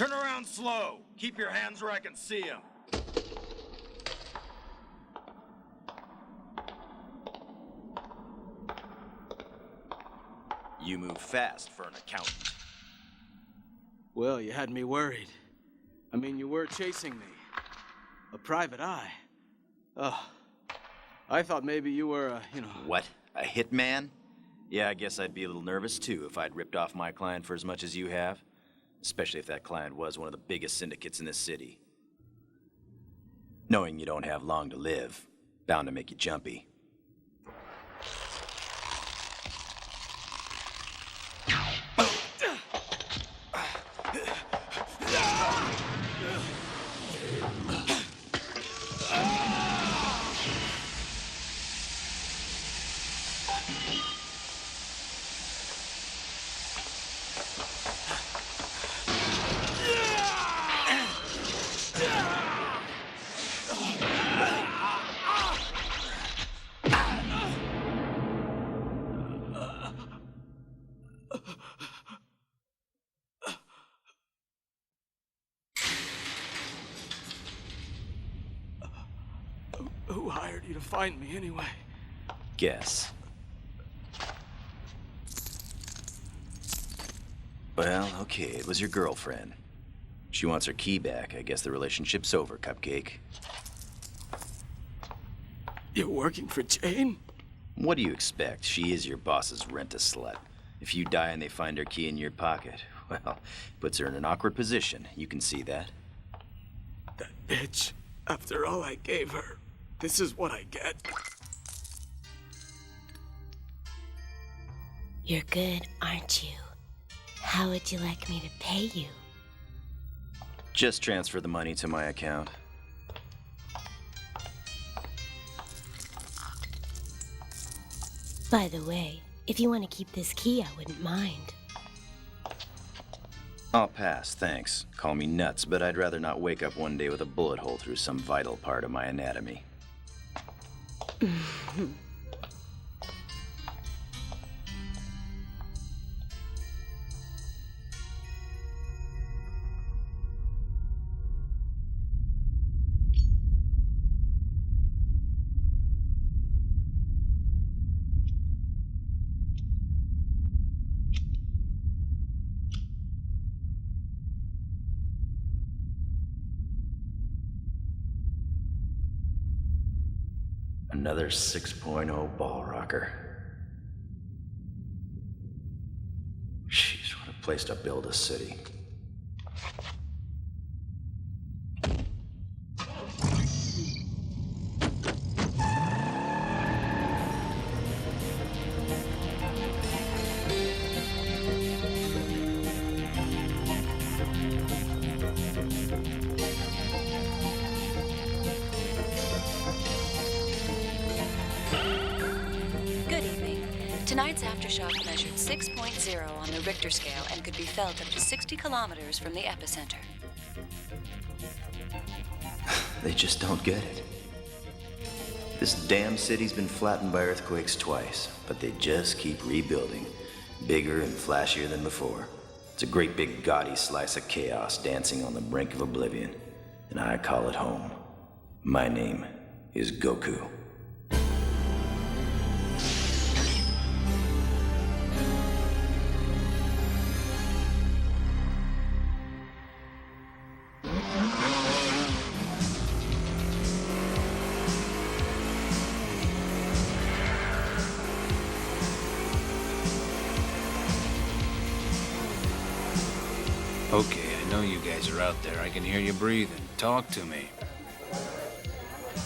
Turn around slow. Keep your hands where I can see them. You move fast for an accountant. Well, you had me worried. I mean, you were chasing me. A private eye. Oh, I thought maybe you were, What? A hitman? Yeah, I guess I'd be a little nervous too if I'd ripped off my client for as much as you have. Especially if that client was one of the biggest syndicates in this city. Knowing you don't have long to live, bound to make you jumpy. Who hired you to find me anyway? Guess. Well, okay, it was your girlfriend. She wants her key back. I guess the relationship's over, Cupcake. You're working for Jane? What do you expect? She is your boss's rent-a-slut. If you die and they find her key in your pocket, well, puts her in an awkward position. You can see that. That bitch. After all I gave her, this is what I get. You're good, aren't you? How would you like me to pay you? Just transfer the money to my account. By the way, if you want to keep this key, I wouldn't mind. I'll pass, thanks. Call me nuts, but I'd rather not wake up one day with a bullet hole through some vital part of my anatomy. Another 6.0 ball rocker. Jeez, what a place to build a city. Tonight's aftershock measured 6.0 on the Richter scale and could be felt up to 60 kilometers from the epicenter. They just don't get it. This damn city's been flattened by earthquakes twice, but they just keep rebuilding, bigger and flashier than before. It's a great big gaudy slice of chaos dancing on the brink of oblivion, and I call it home. My name is Goku. Okay, I know you guys are out there. I can hear you breathing. Talk to me.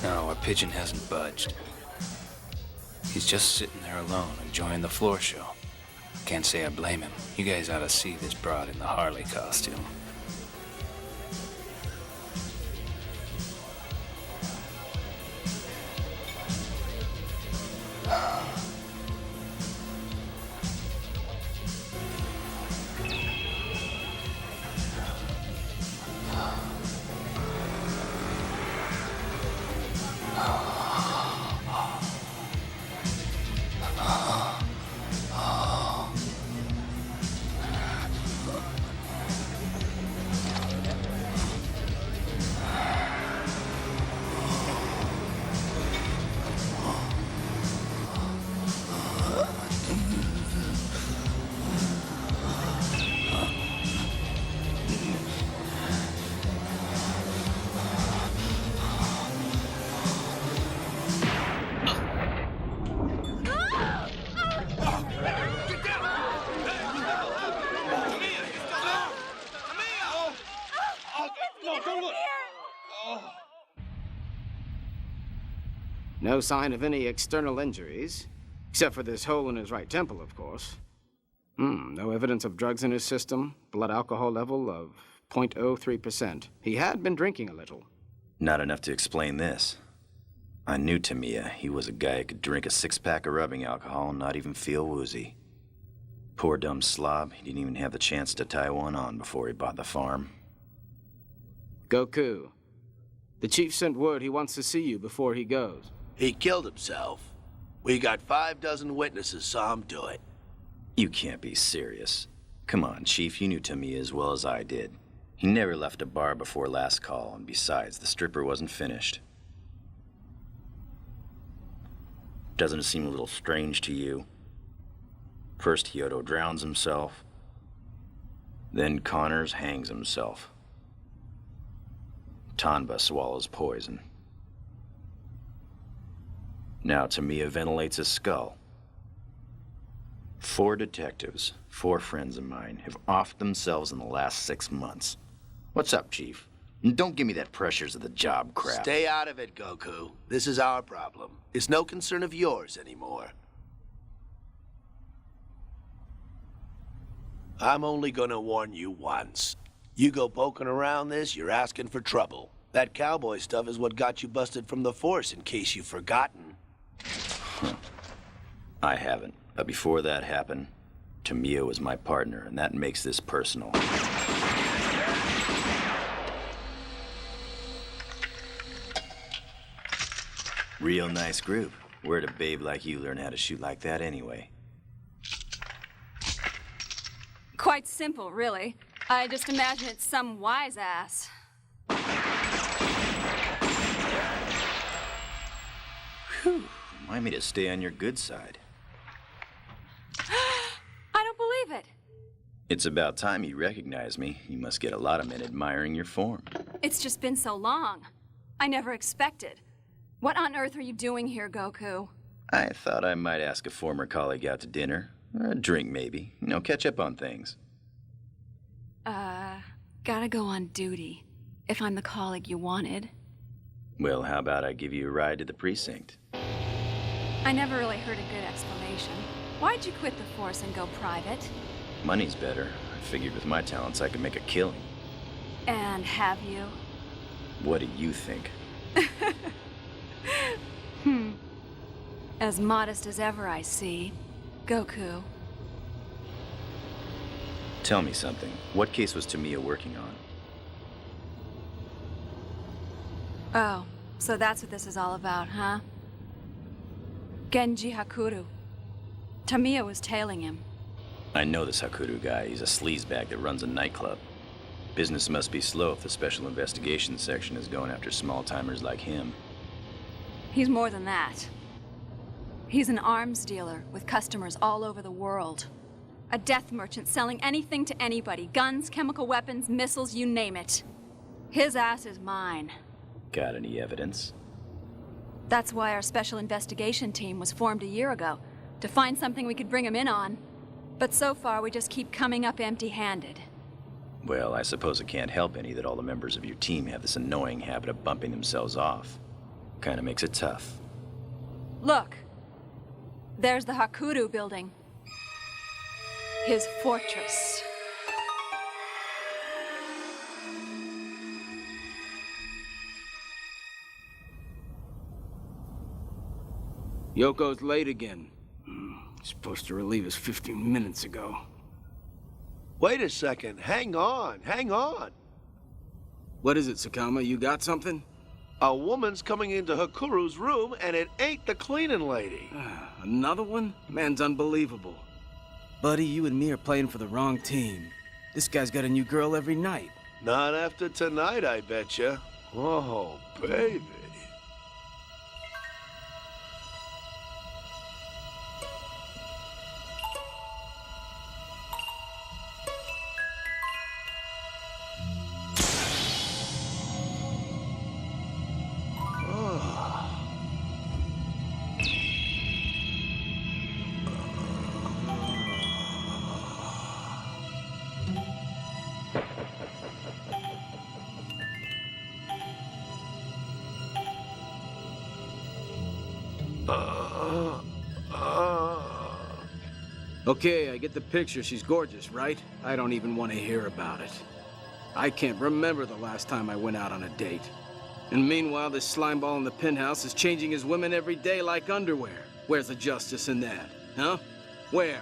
No, our pigeon hasn't budged. He's just sitting there alone, enjoying the floor show. Can't say I blame him. You guys ought to see this broad in the Harley costume. No sign of any external injuries, except for this hole in his right temple, of course. No evidence of drugs in his system. Blood alcohol level of 0.03%. He had been drinking a little. Not enough to explain this. I knew Tamiya. He was a guy who could drink a six-pack of rubbing alcohol and not even feel woozy. Poor dumb slob, he didn't even have the chance to tie one on before he bought the farm. Goku, the chief sent word he wants to see you before he goes. He killed himself. We got 6 witnesses saw him do it. You can't be serious. Come on, Chief, you knew Tamiya as well as I did. He never left a bar before last call, and besides, the stripper wasn't finished. Doesn't it seem a little strange to you? First, Hyoto drowns himself. Then Connors hangs himself. Tanba swallows poison. Now Tamiya ventilates his skull. 4 detectives, 4 friends of mine, have offed themselves in the last 6 months. What's up, Chief? And don't give me that pressures of the job crap. Stay out of it, Goku. This is our problem. It's no concern of yours anymore. I'm only gonna warn you once. You go poking around this, you're asking for trouble. That cowboy stuff is what got you busted from the force, in case you've forgotten. I haven't. But before that happened, Tamiya was my partner, and that makes this personal. Real nice group. Where'd a babe like you learn how to shoot like that anyway? Quite simple, really. I just imagine it's some wise ass. Whew. Remind me to stay on your good side. I don't believe it. It's about time you recognize me. You must get a lot of men admiring your form. It's just been so long. I never expected. What on earth are you doing here, Goku? I thought I might ask a former colleague out to dinner. Or a drink, maybe. You know, catch up on things. Gotta go on duty. If I'm the colleague you wanted. Well, how about I give you a ride to the precinct? I never really heard a good explanation. Why'd you quit the force and go private? Money's better. I figured with my talents I could make a killing. And have you? What do you think? As modest as ever, I see. Goku. Tell me something. What case was Tamiya working on? Oh, so that's what this is all about, huh? Genji Hakuru. Tamiya was tailing him. I know this Hakuru guy. He's a sleazebag that runs a nightclub. Business must be slow if the Special Investigations Section is going after small-timers like him. He's more than that. He's an arms dealer with customers all over the world. A death merchant selling anything to anybody. Guns, chemical weapons, missiles, you name it. His ass is mine. Got any evidence? That's why our special investigation team was formed a year ago, to find something we could bring him in on. But so far, we just keep coming up empty-handed. Well, I suppose it can't help any that all the members of your team have this annoying habit of bumping themselves off. Kinda makes it tough. Look. There's the Hakuru building. His fortress. Yoko's late again. Supposed to relieve us 15 minutes ago. Wait a second. Hang on. Hang on. What is it, Sakama? You got something? A woman's coming into Hakuru's room, and it ain't the cleaning lady. Another one? Man's unbelievable. Buddy, you and me are playing for the wrong team. This guy's got a new girl every night. Not after tonight, I betcha. Oh, baby. Okay, I get the picture. She's gorgeous, right? I don't even want to hear about it. I can't remember the last time I went out on a date. And meanwhile, this slimeball in the penthouse is changing his women every day like underwear. Where's the justice in that? Huh? Where?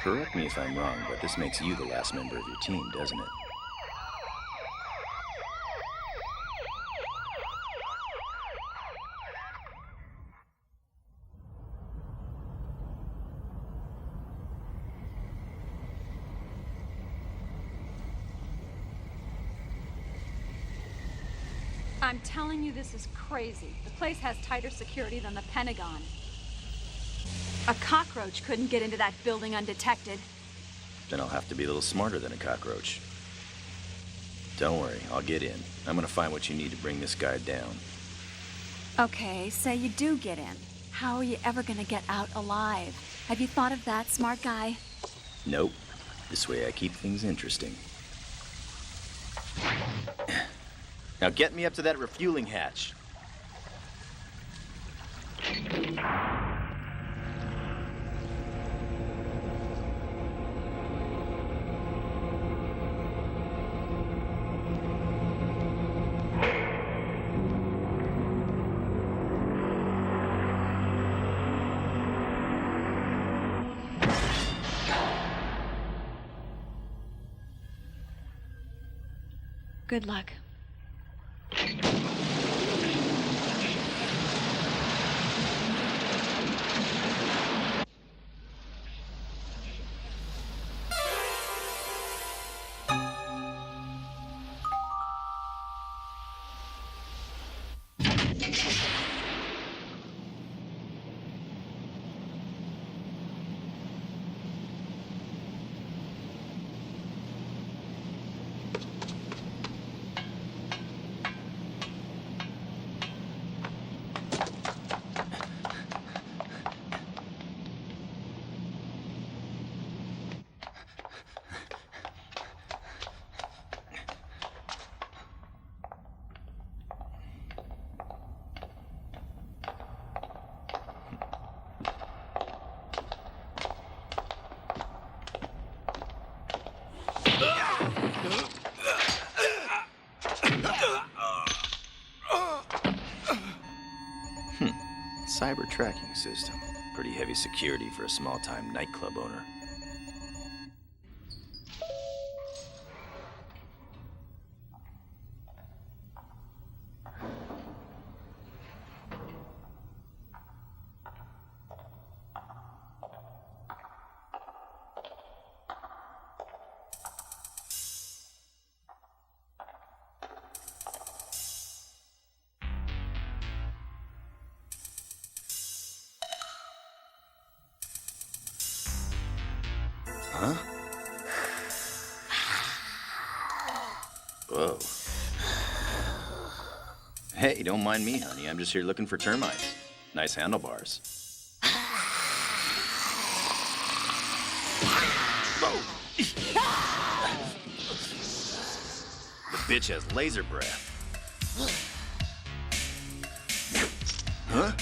Correct me if I'm wrong, but this makes you the last member of your team, doesn't it? I'm telling you, this is crazy. The place has tighter security than the Pentagon. A cockroach couldn't get into that building undetected. Then I'll have to be a little smarter than a cockroach. Don't worry, I'll get in. I'm gonna find what you need to bring this guy down. Okay, say you do get in. How are you ever gonna get out alive? Have you thought of that, smart guy? Nope. This way I keep things interesting. Now get me up to that refueling hatch. Good luck. Cyber tracking system. Pretty heavy security for a small-time nightclub owner. Huh? Whoa. Hey, don't mind me, honey. I'm just here looking for termites. Nice handlebars. Whoa! The bitch has laser breath. Huh?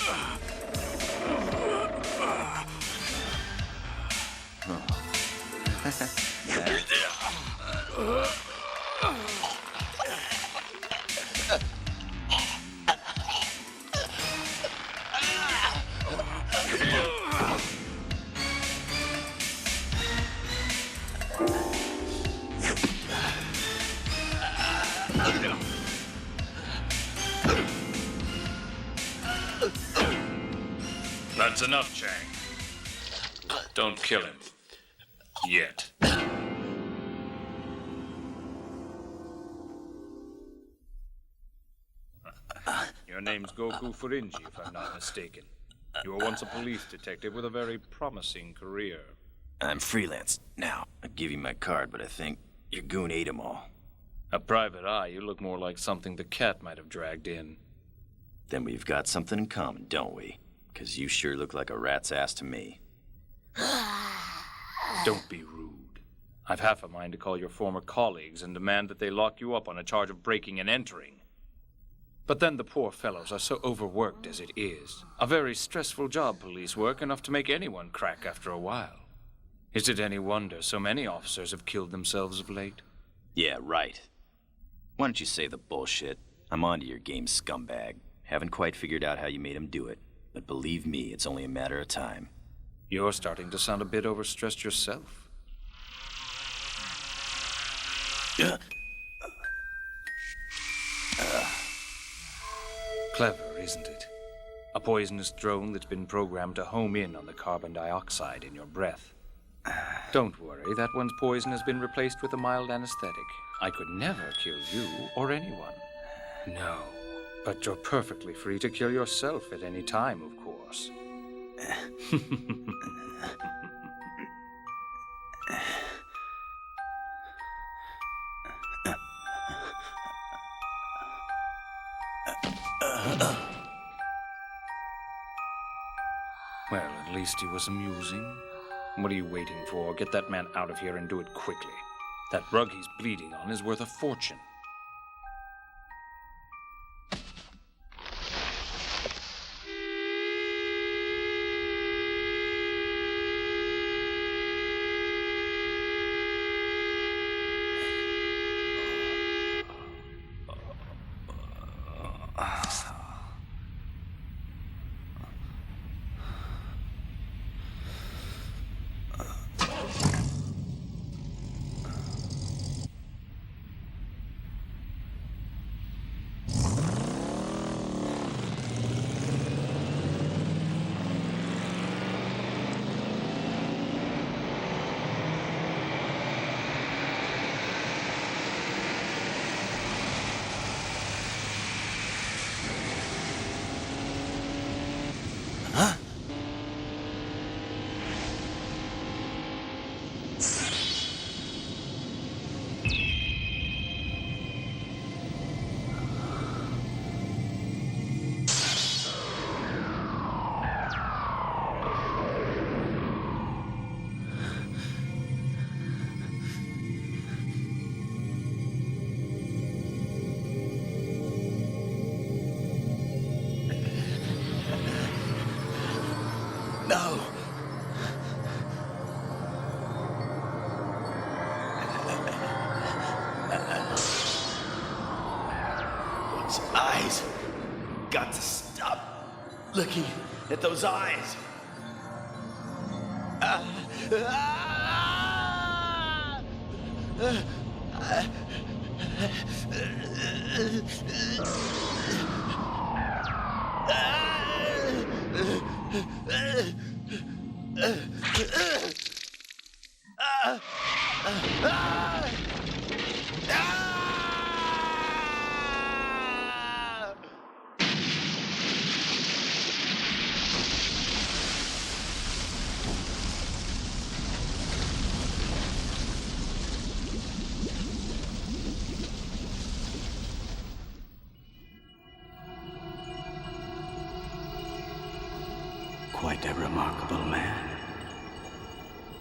That's enough, Chang. Don't kill him. Yet. Your name's Goku Furinji, if I'm not mistaken. You were once a police detective with a very promising career. I'm freelance now. I'd give you my card, but I think your goon ate them all. A private eye, you look more like something the cat might have dragged in. Then we've got something in common, don't we? Because you sure look like a rat's ass to me. Don't be rude. I've half a mind to call your former colleagues and demand that they lock you up on a charge of breaking and entering. But then the poor fellows are so overworked as it is. A very stressful job, police work, enough to make anyone crack after a while. Is it any wonder so many officers have killed themselves of late? Yeah, right. Why don't you say the bullshit? I'm onto your game, scumbag. Haven't quite figured out how you made him do it, but believe me, it's only a matter of time. You're starting to sound a bit overstressed yourself. Clever, isn't it? A poisonous drone that's been programmed to home in on the carbon dioxide in your breath. Don't worry, that one's poison has been replaced with a mild anesthetic. I could never kill you or anyone. No, but you're perfectly free to kill yourself at any time, of course. Well, at least he was amusing. What are you waiting for? Get that man out of here and do it quickly. That rug he's bleeding on is worth a fortune. No! Those eyes! Got to stop looking at those eyes! Quite a remarkable man.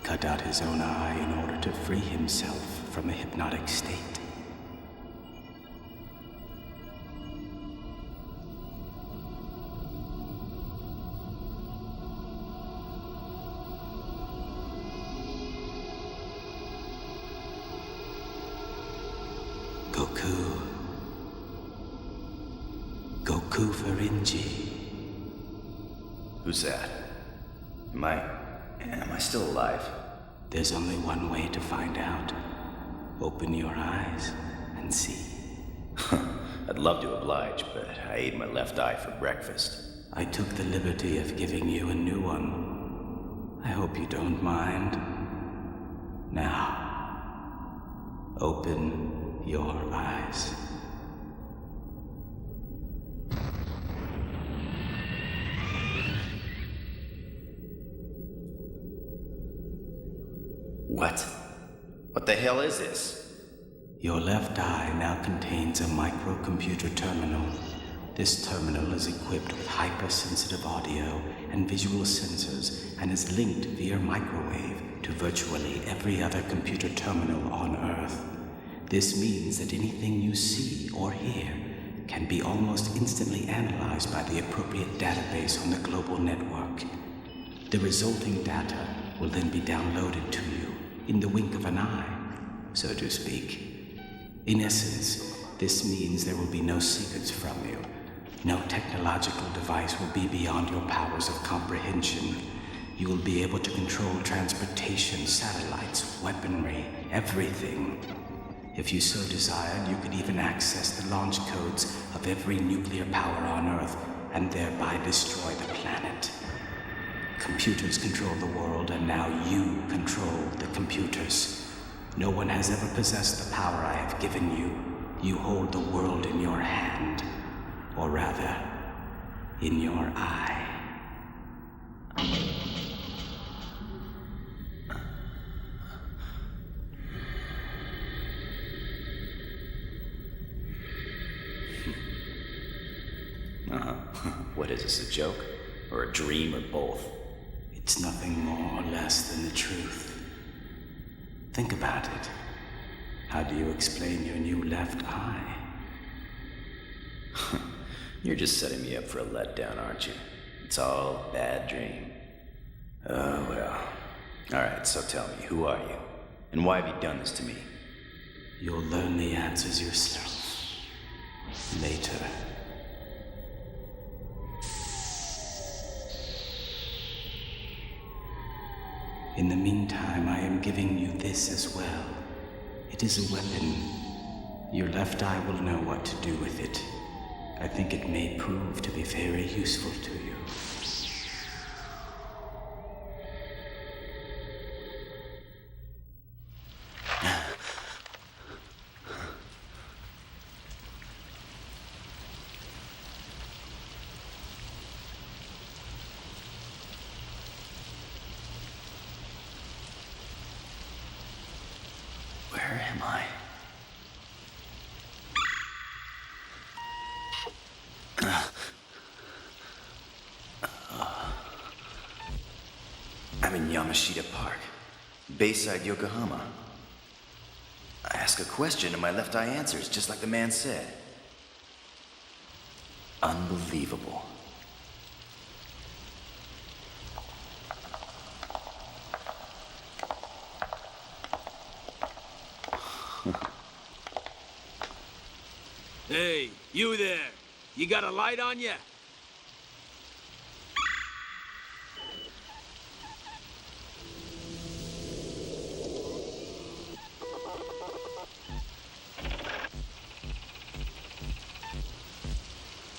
Cut out his own eye in order to free himself from a hypnotic state. Goku Furinji. Who's that? Am I still alive? There's only one way to find out. Open your eyes and see. I'd love to oblige, but I ate my left eye for breakfast. I took the liberty of giving you a new one. I hope Hope you don't mind. Now, open your eyes. What? What the hell is this? Your left eye now contains a microcomputer terminal. This terminal is equipped with hypersensitive audio and visual sensors and is linked via microwave to virtually every other computer terminal on Earth. This means that anything you see or hear can be almost instantly analyzed by the appropriate database on the global network. The resulting data will then be downloaded to you in the wink of an eye, so to speak. In essence, this means there will be no secrets from you. No technological device will be beyond your powers of comprehension. You will be able to control transportation, satellites, weaponry, everything. If you so desired, you could even access the launch codes of every nuclear power on Earth and thereby destroy the planet. Computers control the world, and now you control the computers. No one has ever possessed the power I have given you. You hold the world in your hand. Or rather, in your eye. What is this, a joke? Or a dream, or both? It's nothing more or less than the truth. Think about it. How do you explain your new left eye? You're just setting me up for a letdown, aren't you? It's all a bad dream. Oh, well. Alright, so tell me, who are you? And why have you done this to me? You'll learn the answers yourself. Later. In the meantime, I am giving you this as well. It is a weapon. Your left eye will know what to do with it. I think it may prove to be very useful to you. Where am I? I'm in Yamashita Park, Bayside, Yokohama. I ask a question and my left eye answers, just like the man said. Unbelievable. Hey, you there. You got a light on ya?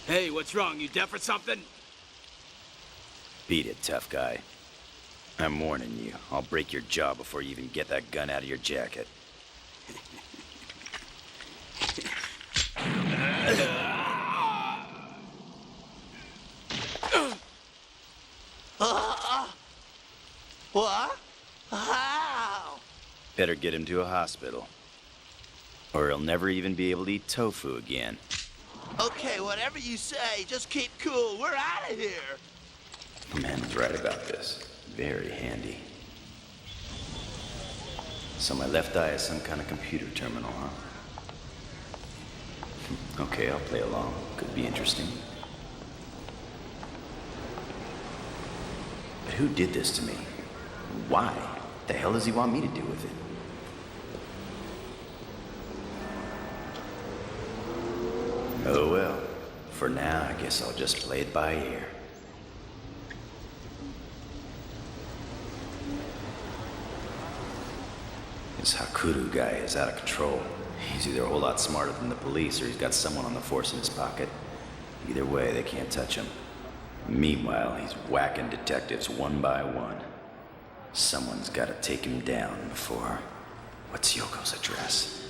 Hey, what's wrong? You deaf or something? Beat it, tough guy. I'm warning you. I'll break your jaw before you even get that gun out of your jacket. What? How? Better get him to a hospital. Or he'll never even be able to eat tofu again. Okay, whatever you say, just keep cool. We're out of here. The man was right about this. Very handy. So my left eye is some kind of computer terminal, huh? Okay, I'll play along. Could be interesting. But who did this to me? Why? What the hell does he want me to do with it? Oh well. For now, I guess I'll just play it by ear. This Hakuru guy is out of control. He's either a whole lot smarter than the police, or he's got someone on the force in his pocket. Either way, they can't touch him. Meanwhile, he's whacking detectives one by one. Someone's gotta take him down before... What's Yoko's address?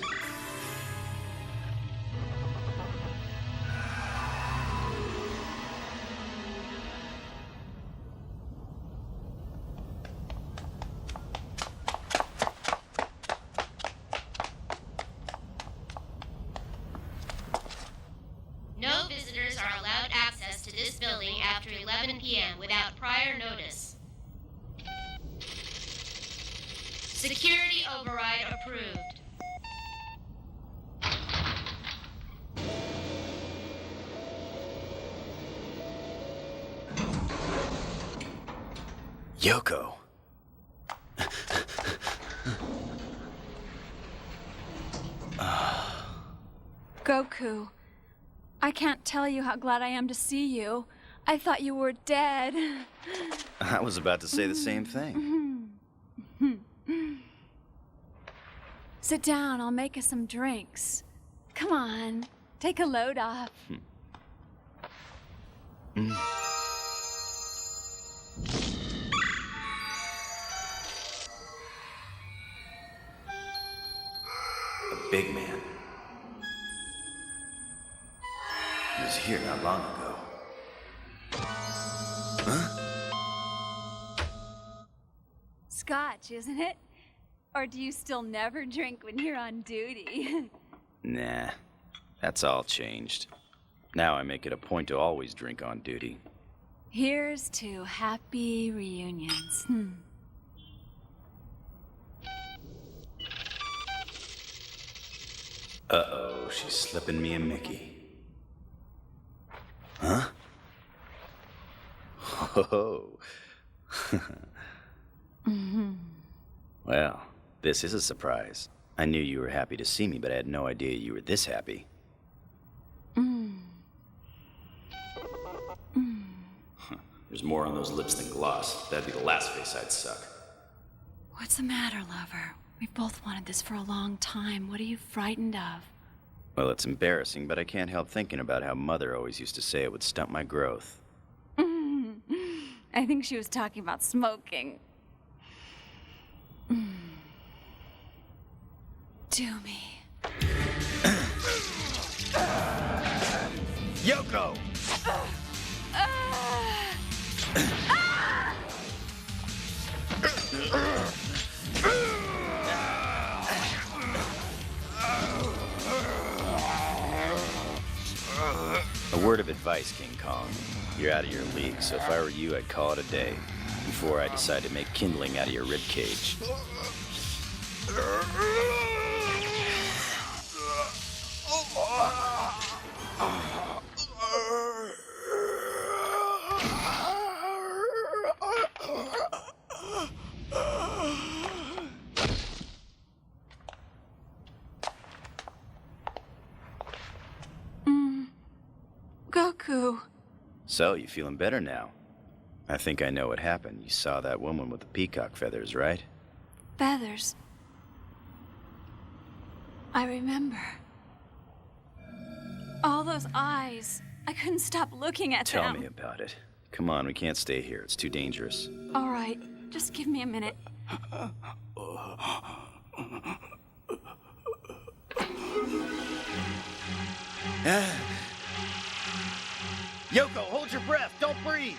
No visitors are allowed access to this building after 11 p.m. without prior notice. Security override approved. Yoko! Goku, I can't tell you how glad I am to see you. I thought you were dead. I was about to say the same thing. Sit down, I'll make us some drinks. Come on, take a load off. A big man. He was here not long ago. Huh? Scotch, isn't it? Or do you still never drink when you're on duty? Nah, that's all changed. Now I make it a point to always drink on duty. Here's to happy reunions. Uh-oh, she's slipping me a Mickey. Huh? Oh. Well, this is a surprise. I knew you were happy to see me, but I had no idea you were this happy. There's more on those lips than gloss. That'd be the last face I'd suck. What's the matter, lover? We've both wanted this for a long time. What are you frightened of? Well, it's embarrassing, but I can't help thinking about how Mother always used to say it would stunt my growth. I think she was talking about smoking. Do me. Yoko! A word of advice, King Kong. You're out of your league, so if I were you, I'd call it a day before I decide to make kindling out of your ribcage. Goku. So, you feeling better now? I think I know what happened. You saw that woman with the peacock feathers, right? Feathers. I remember. All those eyes. I couldn't stop looking at them. Tell me about it. Come on, we can't stay here. It's too dangerous. All right, just give me a minute. Yoko, hold your breath. Don't breathe.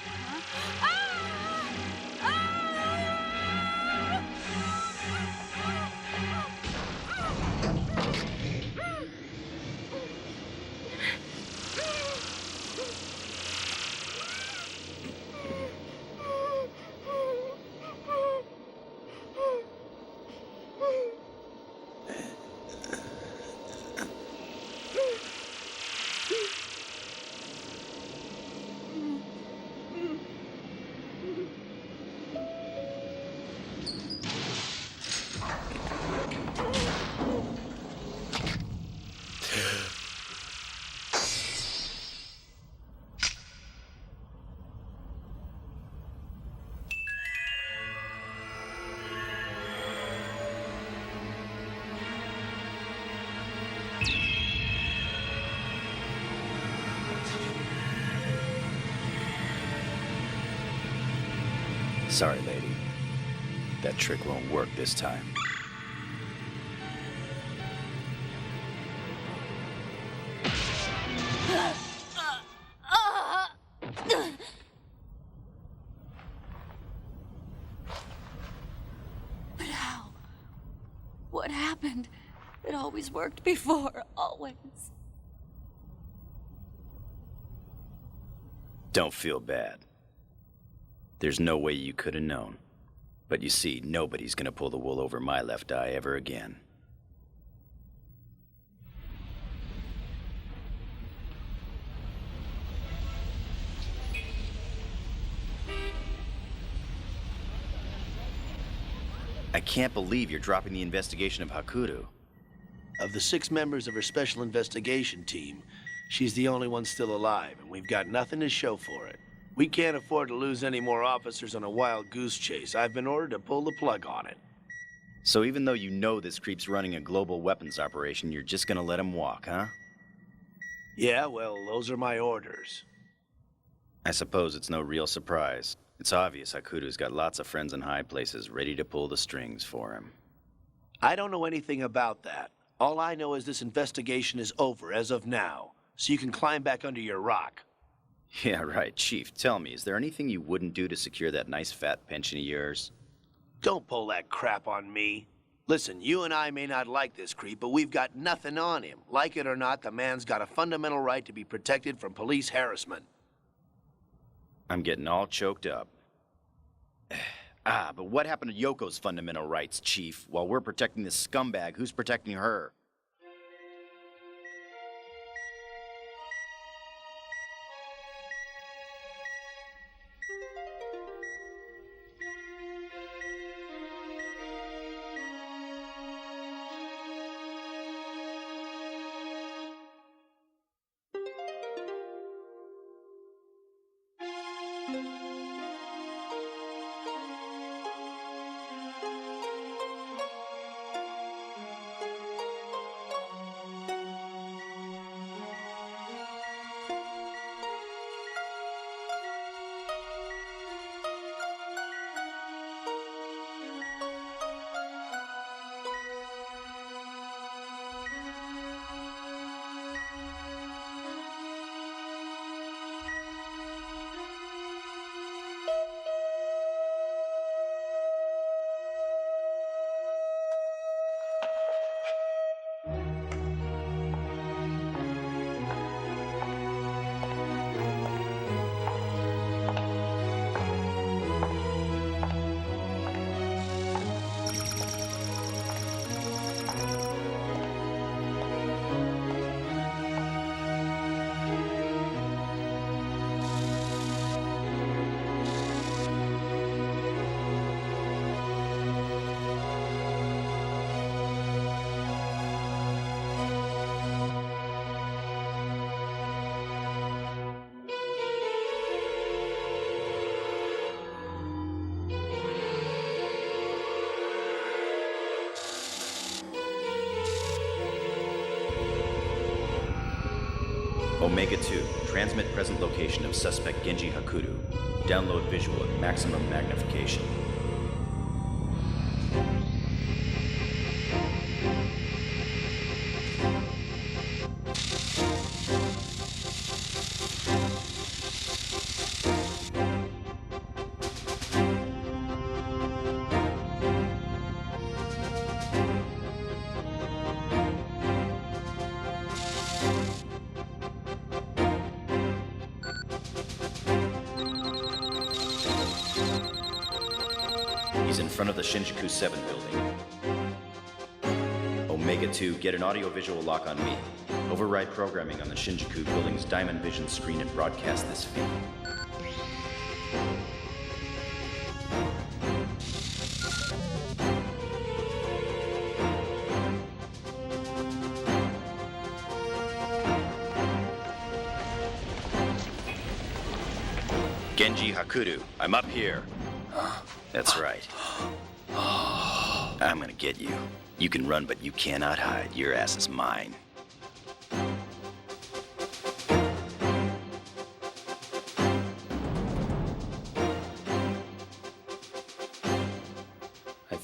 Sorry, lady. That trick won't work this time. But how? What happened? It always worked before, always. Don't feel bad. There's no way you could have known. But you see, nobody's gonna pull the wool over my left eye ever again. I can't believe you're dropping the investigation of Hakuto. Of the 6 members of her special investigation team, she's the only one still alive, and we've got nothing to show for it. We can't afford to lose any more officers on a wild goose chase. I've been ordered to pull the plug on it. So even though you know this creep's running a global weapons operation, you're just gonna let him walk, huh? Yeah, well, those are my orders. I suppose it's no real surprise. It's obvious Hakuto's got lots of friends in high places ready to pull the strings for him. I don't know anything about that. All I know is this investigation is over as of now, so you can climb back under your rock. Yeah, right. Chief, tell me, is there anything you wouldn't do to secure that nice fat pension of yours? Don't pull that crap on me. Listen, you and I may not like this creep, but we've got nothing on him. Like it or not, the man's got a fundamental right to be protected from police harassment. I'm getting all choked up. But what happened to Yoko's fundamental rights, Chief? While we're protecting this scumbag, who's protecting her? Omega 2, transmit present location of suspect Genji Hakuto. Download visual at maximum magnification. He's in front of the Shinjuku 7 building. Omega 2, get an audio-visual lock on me. Override programming on the Shinjuku building's Diamond Vision screen and broadcast this feed. Genji Hakuto, I'm up here. That's right. I'm gonna get you. You can run, but you cannot hide. Your ass is mine.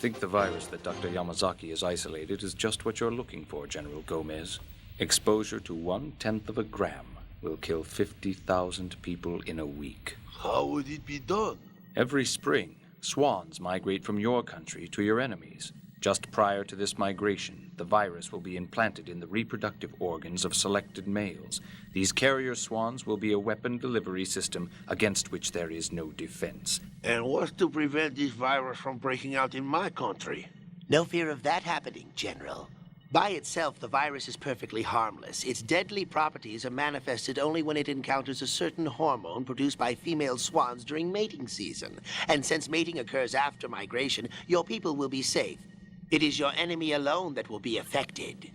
think the virus that Dr. Yamazaki has isolated is just what you're looking for, General Gomez. Exposure to 1/10 of a gram will kill 50,000 people in a week. How would it be done? Every spring, swans migrate from your country to your enemies. Just prior to this migration, the virus will be implanted in the reproductive organs of selected males. These carrier swans will be a weapon delivery system against which there is no defense. And what's to prevent this virus from breaking out in my country? No fear of that happening, General. By itself, the virus is perfectly harmless. Its deadly properties are manifested only when it encounters a certain hormone produced by female swans during mating season. And since mating occurs after migration, your people will be safe. It is your enemy alone that will be affected.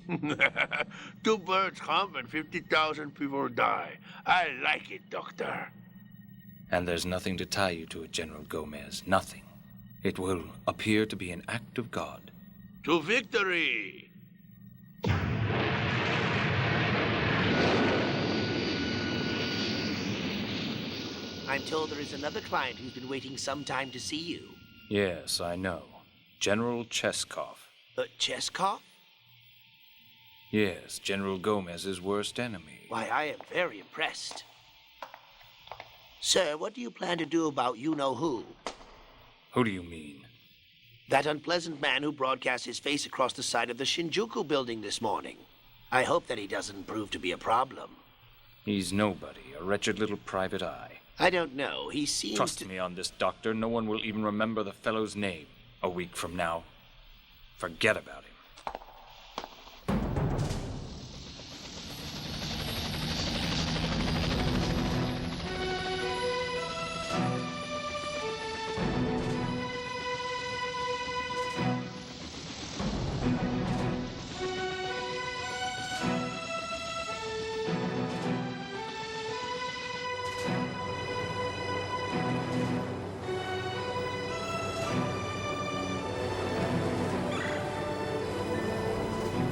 2 birds come and 50,000 people die. I like it, Doctor. And there's nothing to tie you to it, General Gomez. Nothing. It will appear to be an act of God. To victory! I'm told there is another client who's been waiting some time to see you. Yes, I know. General Cheskov. Cheskov? Yes, General Gomez's worst enemy. Why, I am very impressed. Sir, what do you plan to do about you-know-who? Who do you mean? That unpleasant man who broadcast his face across the side of the Shinjuku building this morning. I hope that he doesn't prove to be a problem. He's nobody, a wretched little private eye. I don't know. He seems Trust me on this, Doctor. No one will even remember the fellow's name a week from now. Forget about him.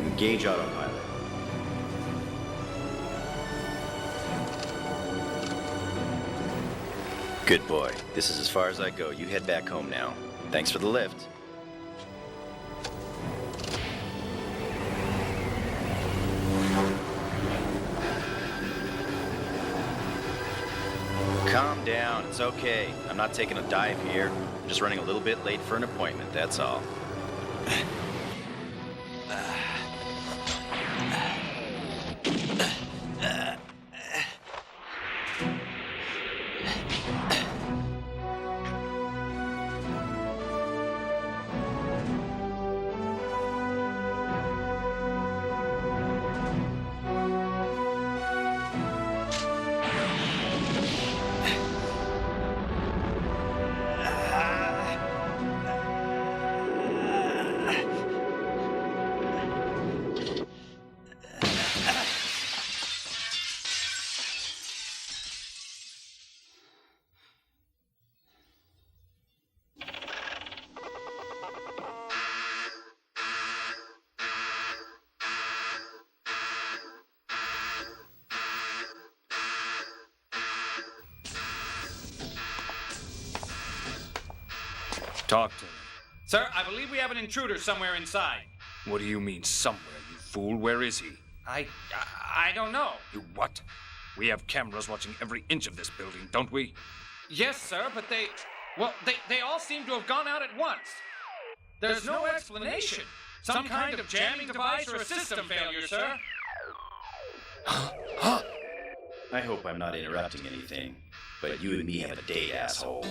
Engage autopilot. Good boy. This is as far as I go. You head back home now. Thanks for the lift. Calm down. It's okay. I'm not taking a dive here. I'm just running a little bit late for an appointment, that's all. Talk to me. Sir, I believe we have an intruder somewhere inside. What do you mean, somewhere, you fool? Where is he? I don't know. You what? We have cameras watching every inch of this building, don't we? Yes, sir, but they all seem to have gone out at once. There's no explanation. Some kind of jamming device or a system failure, sir. I hope I'm not interrupting anything, but you and me have a date, asshole.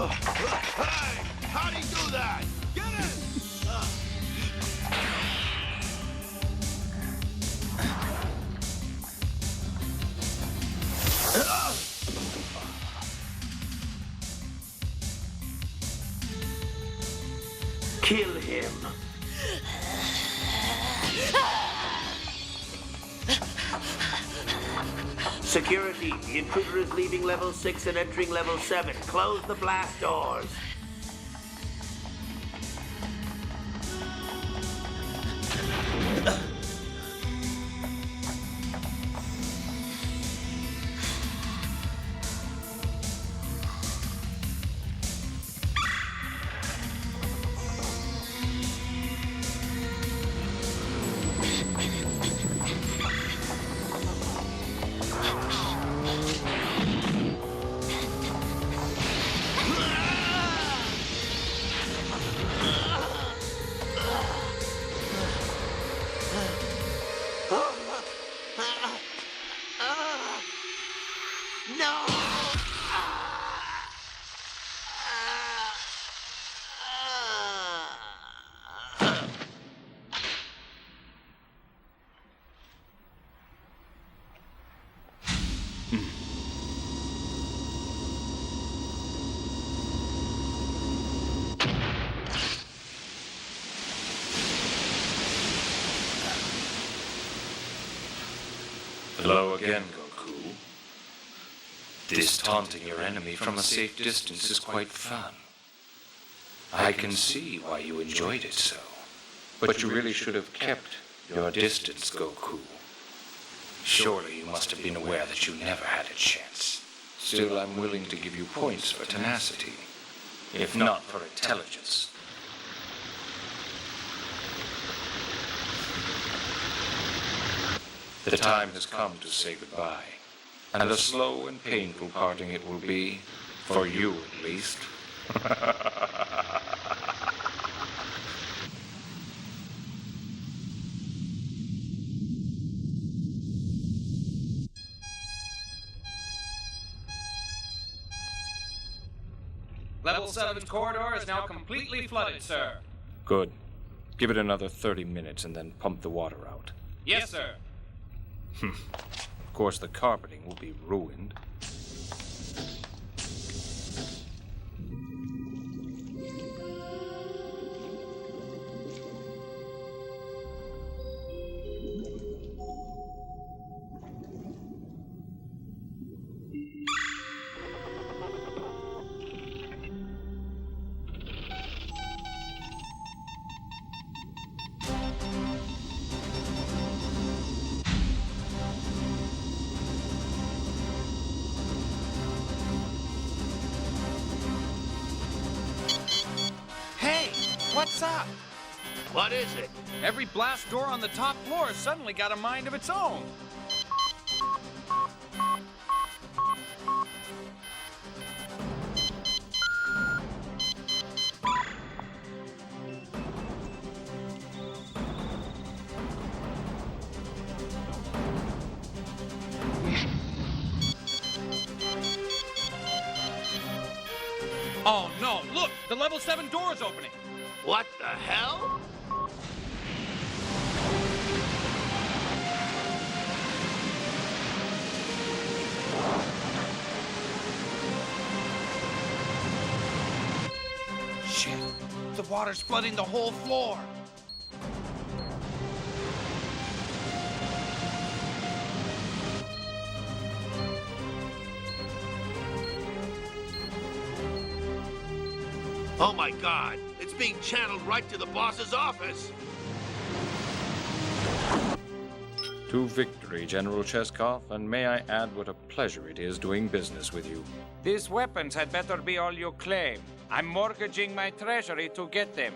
Hey! How'd he do that? Get it! Kill him. Security, the intruder is leaving level 6 and entering level 7. Close the blast doors. Hello again, Goku. This taunting your enemy from a safe distance is quite fun. I can see why you enjoyed it so. But you really should have kept your distance, Goku. Surely you must have been aware that you never had a chance. Still, I'm willing to give you points for tenacity, if not for intelligence. The time has come to say goodbye, and a slow and painful parting it will be, for you at least. Level 7's corridor is now completely flooded, sir. Good. Give it another 30 minutes and then pump the water out. Yes, sir. Of course, the carpeting will be ruined. What's up? What is it? Every blast door on the top floor suddenly got a mind of its own. Oh no, look! The level 7 door is opening! What the hell? Shit! The water's flooding the whole floor! Oh my God! It's being channeled right to the boss's office! To victory, General Cheskov, and may I add what a pleasure it is doing business with you. These weapons had better be all you claim. I'm mortgaging my treasury to get them.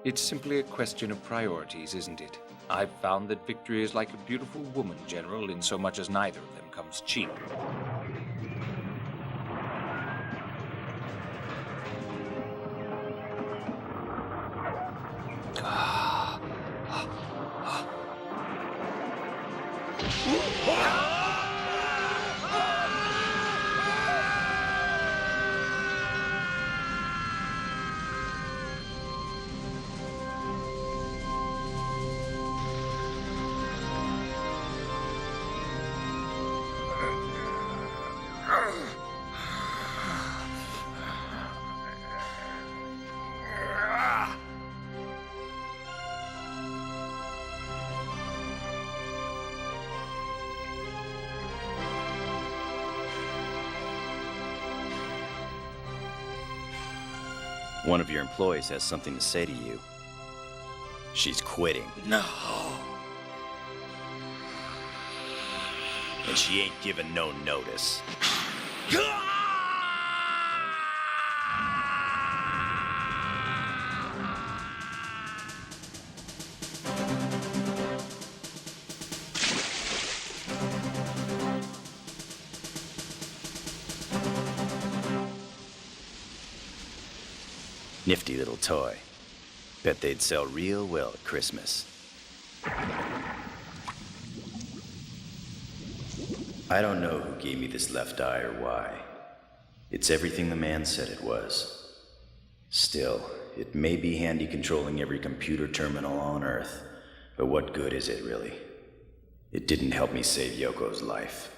It's simply a question of priorities, isn't it? I've found that victory is like a beautiful woman, General, in so much as neither of them comes cheap. one of your employees has something to say to you. She's quitting. No. And she ain't giving no notice. Nifty little toy. Bet they'd sell real well at Christmas. I don't know who gave me this left eye or why. It's everything the man said it was. Still, it may be handy controlling every computer terminal on Earth, but what good is it really? It didn't help me save Yoko's life.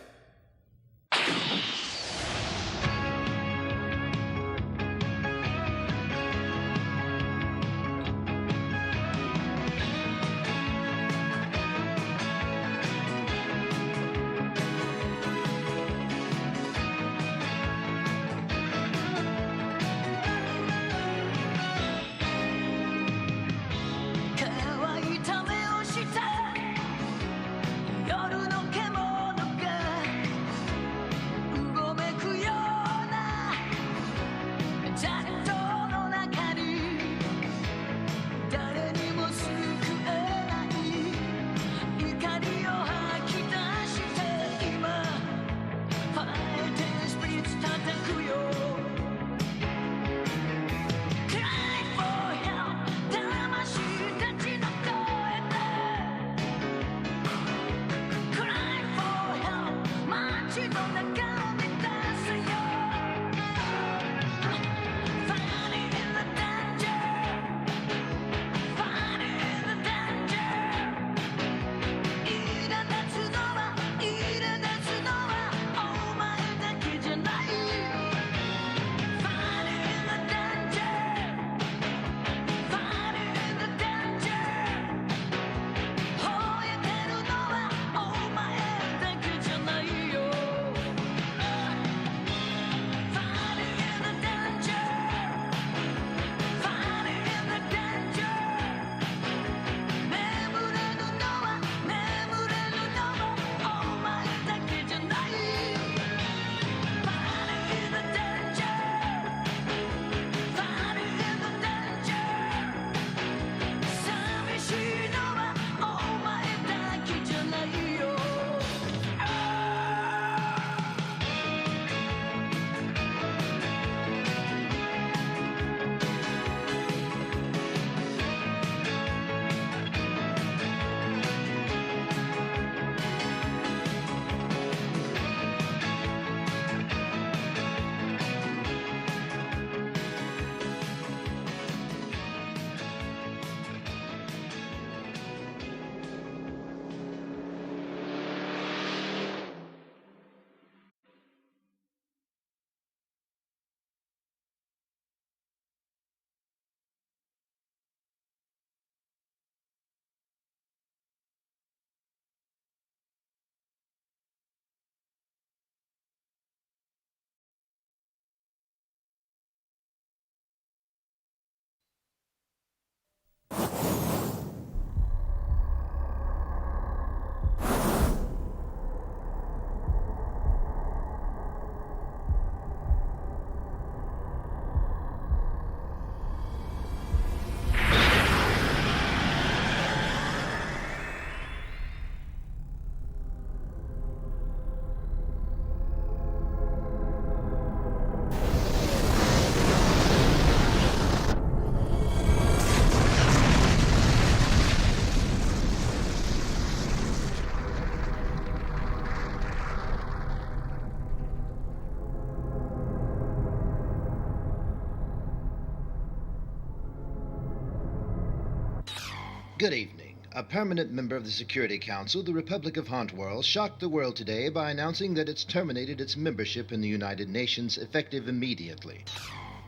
Good evening. A permanent member of the Security Council, the Republic of Hauntworld, shocked the world today by announcing that it's terminated its membership in the United Nations, effective immediately.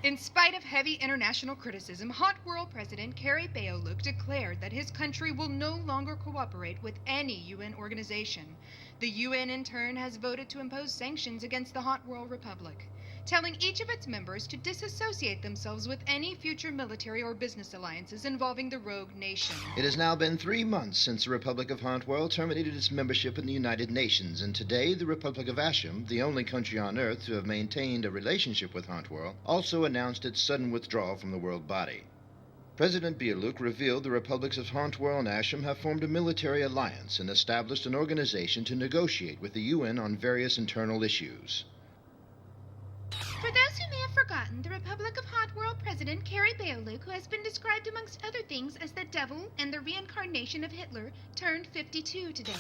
In spite of heavy international criticism, Hauntworld President Carrie Baoluk declared that his country will no longer cooperate with any UN organization. The UN, in turn, has voted to impose sanctions against the Hauntworld Republic. telling each of its members to disassociate themselves with any future military or business alliances involving the rogue nation. It has now been 3 months since the Republic of Hauntworld terminated its membership in the United Nations, and today the Republic of Asham, the only country on Earth to have maintained a relationship with Hauntworld, also announced its sudden withdrawal from the world body. President Bialuk revealed the Republics of Hauntworld and Asham have formed a military alliance and established an organization to negotiate with the UN on various internal issues. For those who may have forgotten, the Republic of Hauntworld President Carrie Beoluk, who has been described amongst other things as the devil and the reincarnation of Hitler, turned 52 today.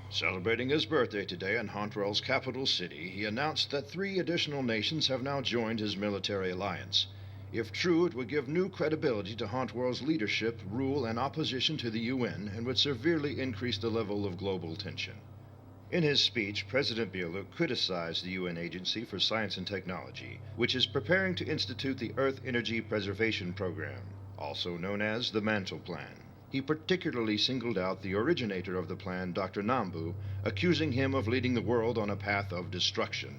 Celebrating his birthday today in Hauntworld's capital city, he announced that 3 additional nations have now joined his military alliance. If true, it would give new credibility to Hauntworld's leadership, rule, and opposition to the UN, and would severely increase the level of global tension. In his speech, President Bialuk criticized the UN Agency for Science and Technology, which is preparing to institute the Earth Energy Preservation Program, also known as the Mantle Plan. He particularly singled out the originator of the plan, Dr. Nambu, accusing him of leading the world on a path of destruction.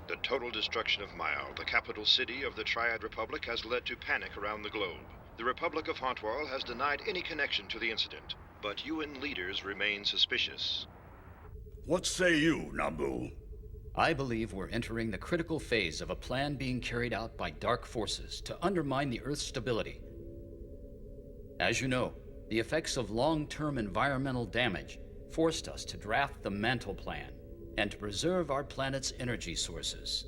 The total destruction of Myal, the capital city of the Triad Republic, has led to panic around the globe. The Republic of Hauntworld has denied any connection to the incident, but UN leaders remain suspicious. What say you, Nambu? I believe we're entering the critical phase of a plan being carried out by dark forces to undermine the Earth's stability. As you know, the effects of long-term environmental damage forced us to draft the Mantle Plan and to preserve our planet's energy sources.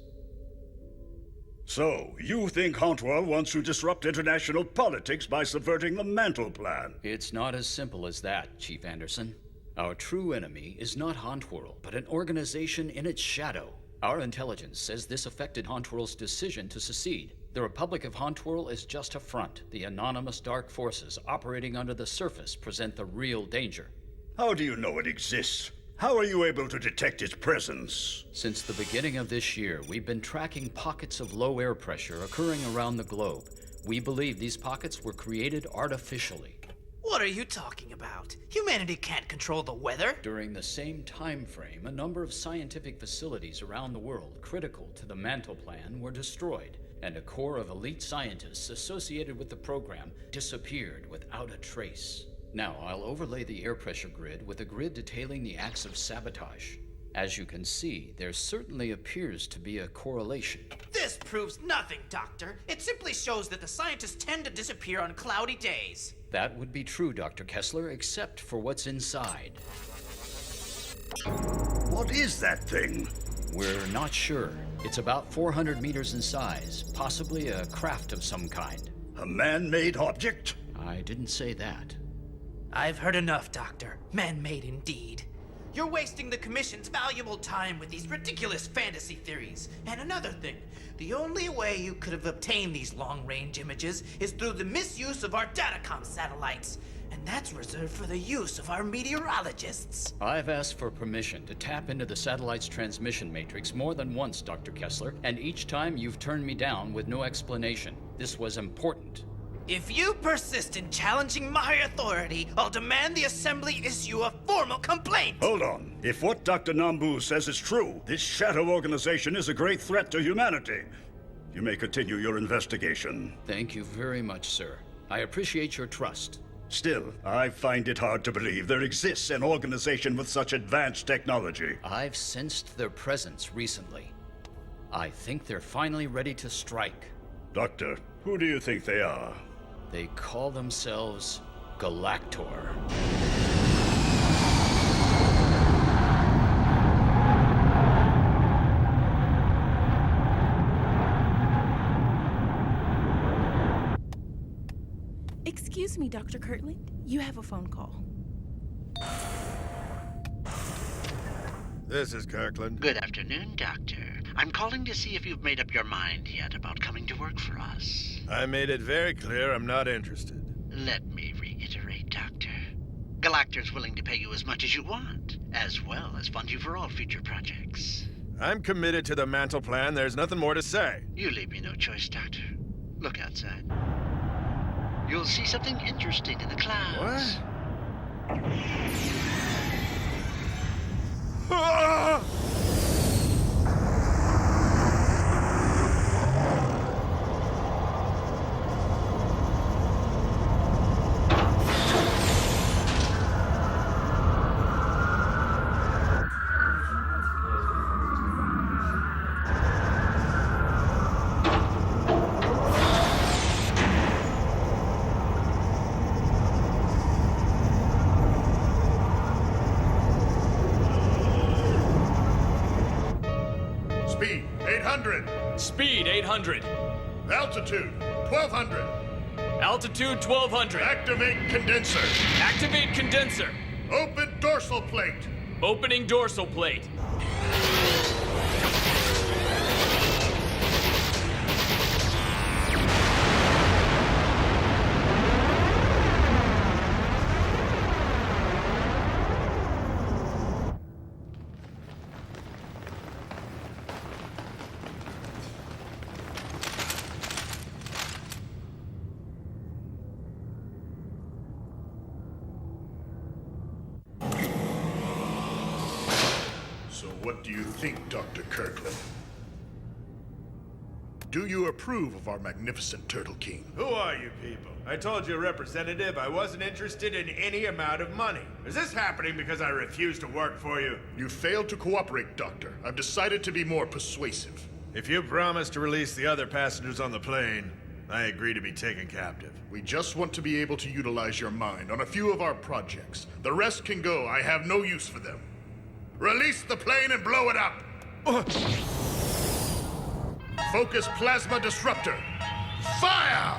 So, you think Hauntworld wants to disrupt international politics by subverting the Mantle Plan? It's not as simple as that, Chief Anderson. Our true enemy is not Hauntworld, but an organization in its shadow. Our intelligence says this affected Hauntworld's decision to secede. The Republic of Hauntworld is just a front. The anonymous dark forces operating under the surface present the real danger. How do you know it exists? How are you able to detect its presence? Since the beginning of this year, we've been tracking pockets of low air pressure occurring around the globe. We believe these pockets were created artificially. What are you talking about? Humanity can't control the weather. During the same time frame, a number of scientific facilities around the world critical to the Mantle Plan were destroyed, and a core of elite scientists associated with the program disappeared without a trace. Now, I'll overlay the air pressure grid with a grid detailing the acts of sabotage. As you can see, there certainly appears to be a correlation. This proves nothing, Doctor. It simply shows that the scientists tend to disappear on cloudy days. That would be true, Dr. Kessler, except for what's inside. What is that thing? We're not sure. It's about 400 meters in size, possibly a craft of some kind. A man-made object? I didn't say that. I've heard enough, Doctor. Man-made indeed. You're wasting the Commission's valuable time with these ridiculous fantasy theories. And another thing, the only way you could have obtained these long-range images is through the misuse of our datacom satellites. And that's reserved for the use of our meteorologists. I've asked for permission to tap into the satellite's transmission matrix more than once, Dr. Kessler, and each time you've turned me down with no explanation. This was important. If you persist in challenging my authority, I'll demand the Assembly issue a formal complaint! Hold on. If what Dr. Nambu says is true, this shadow organization is a great threat to humanity. You may continue your investigation. Thank you very much, sir. I appreciate your trust. Still, I find it hard to believe there exists an organization with such advanced technology. I've sensed their presence recently. I think they're finally ready to strike. Doctor, who do you think they are? They call themselves Galactor. Excuse me, Dr. Kirtland. You have a phone call. This is Kirkland. Good afternoon, Doctor. I'm calling to see if you've made up your mind yet about coming to work for us. I made it very clear I'm not interested. Let me reiterate, Doctor. Galactor's willing to pay you as much as you want, as well as fund you for all future projects. I'm committed to the mantle plan. There's nothing more to say. You leave me no choice, Doctor. Look outside. You'll see something interesting in the clouds. What? Ah! Speed, 800. Speed, 800. Altitude, 1200. Altitude, 1200. Activate condenser. Activate condenser. Open dorsal plate. Opening dorsal plate. So what do you think, Dr. Kirkland? Do you approve of our magnificent Turtle King? Who are you people? I told your representative I wasn't interested in any amount of money. Is this happening because I refuse to work for you? You failed to cooperate, Doctor. I've decided to be more persuasive. If you promise to release the other passengers on the plane, I agree to be taken captive. We just want to be able to utilize your mind on a few of our projects. The rest can go. I have no use for them. Release the plane and blow it up! Focus plasma disruptor. Fire!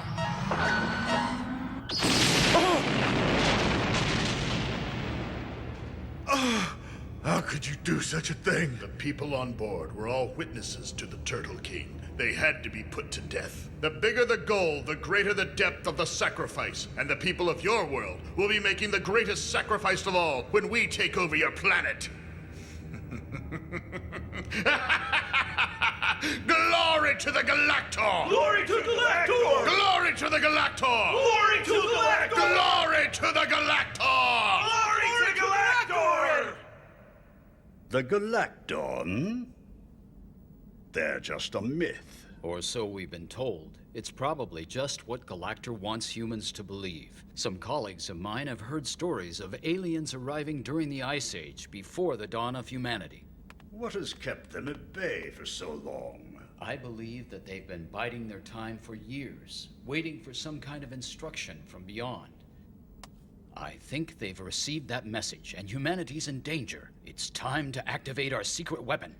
How could you do such a thing? The people on board were all witnesses to the Turtle King. They had to be put to death. The bigger the goal, the greater the depth of the sacrifice. And the people of your world will be making the greatest sacrifice of all when we take over your planet. Glory to the Galactor! Glory to Galactor! Glory to the Galactor! Glory to Galactor! Glory to the Galactor! Glory to Galactor! The Galactor? They're just a myth. Or so we've been told. It's probably just what Galactor wants humans to believe. Some colleagues of mine have heard stories of aliens arriving during the Ice Age, before the dawn of humanity. What has kept them at bay for so long? I believe that they've been biding their time for years, waiting for some kind of instruction from beyond. I think they've received that message, and humanity's in danger. It's time to activate our secret weapon.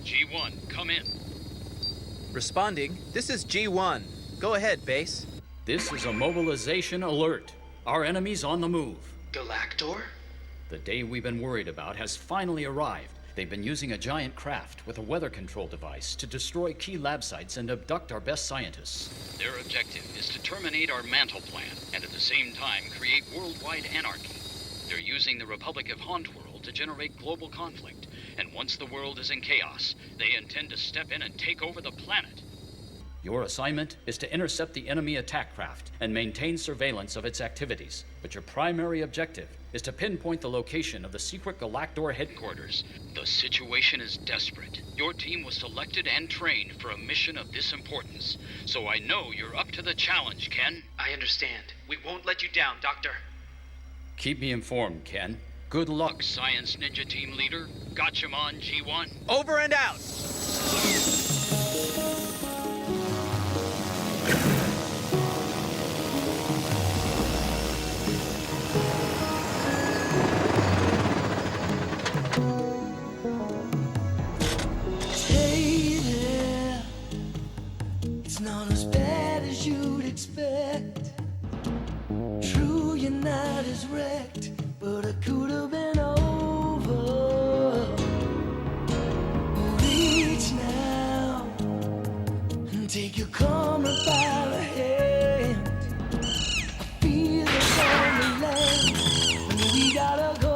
G1, come in. Responding. This is G1. Go ahead, base. This is a mobilization alert. Our enemy's on the move. Galactor? The day we've been worried about has finally arrived. They've been using a giant craft with a weather control device to destroy key lab sites and abduct our best scientists. Their objective is to terminate our mantle plan and at the same time create worldwide anarchy. They're using the Republic of Hauntworld to generate global conflict, and once the world is in chaos, they intend to step in and take over the planet. Your assignment is to intercept the enemy attack craft and maintain surveillance of its activities. But your primary objective is to pinpoint the location of the secret Galactor headquarters. The situation is desperate. Your team was selected and trained for a mission of this importance. So I know you're up to the challenge, Ken. I understand. We won't let you down, Doctor. Keep me informed, Ken. Good luck, Science Ninja Team Leader, Gatchaman G1. Over and out! Hey there, it's not as bad as you'd expect. True, you're not as wrecked, but it could have been over. Reach now and take your karma by the hand. I feel it's on the land, and we gotta go.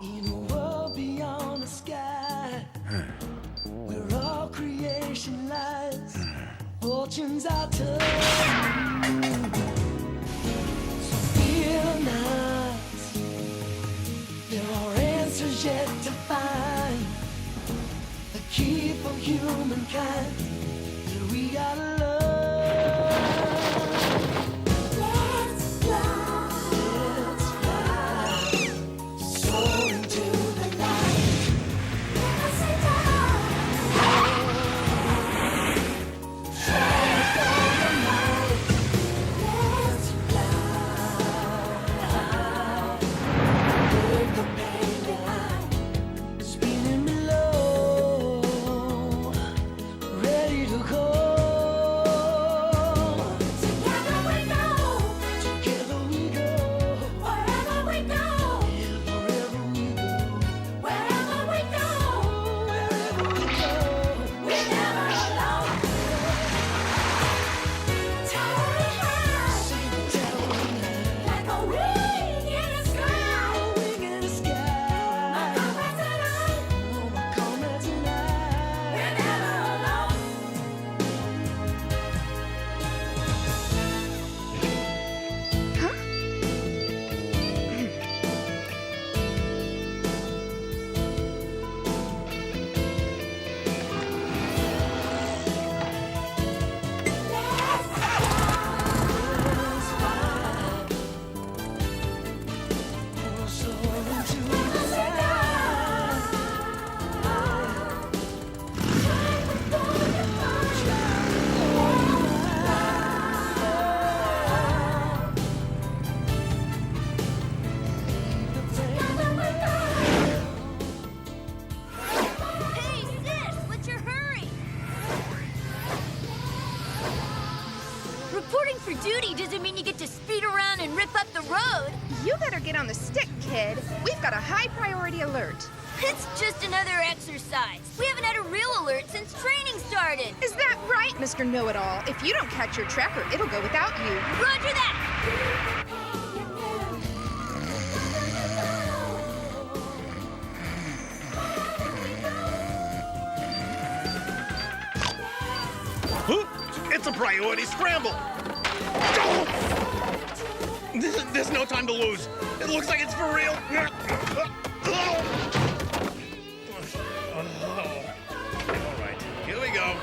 In a world beyond the sky, where all creation lies, fortunes are turning. So fear not, there are answers yet to find. The key for humankind that we gotta learn. Spinning below, ready to go. better get on the stick, kid. We've got a high priority alert. It's just another exercise. We haven't had a real alert since training started. Is that right, Mr. Know-It-All? If you don't catch your tracker, it'll go without you. Roger that! It's a priority scramble! There's no time to lose. It looks like it's for real. All right, here we go.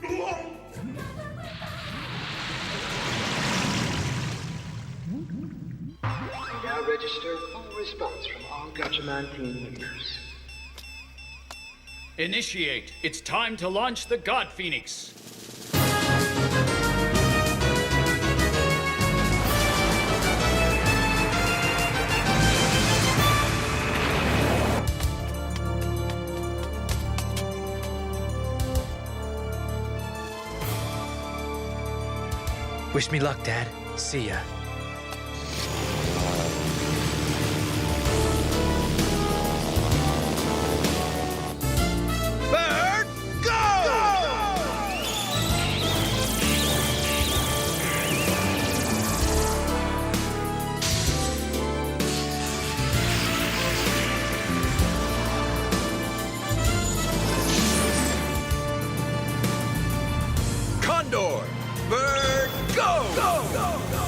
We now register full response from all Gatchaman team members. Initiate. It's time to launch the God Phoenix. Wish me luck, Dad. See ya. Bird, go! Condor, bird, go! Go! Go! Go!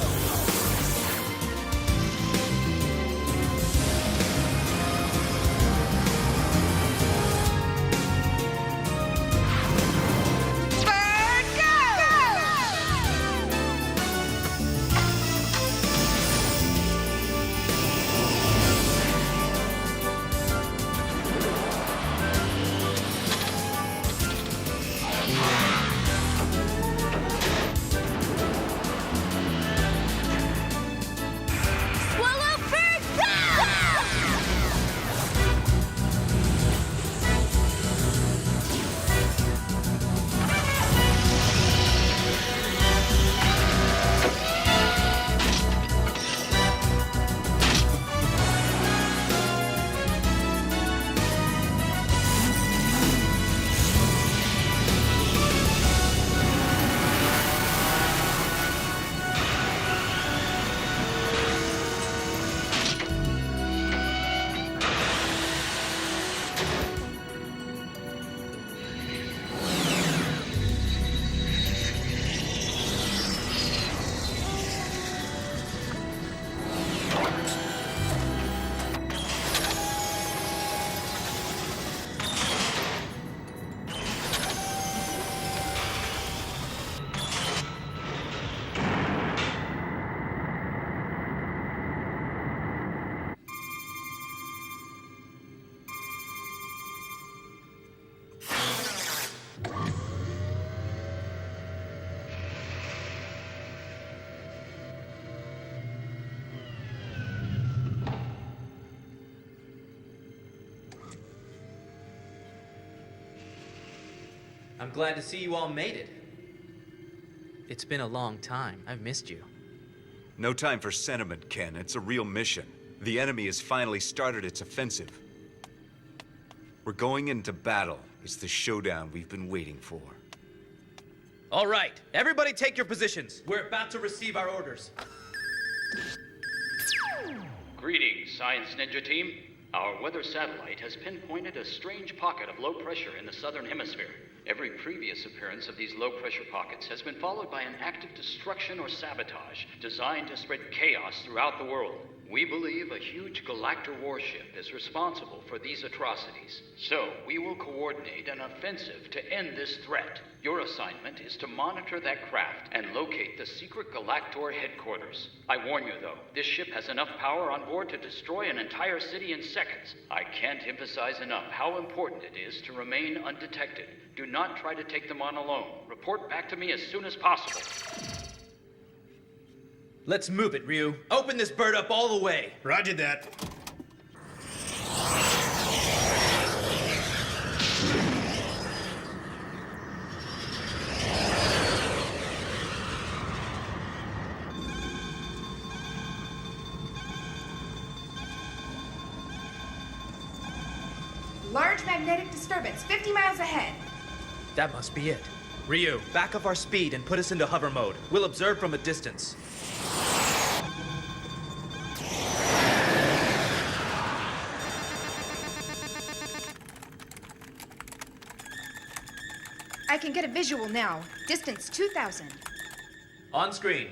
I'm glad to see you all made it. It's been a long time. I've missed you. No time for sentiment, Ken. It's a real mission. The enemy has finally started its offensive. We're going into battle. It's the showdown we've been waiting for. All right, everybody take your positions. We're about to receive our orders. Greetings, Science Ninja Team. Our weather satellite has pinpointed a strange pocket of low pressure in the southern hemisphere. Every previous appearance of these low-pressure pockets has been followed by an act of destruction or sabotage designed to spread chaos throughout the world. We believe a huge galactor warship is responsible for these atrocities. So, we will coordinate an offensive to end this threat. Your assignment is to monitor that craft and locate the secret galactor headquarters. I warn you, though, this ship has enough power on board to destroy an entire city in seconds. I can't emphasize enough how important it is to remain undetected. Do not try to take them on alone. Report back to me as soon as possible. Let's move it, Ryu. Open this bird up all the way. Roger that. Large magnetic disturbance 50 miles ahead. That must be it. Ryu, back up our speed and put us into hover mode. We'll observe from a distance. I can get a visual now. Distance 2,000. On screen.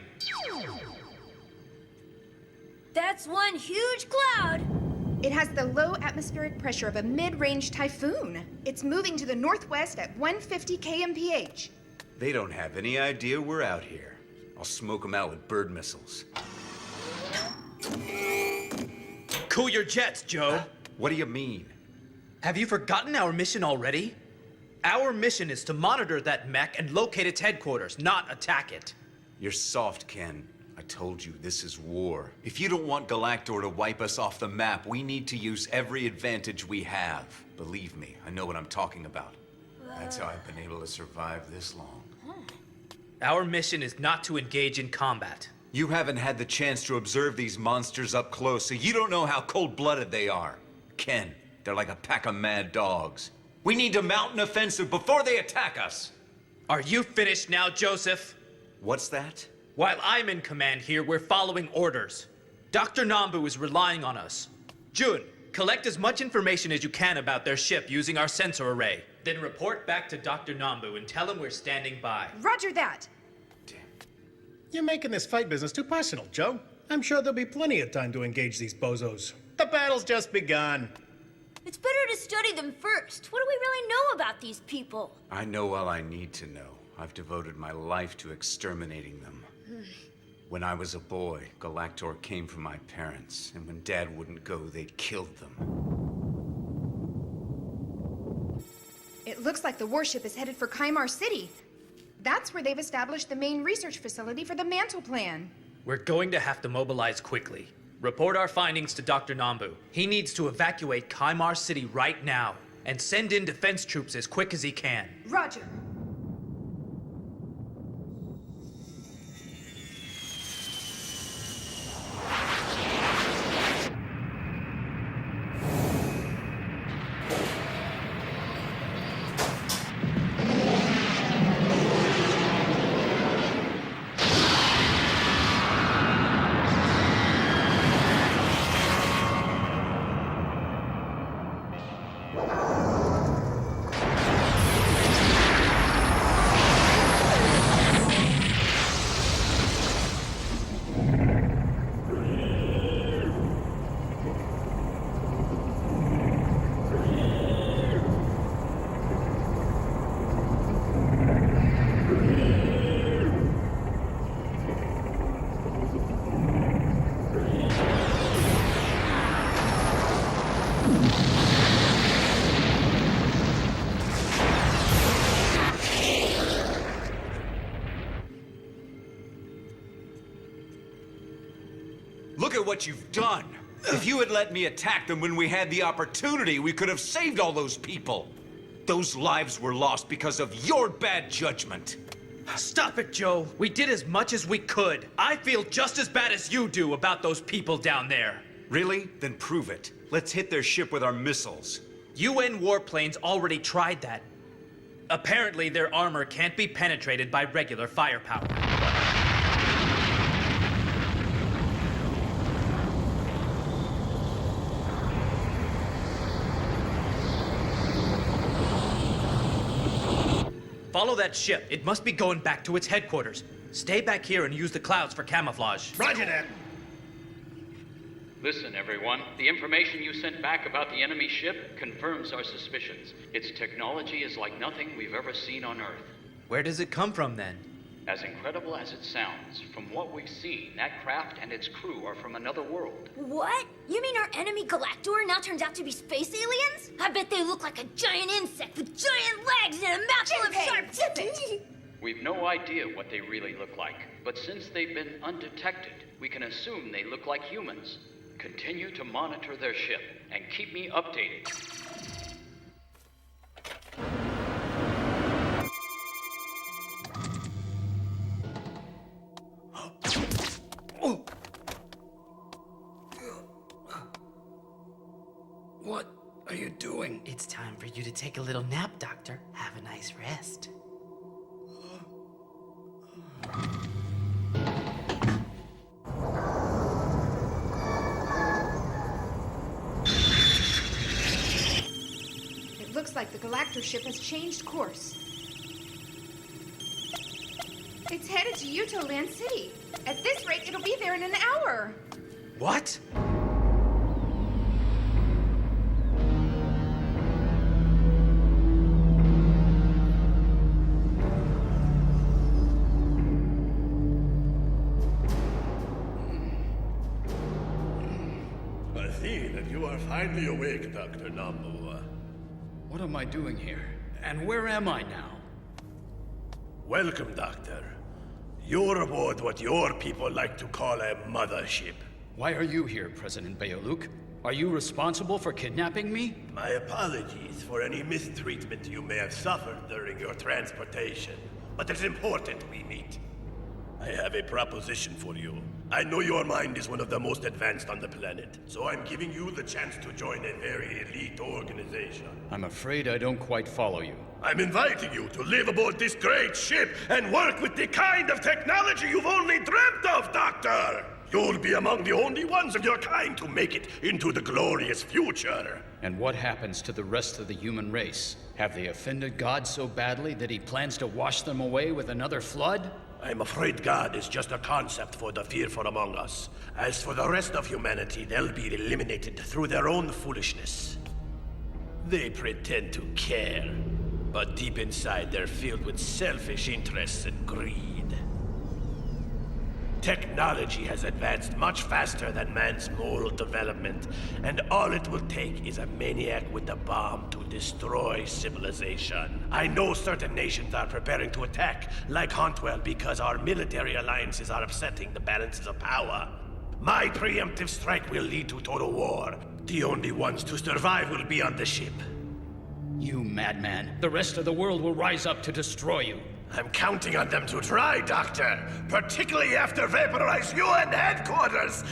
That's one huge cloud. It has the low atmospheric pressure of a mid-range typhoon. It's moving to the northwest at 150 kmph. They don't have any idea we're out here. I'll smoke them out with bird missiles. Cool your jets, Joe. What do you mean? Have you forgotten our mission already? Our mission is to monitor that mech and locate its headquarters, not attack it. You're soft, Ken. I told you, this is war. If you don't want Galactor to wipe us off the map, we need to use every advantage we have. Believe me, I know what I'm talking about. That's how I've been able to survive this long. Our mission is not to engage in combat. You haven't had the chance to observe these monsters up close, so you don't know how cold-blooded they are. Ken, they're like a pack of mad dogs. We need to mount an offensive before they attack us. Are you finished now, Joseph? What's that? While I'm in command here, we're following orders. Dr. Nambu is relying on us. Jun, collect as much information as you can about their ship using our sensor array. Then report back to Dr. Nambu and tell him we're standing by. Roger that. You're making this fight business too personal, Joe. I'm sure there'll be plenty of time to engage these bozos. The battle's just begun. It's better to study them first. What do we really know about these people? I know all I need to know. I've devoted my life to exterminating them. When I was a boy, Galactor came for my parents, and when Dad wouldn't go, they'd killed them. It looks like the warship is headed for Kaimar City. That's where they've established the main research facility for the Mantle Plan. We're going to have to mobilize quickly. Report our findings to Dr. Nambu. He needs to evacuate Kaimar City right now and send in defense troops as quick as he can. Roger. Look at what you've done! If you had let me attack them when we had the opportunity, we could have saved all those people! Those lives were lost because of your bad judgment! Stop it, Joe! We did as much as we could! I feel just as bad as you do about those people down there! Really? Then prove it. Let's hit their ship with our missiles. UN warplanes already tried that. Apparently, their armor can't be penetrated by regular firepower. Follow that ship. It must be going back to its headquarters. Stay back here and use the clouds for camouflage. Roger that. Listen, everyone. The information you sent back about the enemy ship confirms our suspicions. Its technology is like nothing we've ever seen on Earth. Where does it come from, then? As incredible as it sounds, from what we've seen, that craft and its crew are from another world. What? You mean our enemy Galactor now turns out to be space aliens? I bet they look like a giant insect with giant legs and a mouthful of sharp teeth. We've no idea what they really look like, but since they've been undetected, we can assume they look like humans. Continue to monitor their ship and keep me updated. What are you doing? it's time for you to take a little nap, Doctor. Have a nice rest. It looks like the Galactor ship has changed course. It's headed to Utoland City. At this rate, it'll be there in an hour. What? I see that you are finally awake, Dr. Nambu. What am I doing here? And where am I now? Welcome, Doctor. You're aboard what your people like to call a mothership. Why are you here, President Beoluk? Are you responsible for kidnapping me? My apologies for any mistreatment you may have suffered during your transportation. But it's important we meet. I have a proposition for you. I know your mind is one of the most advanced on the planet, so I'm giving you the chance to join a very elite organization. I'm afraid I don't quite follow you. I'm inviting you to live aboard this great ship and work with the kind of technology you've only dreamt of, Doctor! You'll be among the only ones of your kind to make it into the glorious future. And what happens to the rest of the human race? Have they offended God so badly that he plans to wash them away with another flood? I'm afraid God is just a concept for the fearful among us. As for the rest of humanity, they'll be eliminated through their own foolishness. They pretend to care, but deep inside they're filled with selfish interests and greed. Technology has advanced much faster than man's moral development, and all it will take is a maniac with a bomb to destroy civilization. I know certain nations are preparing to attack, like Hauntwell, because our military alliances are upsetting the balances of power. My preemptive strike will lead to total war. The only ones to survive will be on the ship. You madman. The rest of the world will rise up to destroy you. I'm counting on them to try, Doctor. Particularly after vaporize UN headquarters.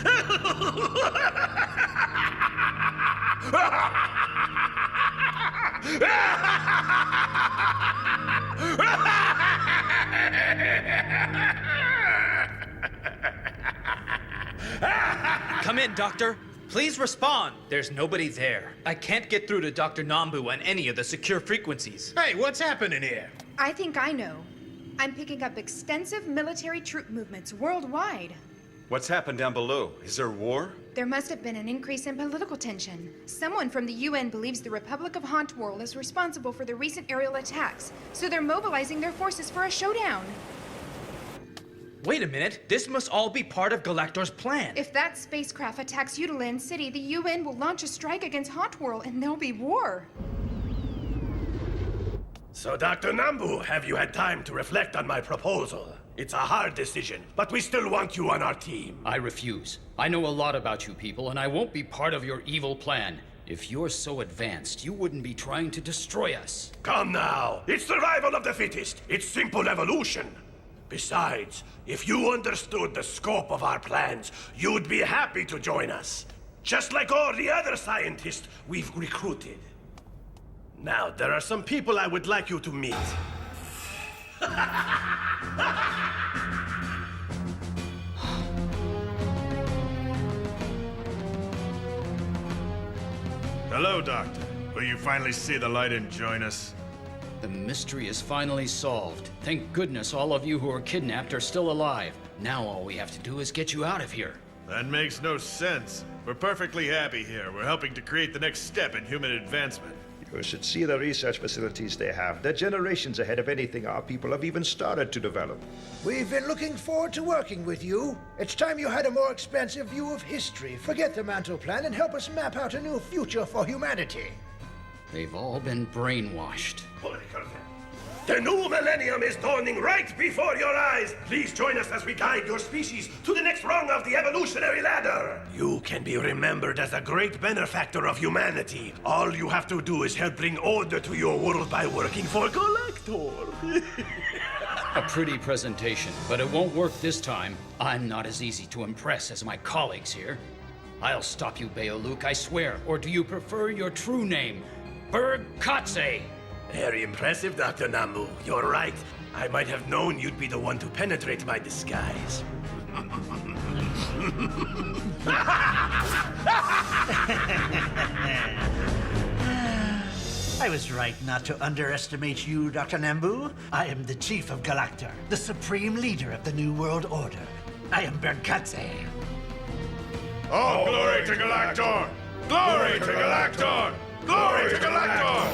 Come in, Doctor. Please respond. There's nobody there. I can't get through to Dr. Nambu on any of the secure frequencies. Hey, what's happening here? I think I know. I'm picking up extensive military troop movements worldwide. What's happened down below? Is there war? There must have been an increase in political tension. Someone from the UN believes the Republic of Hauntworld is responsible for the recent aerial attacks, so they're mobilizing their forces for a showdown. Wait a minute. This must all be part of Galactor's plan. If that spacecraft attacks Utoland City, the UN will launch a strike against Hauntworld and there'll be war. So, Dr. Nambu, have you had time to reflect on my proposal? It's a hard decision, but we still want you on our team. I refuse. I know a lot about you people, and I won't be part of your evil plan. If you're so advanced, you wouldn't be trying to destroy us. Come now. It's survival of the fittest. It's simple evolution. Besides, if you understood the scope of our plans, you'd be happy to join us. Just like all the other scientists we've recruited. Now, there are some people I would like you to meet. Hello, Doctor. Will you finally see the light and join us? The mystery is finally solved. Thank goodness all of you who were kidnapped are still alive. Now all we have to do is get you out of here. That makes no sense. We're perfectly happy here. We're helping to create the next step in human advancement. You should see the research facilities they have. They're generations ahead of anything our people have even started to develop. We've been looking forward to working with you. It's time you had a more expansive view of history. Forget the Mantle Plan and help us map out a new future for humanity. They've all been brainwashed. The new millennium is dawning right before your eyes. Please join us as we guide your species to the next rung of the evolutionary ladder. You can be remembered as a great benefactor of humanity. All you have to do is help bring order to your world by working for Galactor. A pretty presentation, but it won't work this time. I'm not as easy to impress as my colleagues here. I'll stop you, Beoluk, I swear. Or do you prefer your true name? Berg-Katse! Very impressive, Dr. Nambu. You're right. I might have known you'd be the one to penetrate my disguise. I was right not to underestimate you, Dr. Nambu. I am the Chief of Galactor, the supreme leader of the New World Order. I am Berg-Katse. Oh, glory to Galactor! Glory to Galactor! Glory to Galactor!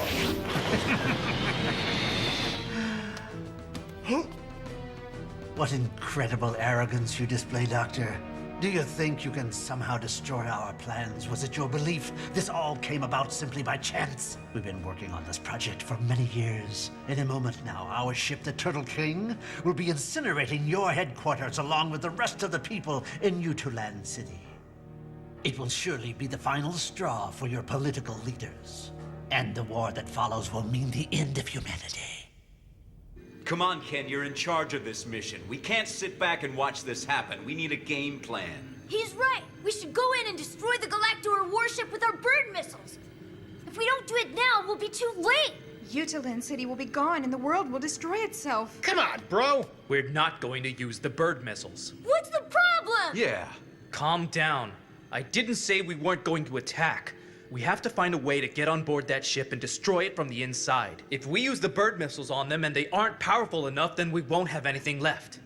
What incredible arrogance you display, Doctor. Do you think you can somehow destroy our plans? Was it your belief this all came about simply by chance? We've been working on this project for many years. In a moment now, our ship, the Turtle King, will be incinerating your headquarters along with the rest of the people in Utuland City. It will surely be the final straw for your political leaders. And the war that follows will mean the end of humanity. Come on, Ken, you're in charge of this mission. We can't sit back and watch this happen. We need a game plan. He's right. We should go in and destroy the Galactor warship with our bird missiles. If we don't do it now, we'll be too late. Utuland City will be gone and the world will destroy itself. Come on, bro. We're not going to use the bird missiles. What's the problem? Yeah. Calm down. I didn't say we weren't going to attack. We have to find a way to get on board that ship and destroy it from the inside. If we use the bird missiles on them and they aren't powerful enough, then we won't have anything left.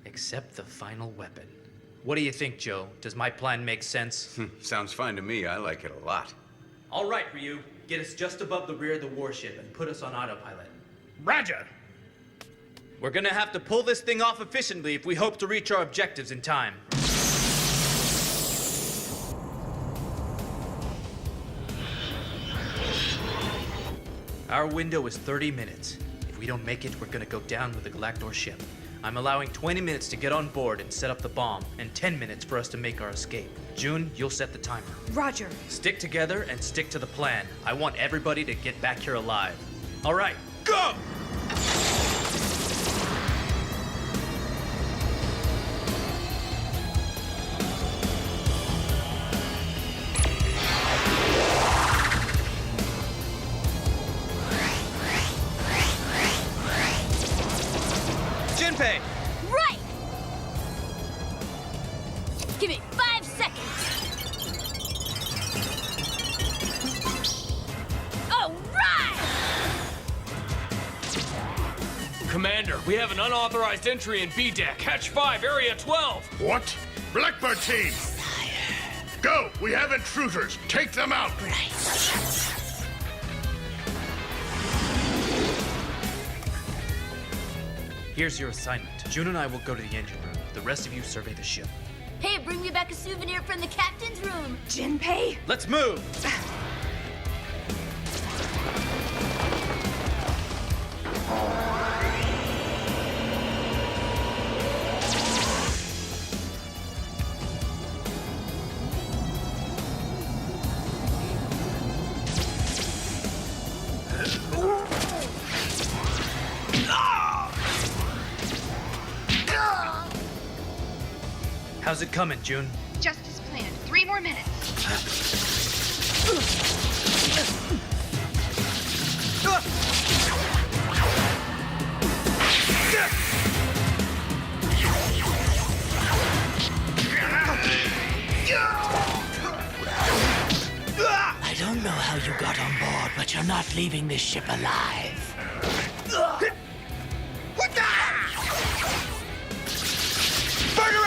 Except the final weapon. What do you think, Joe? Does my plan make sense? Sounds fine to me. I like it a lot. All right, Ryu. Get us just above the rear of the warship and put us on autopilot. Roger. We're gonna have to pull this thing off efficiently if we hope to reach our objectives in time. Our window is 30 minutes. If we don't make it, we're gonna go down with the Galactor ship. I'm allowing 20 minutes to get on board and set up the bomb, and 10 minutes for us to make our escape. June, you'll set the timer. Roger. Stick together and stick to the plan. I want everybody to get back here alive. All right, go! Jinpei! Right! Give me 5 seconds. All right! Commander, we have an unauthorized entry in B deck. Hatch 5, Area 12. What? Blackbird team! Go! We have intruders! Take them out! Here's your assignment. June and I will go to the engine room. The rest of you survey the ship. Hey, bring me back a souvenir from the captain's room. Jinpei? Let's move! How's it coming, June? Just as planned. 3 more minutes. I don't know how you got on board, but you're not leaving this ship alive. What the? Burger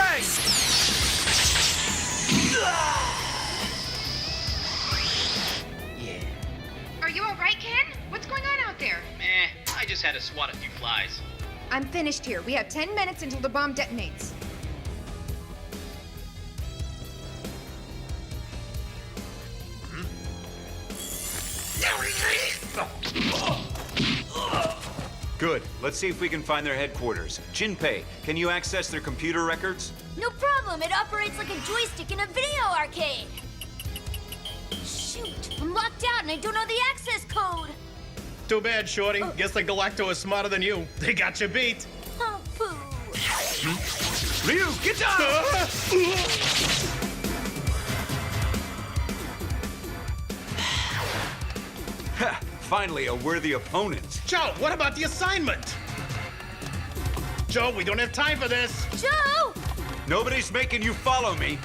Yeah. Are you all right, Ken? What's going on out there? I just had to swat a few flies. I'm finished here. We have 10 minutes until the bomb detonates. Good. Let's see if we can find their headquarters. Jinpei, can you access their computer records? No problem. It operates like a joystick in a video arcade. Shoot, I'm locked out and I don't know the access code. Too bad, Shorty. Guess the Galacto is smarter than you. They got you beat. Oh, poo. Ryu, get down! Finally, a worthy opponent. Joe, what about the assignment? Joe, we don't have time for this. Joe! Nobody's making you follow me.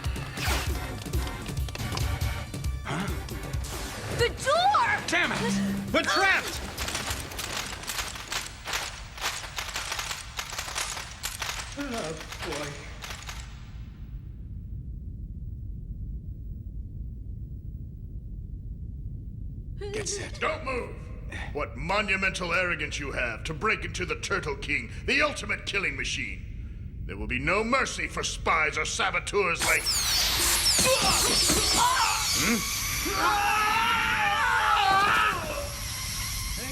The door! Damn it! We're trapped! Oh, boy. Get set. Don't move! What monumental arrogance you have to break into the Turtle King, the ultimate killing machine. There will be no mercy for spies or saboteurs like...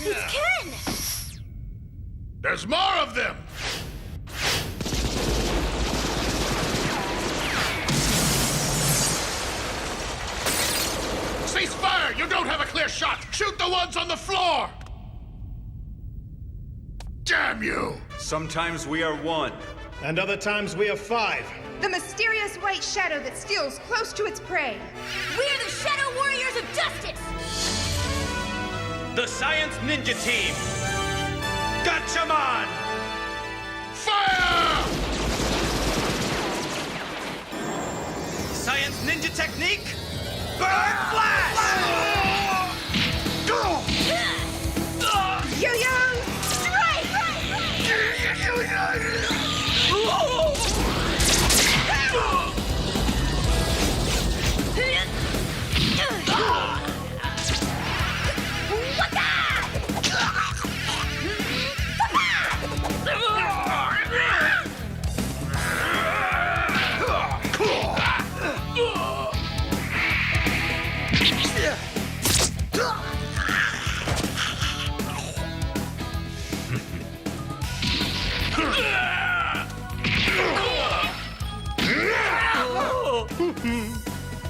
It's Ken! There's more of them! Cease fire! You don't have a clear shot! Shoot the ones on the floor! Damn you! Sometimes we are one. And other times we are 5. The mysterious white shadow that steals close to its prey. We're the Shadow Warriors of Justice! The Science Ninja Team! Gatchaman! Fire! Science Ninja Technique! Burn Flash! Yo-yo! Strike!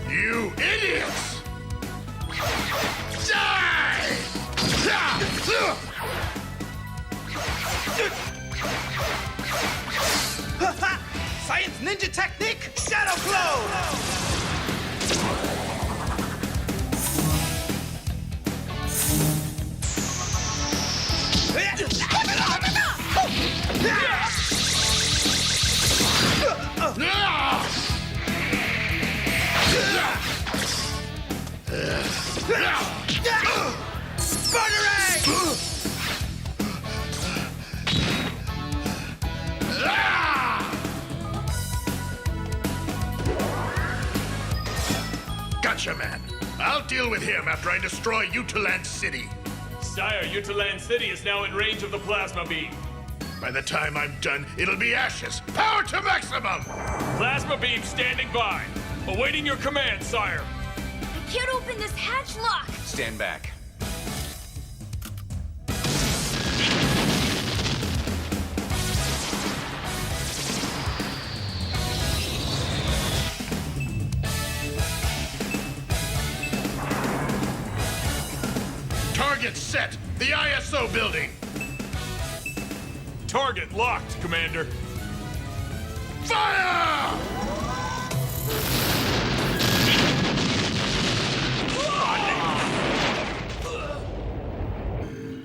You idiots! Die! Science Ninja Technique, Shadow Flow! Gatchaman. I'll deal with him after I destroy Utaland City. Sire, Utaland City is now in range of the plasma beam. By the time I'm done, it'll be ashes. Power to maximum! Plasma beam standing by. Awaiting your command, sire. I can't open this hatch lock! Stand back. Target set! The ISO building! Target locked, Commander. Fire!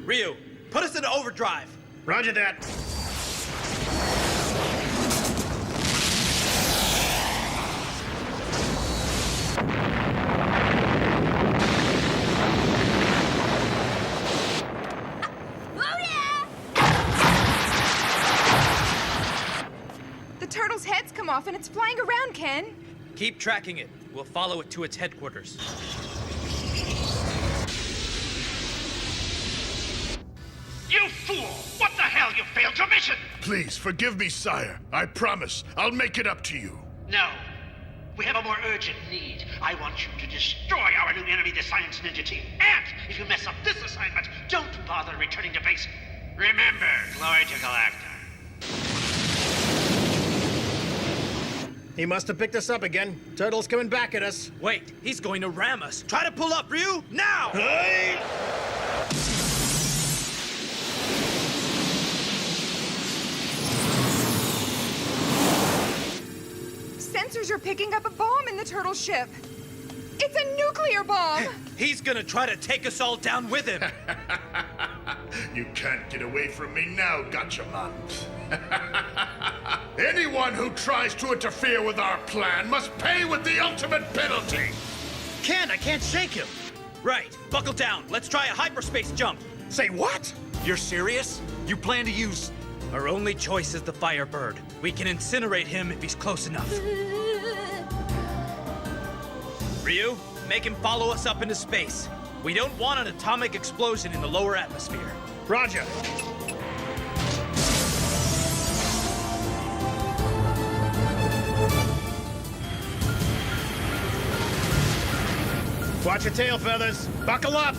Ryu, put us in overdrive. Roger that. The turtle's head's come off and it's flying around, Ken. Keep tracking it. We'll follow it to its headquarters. You fool! What the hell? You failed your mission! Please, forgive me, sire. I promise, I'll make it up to you. No. We have a more urgent need. I want you to destroy our new enemy, the Science Ninja Team. And if you mess up this assignment, don't bother returning to base. Remember, glory to Galactor. He must have picked us up again. Turtle's coming back at us. Wait, he's going to ram us. Try to pull up, Ryu, now! Hey! Sensors are picking up a bomb in the turtle ship. It's a nuclear bomb! He's gonna try to take us all down with him. You can't get away from me now, Gatchaman. Anyone who tries to interfere with our plan must pay with the ultimate penalty. Ken, I can't shake him. Right. Buckle down. Let's try a hyperspace jump. Say what? You're serious? You plan to use... Our only choice is the Firebird. We can incinerate him if he's close enough. Ryu, make him follow us up into space. We don't want an atomic explosion in the lower atmosphere. Roger. Watch your tail feathers. Buckle up.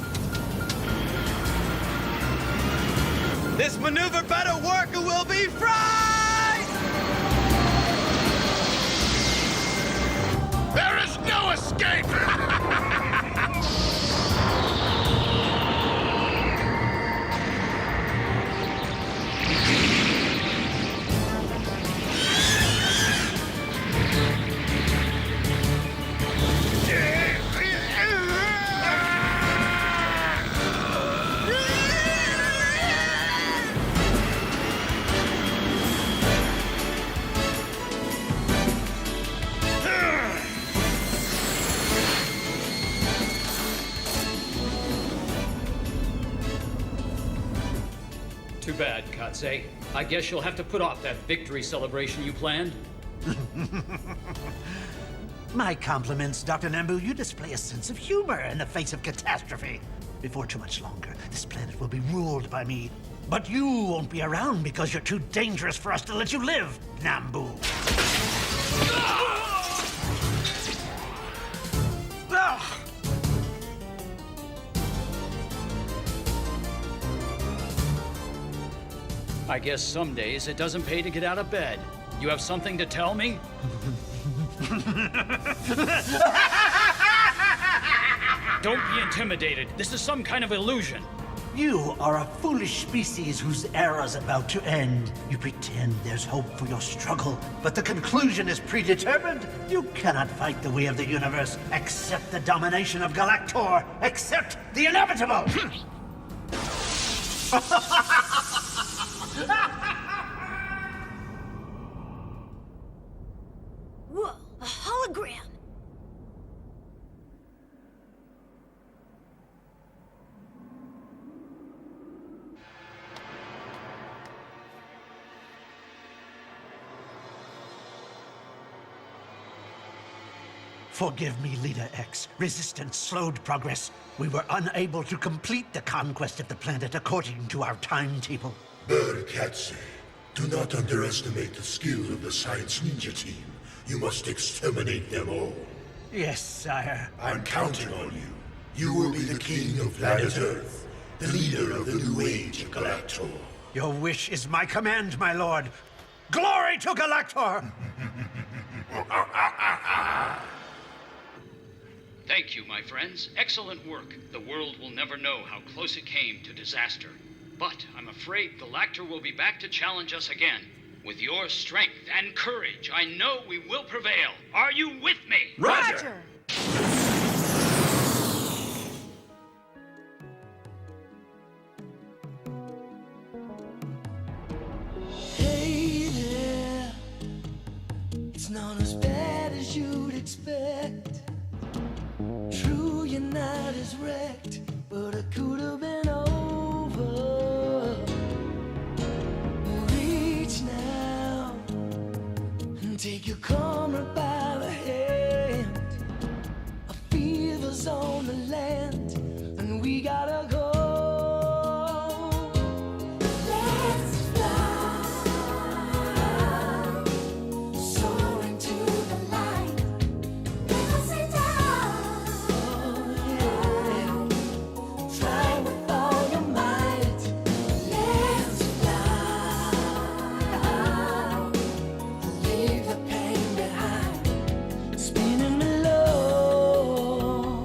This maneuver better work or we'll be fried! There is no escape! Too bad, C.A.T. I guess you'll have to put off that victory celebration you planned. My compliments, Dr. Nambu. You display a sense of humor in the face of catastrophe. Before too much longer, this planet will be ruled by me. But you won't be around because you're too dangerous for us to let you live, Nambu. I guess some days it doesn't pay to get out of bed. You have something to tell me? Don't be intimidated. This is some kind of illusion. You are a foolish species whose era's about to end. You pretend there's hope for your struggle, but the conclusion is predetermined. You cannot fight the way of the universe. Accept the domination of Galactor. Accept the inevitable. Whoa, a hologram! Forgive me, Leader X. Resistance slowed progress. We were unable to complete the conquest of the planet according to our timetable. Gatchaman, do not underestimate the skill of the Science Ninja team. You must exterminate them all. Yes, sire. I'm counting on you. You will be the king of planet Earth, the leader of the new age of Galactor. Your wish is my command, my lord. Glory to Galactor! Thank you, my friends. Excellent work. The world will never know how close it came to disaster. But I'm afraid Galactor will be back to challenge us again. With your strength and courage, I know we will prevail. Are you with me? Roger! Hey there, it's not as bad as you'd expect. True, you're not as wrecked, but it could have been over. Reach now and take your comrade by the hand. A fever's on the land, and we gotta go. Let's fly, soaring to the light. Never say die. Try with all your might. Let's fly. Leave the pain behind. Spinning below.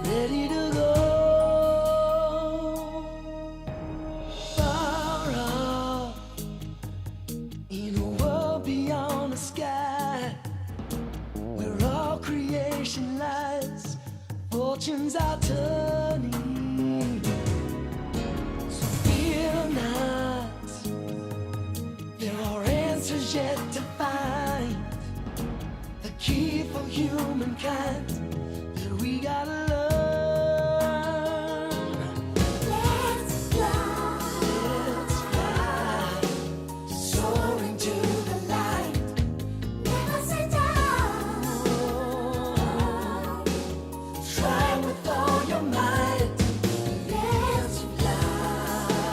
Ready to go. Far off. In a world beyond the sky. Where all creation lies. fortunes are turning. So fear not, there are answers yet to find. The key for humankind that we gotta learn. Let's fly, soaring to the light. Never say down. Try with all your might. Let's fly,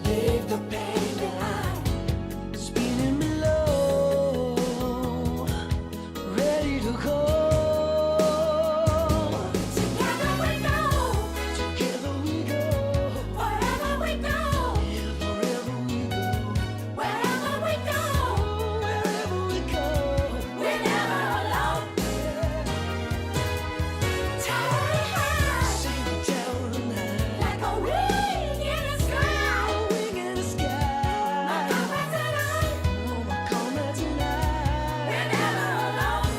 leave the pain behind. Spinning below, ready to go. Together we go. Together we go. Wherever we go. Forever we go. Wherever we go. Wherever we go. We're never alone. Towering high. Sing towering high. Like a wing in the sky. A wing in the sky. My comrades and I. Oh, my comrades and I. We're never alone.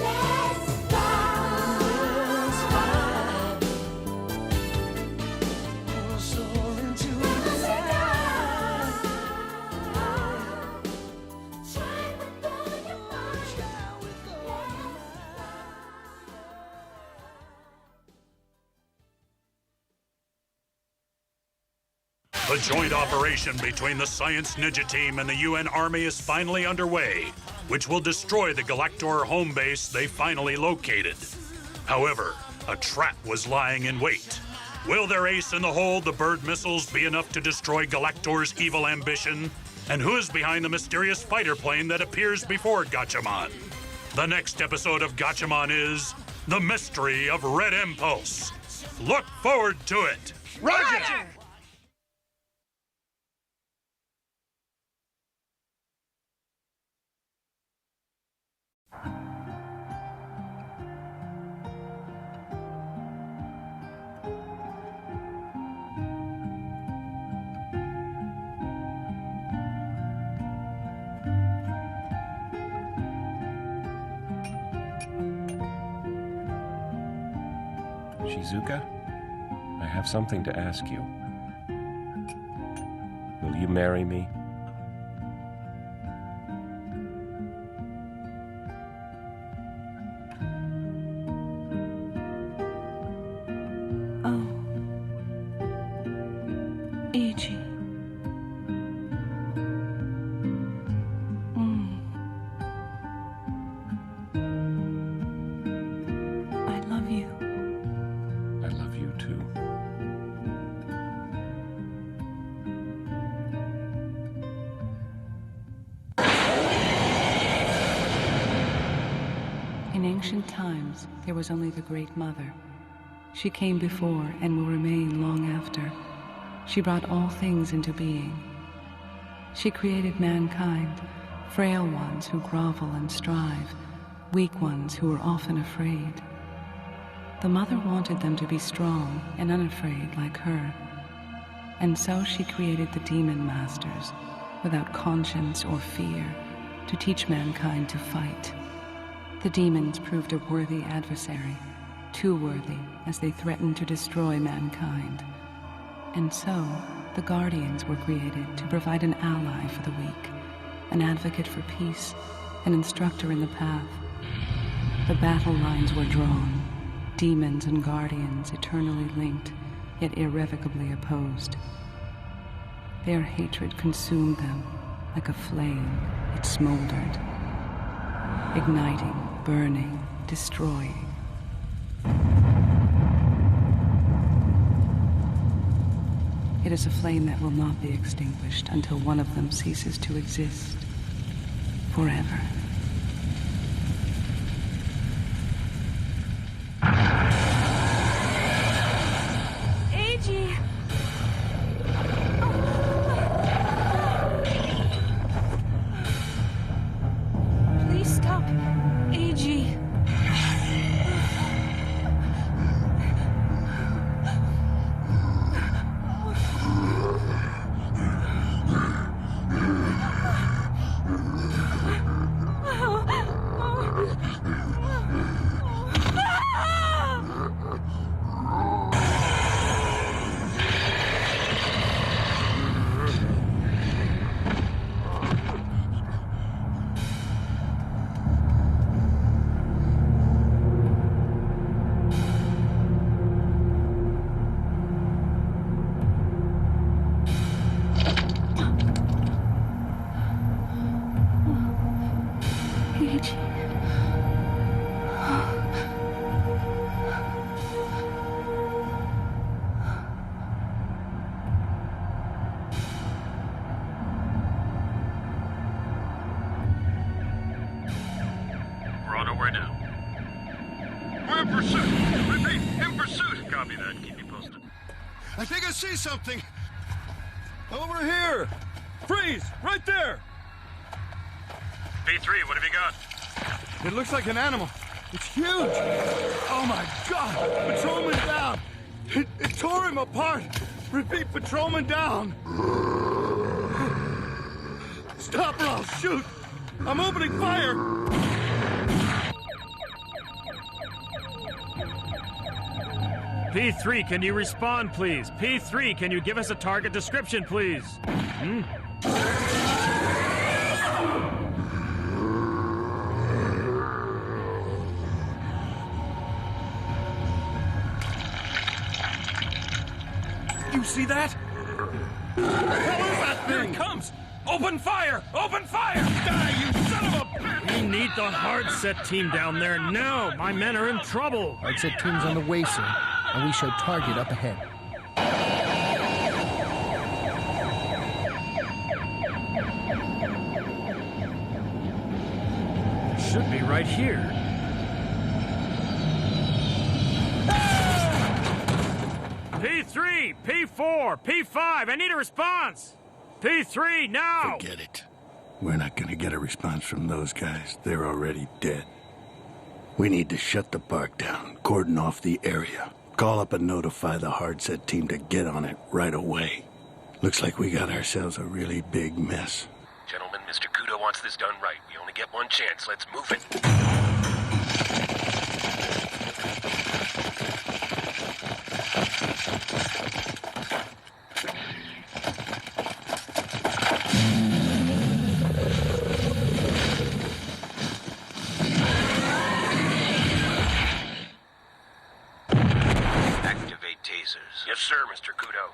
Let's fly, soaring to the light. Try with all your might. Try with all your The joint operation between the Science Ninja Team and the UN Army is finally underway, which will destroy the Galactor home base they finally located. However, a trap was lying in wait. Will their ace in the hole, the bird missiles, be enough to destroy Galactor's evil ambition? And who's behind the mysterious fighter plane that appears before Gatchaman? The next episode of Gatchaman is The Mystery of Red Impulse. Look forward to it. Roger! Shizuka, I have something to ask you. Will you marry me? Oh. Eiji. I love you. I love you too. In ancient times, there was only the Great Mother. She came before and will remain long after. She brought all things into being. She created mankind, frail ones who grovel and strive, weak ones who are often afraid. The Mother wanted them to be strong and unafraid like her. And so she created the Demon Masters, without conscience or fear, to teach mankind to fight. The demons proved a worthy adversary, too worthy as they threatened to destroy mankind. And so, the Guardians were created to provide an ally for the weak, an advocate for peace, an instructor in the path. The battle lines were drawn, demons and guardians eternally linked, yet irrevocably opposed. Their hatred consumed them. Like a flame, it smoldered, igniting, burning, destroying. It is a flame that will not be extinguished until one of them ceases to exist forever. Eiji! Please stop, Eiji. see something! Over here! Freeze! Right there! P3, what have you got? It looks like an animal. It's huge! Oh my God! Patrolman down! It tore him apart! Repeat, patrolman down! Stop or I'll shoot! I'm opening fire! P3, can you respond, please? P3, can you give us a target description, please? You see that? What the hell is that thing? Here it comes! Open fire! Open fire! Die, you son of a bitch! We need the hard set team down there now. My men are in trouble. Hard set team's on the way, sir, and we show target up ahead. Should be right here. P3, P4, P5, I need a response! P3, now! Forget it. We're not gonna get a response from those guys. They're already dead. We need to shut the park down, cordon off the area, call up and notify the hard set team to get on it right away. Looks like we got ourselves a really big mess. Gentlemen, Mr. Kudo wants this done right. We only get one chance. Let's move it. Activate tasers. Yes, sir, Mr. Kudo.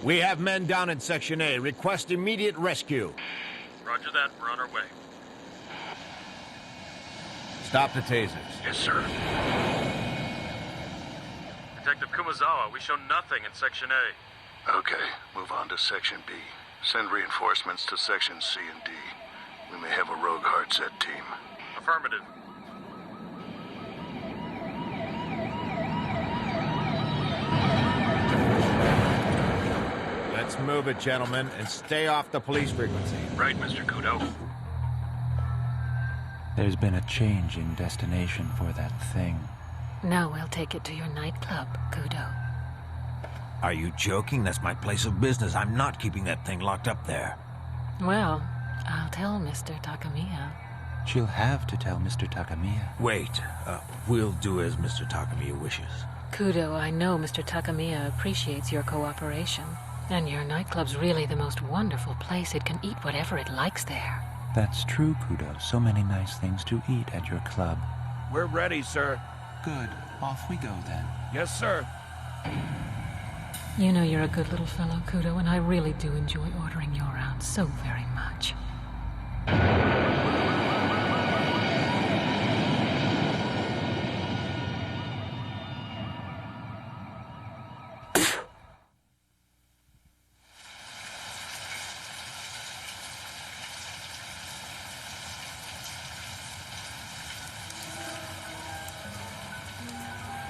We have men down in Section A. Request immediate rescue. Roger that, we're on our way. Stop the tasers. Yes, sir. Detective Kumazawa, we show nothing in Section A. Okay, move on to Section B. Send reinforcements to Section C and D. We may have a rogue hard set team. Affirmative. Let's move it, gentlemen, and stay off the police frequency. Right, Mr. Kudo. There's been a change in destination for that thing. Now we'll take it to your nightclub, Kudo. Are you joking? That's my place of business. I'm not keeping that thing locked up there. Well, I'll tell Mr. Takamiya. She'll have to tell Mr. Takamiya. Wait, we'll do as Mr. Takamiya wishes. Kudo, I know Mr. Takamiya appreciates your cooperation. And your nightclub's really the most wonderful place. It can eat whatever it likes there. That's true, Kudo. So many nice things to eat at your club. We're ready, sir. Good. Off we go, then. Yes, sir. You know you're a good little fellow, Kudo, and I really do enjoy ordering you around so very much.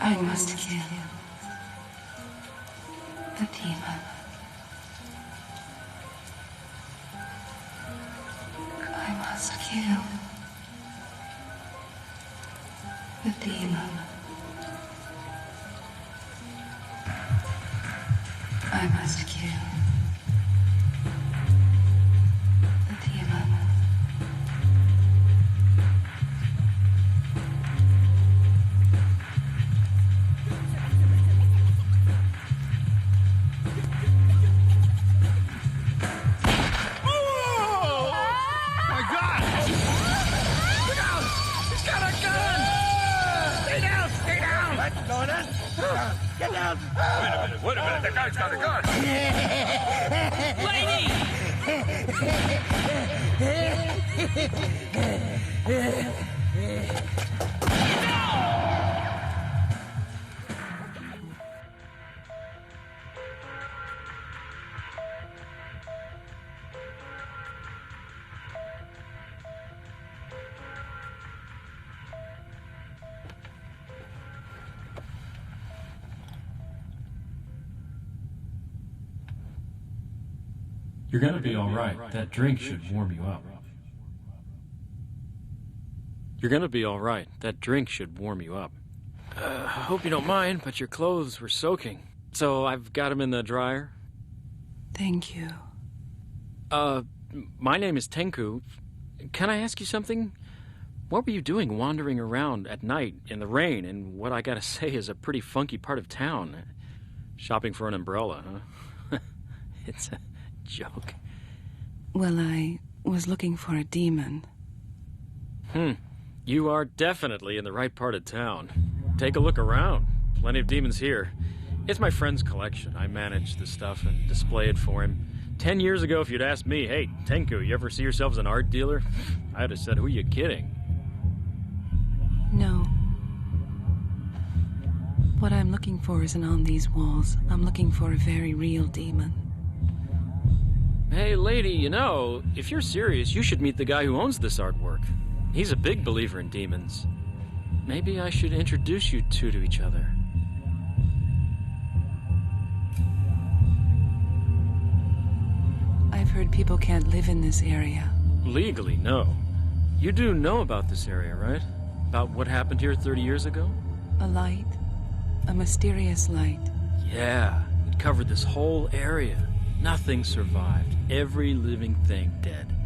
I must kill the demon. I must kill the demon. I must kill the demon. Wait a minute, the guy's got a gun! You're gonna be alright. That drink should warm you up. You're gonna be alright. That drink should warm you up. I hope you don't mind, but your clothes were soaking. So I've got them in the dryer. Thank you. My name is Tenku. Can I ask you something? What were you doing wandering around at night in the rain in what I gotta say is a pretty funky part of town? Shopping for an umbrella, huh? It's a joke. Well, I was looking for a demon. You are definitely in the right part of town. Take a look around. Plenty of demons here. It's my friend's collection. I manage the stuff and display it for him. 10 years ago, if you'd asked me, hey, Tenku, you ever see yourself as an art dealer? I'd have said, who are you kidding? No. What I'm looking for isn't on these walls. I'm looking for a very real demon. Hey, lady, you know, if you're serious, you should meet the guy who owns this artwork. He's a big believer in demons. Maybe I should introduce you two to each other. I've heard people can't live in this area. Legally, no. You do know about this area, right? About what happened here 30 years ago? A light. A mysterious light. Yeah, it covered this whole area. Nothing survived. Every living thing dead.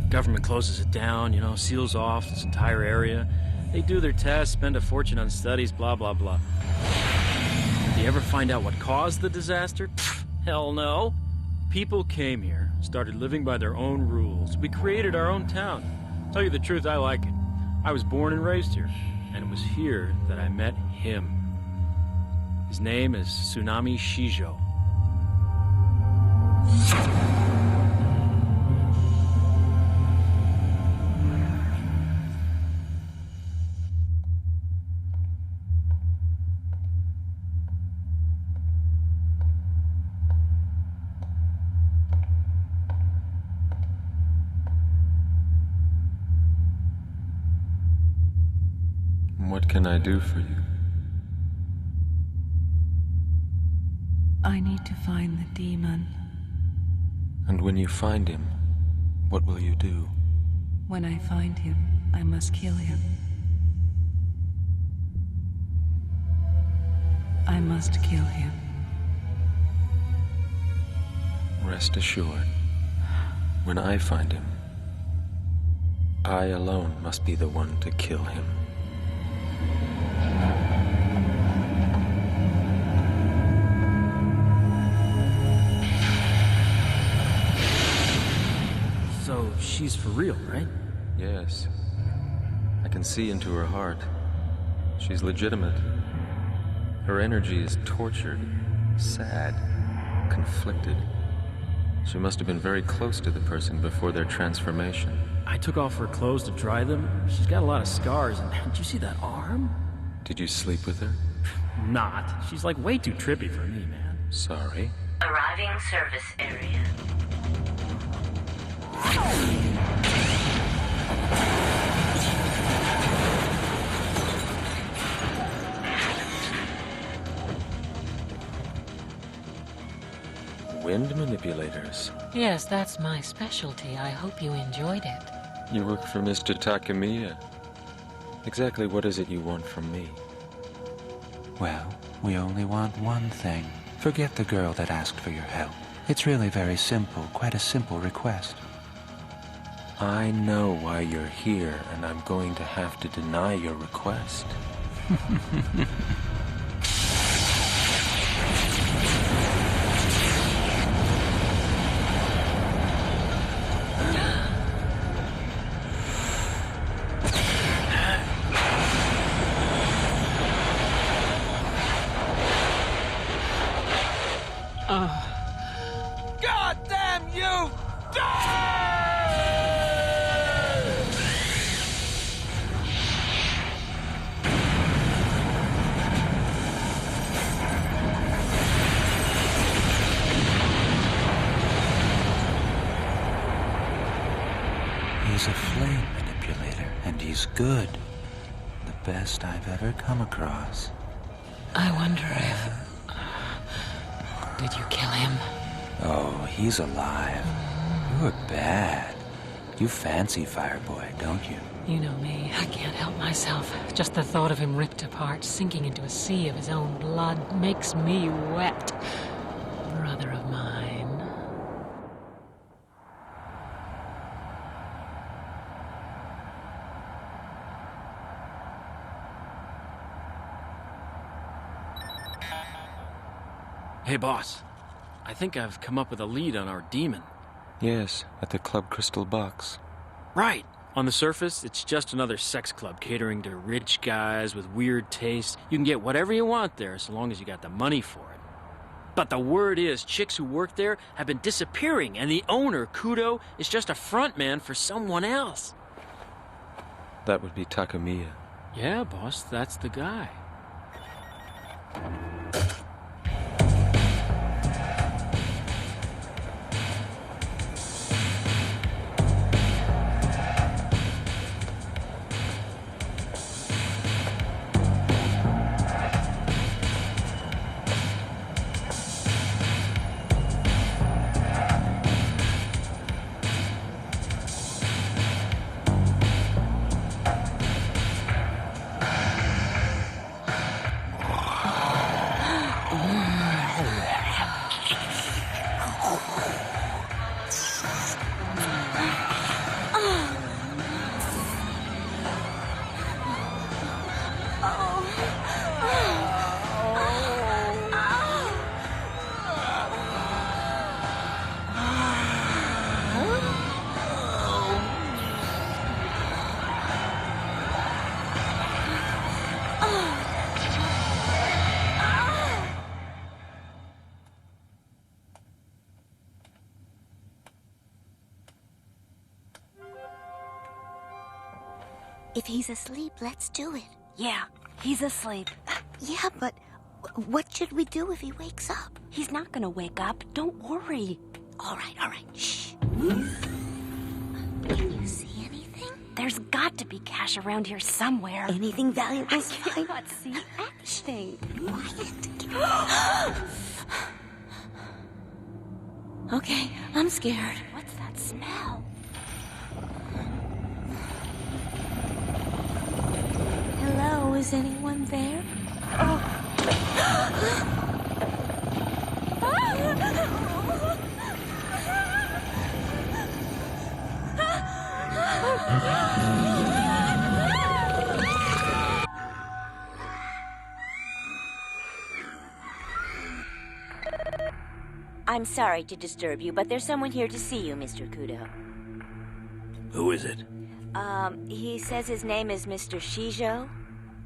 Government closes it down, you know, seals off this entire area. They do their tests, spend a fortune on studies, blah, blah, blah. Did you ever find out what caused the disaster? Pfft, hell no. People came here, started living by their own rules. We created our own town. Tell you the truth, I like it. I was born and raised here, and it was here that I met him. His name is Tsunami Shijo. What can I do for you? I need to find the demon. And when you find him, what will you do? When I find him, I must kill him. I must kill him. Rest assured, when I find him, I alone must be the one to kill him. So, she's for real, right? Yes. I can see into her heart. She's legitimate. Her energy is tortured, sad, conflicted. She must have been very close to the person before their transformation. I took off her clothes to dry them. She's got a lot of scars, and did you see that arm? Did you sleep with her? Not. She's like way too trippy for me, man. Sorry. Arriving service area. Wind manipulators. Yes, that's my specialty. I hope you enjoyed it. You work for Mr. Takamiya. Exactly what is it you want from me? Well, we only want one thing. Forget the girl that asked for your help. It's really very simple, quite a simple request. I know why you're here, and I'm going to have to deny your request. God damn you! He's a flame manipulator, and he's good. The best I've ever come across. I wonder if... Did you kill him? Oh, he's alive. You're bad. You fancy Fireboy, don't you? You know me, I can't help myself. Just the thought of him ripped apart, sinking into a sea of his own blood, makes me wet. Brother of mine. Hey, boss. I think I've come up with a lead on our demon. Yes, at the Club Crystal Box. Right. On the surface, it's just another sex club catering to rich guys with weird tastes. You can get whatever you want there so long as you got the money for it. But the word is, chicks who work there have been disappearing, and the owner, Kudo, is just a front man for someone else. That would be Takamiya. Yeah, boss, that's the guy. If he's asleep, let's do it. Yeah, he's asleep. Yeah, but what should we do if he wakes up? He's not gonna wake up. Don't worry. All right. Shh. Can you see anything? There's got to be cash around here somewhere. Anything valuable? I cannot see anything. Quiet. Okay, I'm scared. What's that smell? Hello, is anyone there? I'm sorry to disturb you, but there's someone here to see you, Mr. Kudo. Who is it? He says his name is Mr. Shijo.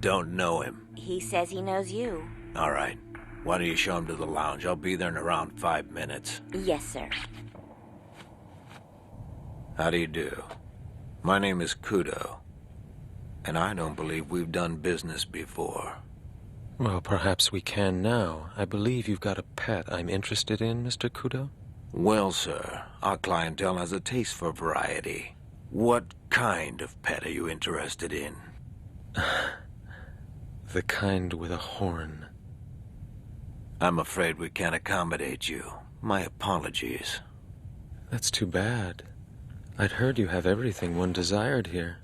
Don't know him. He says he knows you. All right. Why don't you show him to the lounge? I'll be there in around 5 minutes. Yes, sir. How do you do? My name is Kudo, and I don't believe we've done business before. Well, perhaps we can now. I believe you've got a pet I'm interested in, Mr. Kudo? Well, sir, our clientele has a taste for variety. What kind of pet are you interested in? The kind with a horn. I'm afraid we can't accommodate you. My apologies. That's too bad. I'd heard you have everything one desired here.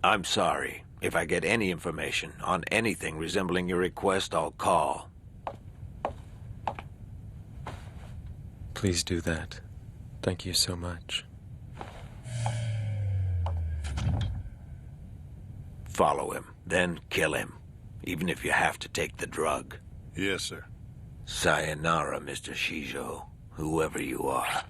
I'm sorry. If I get any information on anything resembling your request, I'll call. Please do that. Thank you so much. Follow him, then kill him, even if you have to take the drug. Yes, sir. Sayonara, Mr. Shijo, whoever you are.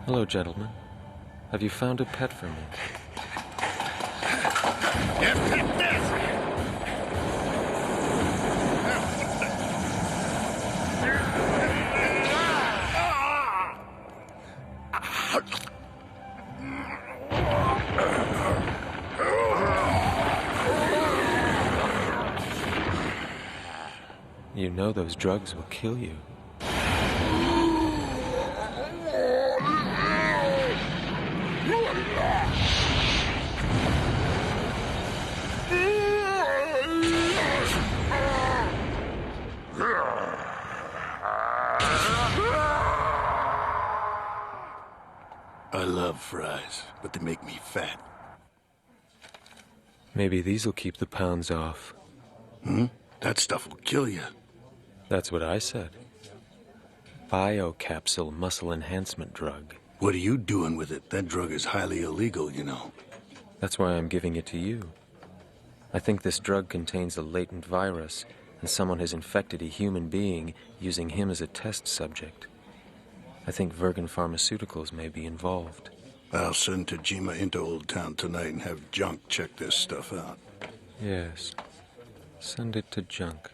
Hello, gentlemen. Have you found a pet for me? You know those drugs will kill you. I love fries, but they make me fat. Maybe these'll keep the pounds off. That stuff will kill you. That's what I said. Biocapsule muscle enhancement drug. What are you doing with it? That drug is highly illegal, you know. That's why I'm giving it to you. I think this drug contains a latent virus, and someone has infected a human being using him as a test subject. I think Vergen Pharmaceuticals may be involved. I'll send Tajima into Old Town tonight and have Junk check this stuff out. Yes. Send it to Junk.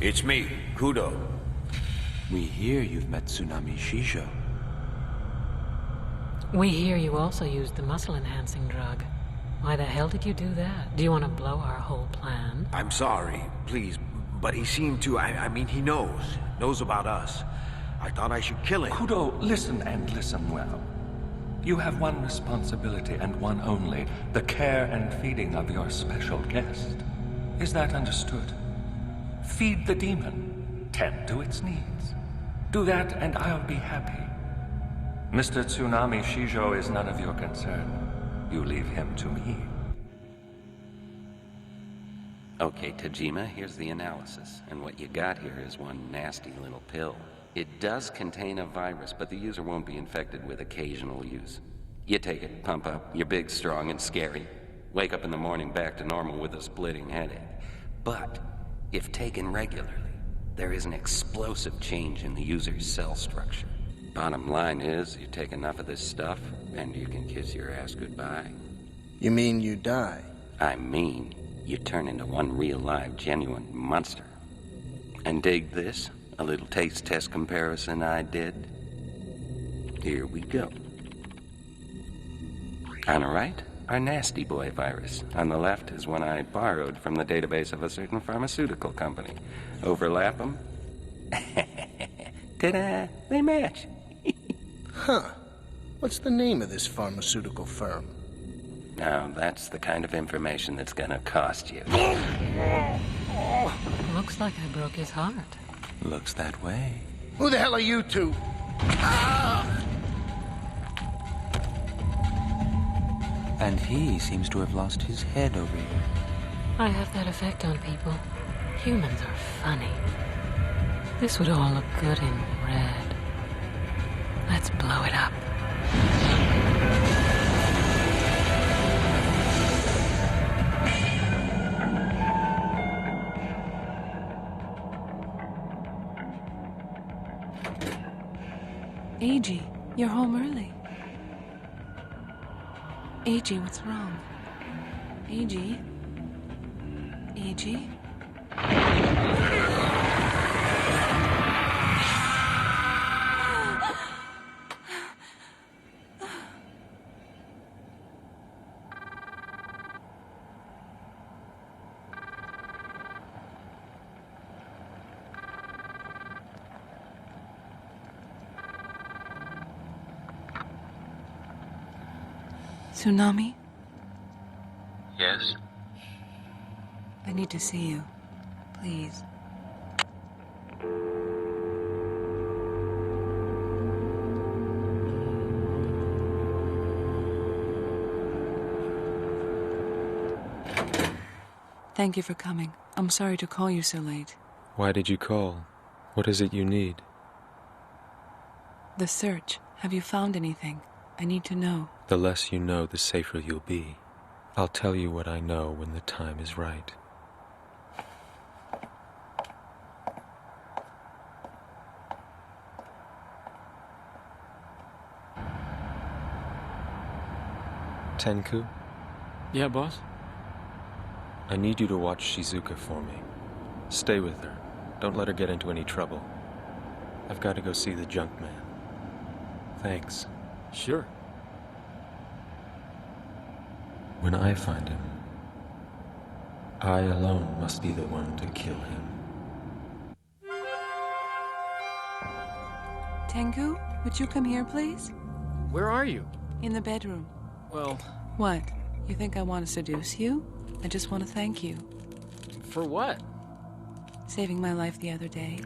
It's me, Kudo. We hear you've met Tsunami Shijo. We hear you also used the muscle-enhancing drug. Why the hell did you do that? Do you want to blow our whole plan? I'm sorry, please, but he seemed to, I mean, he knows about us. I thought I should kill him. Kudo, listen and listen well. You have one responsibility and one only, the care and feeding of your special guest. Is that understood? Feed the demon. Tend to its needs. Do that and I'll be happy. Mr. Tsunami Shijo is none of your concern. You leave him to me. Okay, Tajima, here's the analysis. And what you got here is one nasty little pill. It does contain a virus, but the user won't be infected with occasional use. You take it, pump up, you're big, strong, and scary. Wake up in the morning back to normal with a splitting headache. But if taken regularly, there is an explosive change in the user's cell structure. Bottom line is, you take enough of this stuff, and you can kiss your ass goodbye. You mean you die? I mean, you turn into one real live, genuine monster. And dig this? A little taste test comparison I did. Here we go. On the right, our nasty boy virus. On the left is one I borrowed from the database of a certain pharmaceutical company. Overlap them? Ta-da! They match. Huh. What's the name of this pharmaceutical firm? Now, that's the kind of information that's gonna cost you. Looks like I broke his heart. Looks that way. Who the hell are you two? And he seems to have lost his head over you. I have that effect on people. Humans are funny. This would all look good in red. Let's blow it up. A.G., you're home early. A.G., what's wrong? A.G.? A.G.? Tsunami? Yes? I need to see you. Please. Thank you for coming. I'm sorry to call you so late. Why did you call? What is it you need? The search. Have you found anything? I need to know. The less you know, the safer you'll be. I'll tell you what I know when the time is right. Tenku? Yeah, boss? I need you to watch Shizuka for me. Stay with her. Don't let her get into any trouble. I've got to go see the junk man. Thanks. Sure. When I find him, I alone must be the one to kill him. Tengu, would you come here, please? Where are you? In the bedroom. Well... What? You think I want to seduce you? I just want to thank you. For what? Saving my life the other day.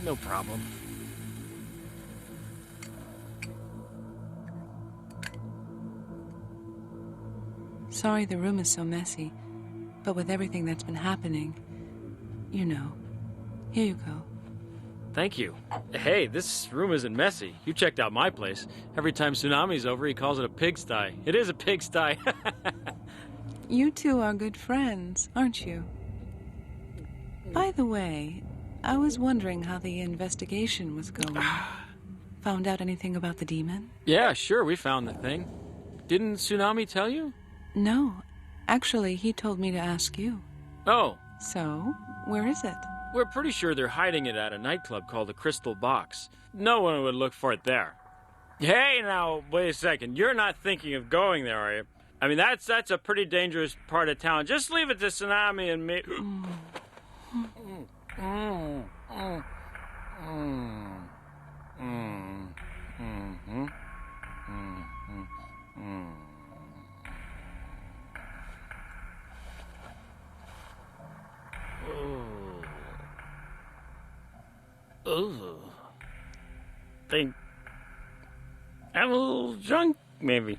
No problem. Sorry the room is so messy, but with everything that's been happening, you know. Here you go. Thank you. Hey, this room isn't messy. You checked out my place. Every time Tsunami's over, he calls it a pigsty. It is a pigsty. You two are good friends, aren't you? By the way, I was wondering how the investigation was going. Found out anything about the demon? Yeah, sure, we found the thing. Didn't Tsunami tell you? No. Actually, he told me to ask you. Oh. So, where is it? We're pretty sure they're hiding it at a nightclub called the Crystal Box. No one would look for it there. Hey, now, wait a second. You're not thinking of going there, are you? I mean, that's a pretty dangerous part of town. Just leave it to Tsunami and me. Ooh. Think I'm a little drunk, maybe.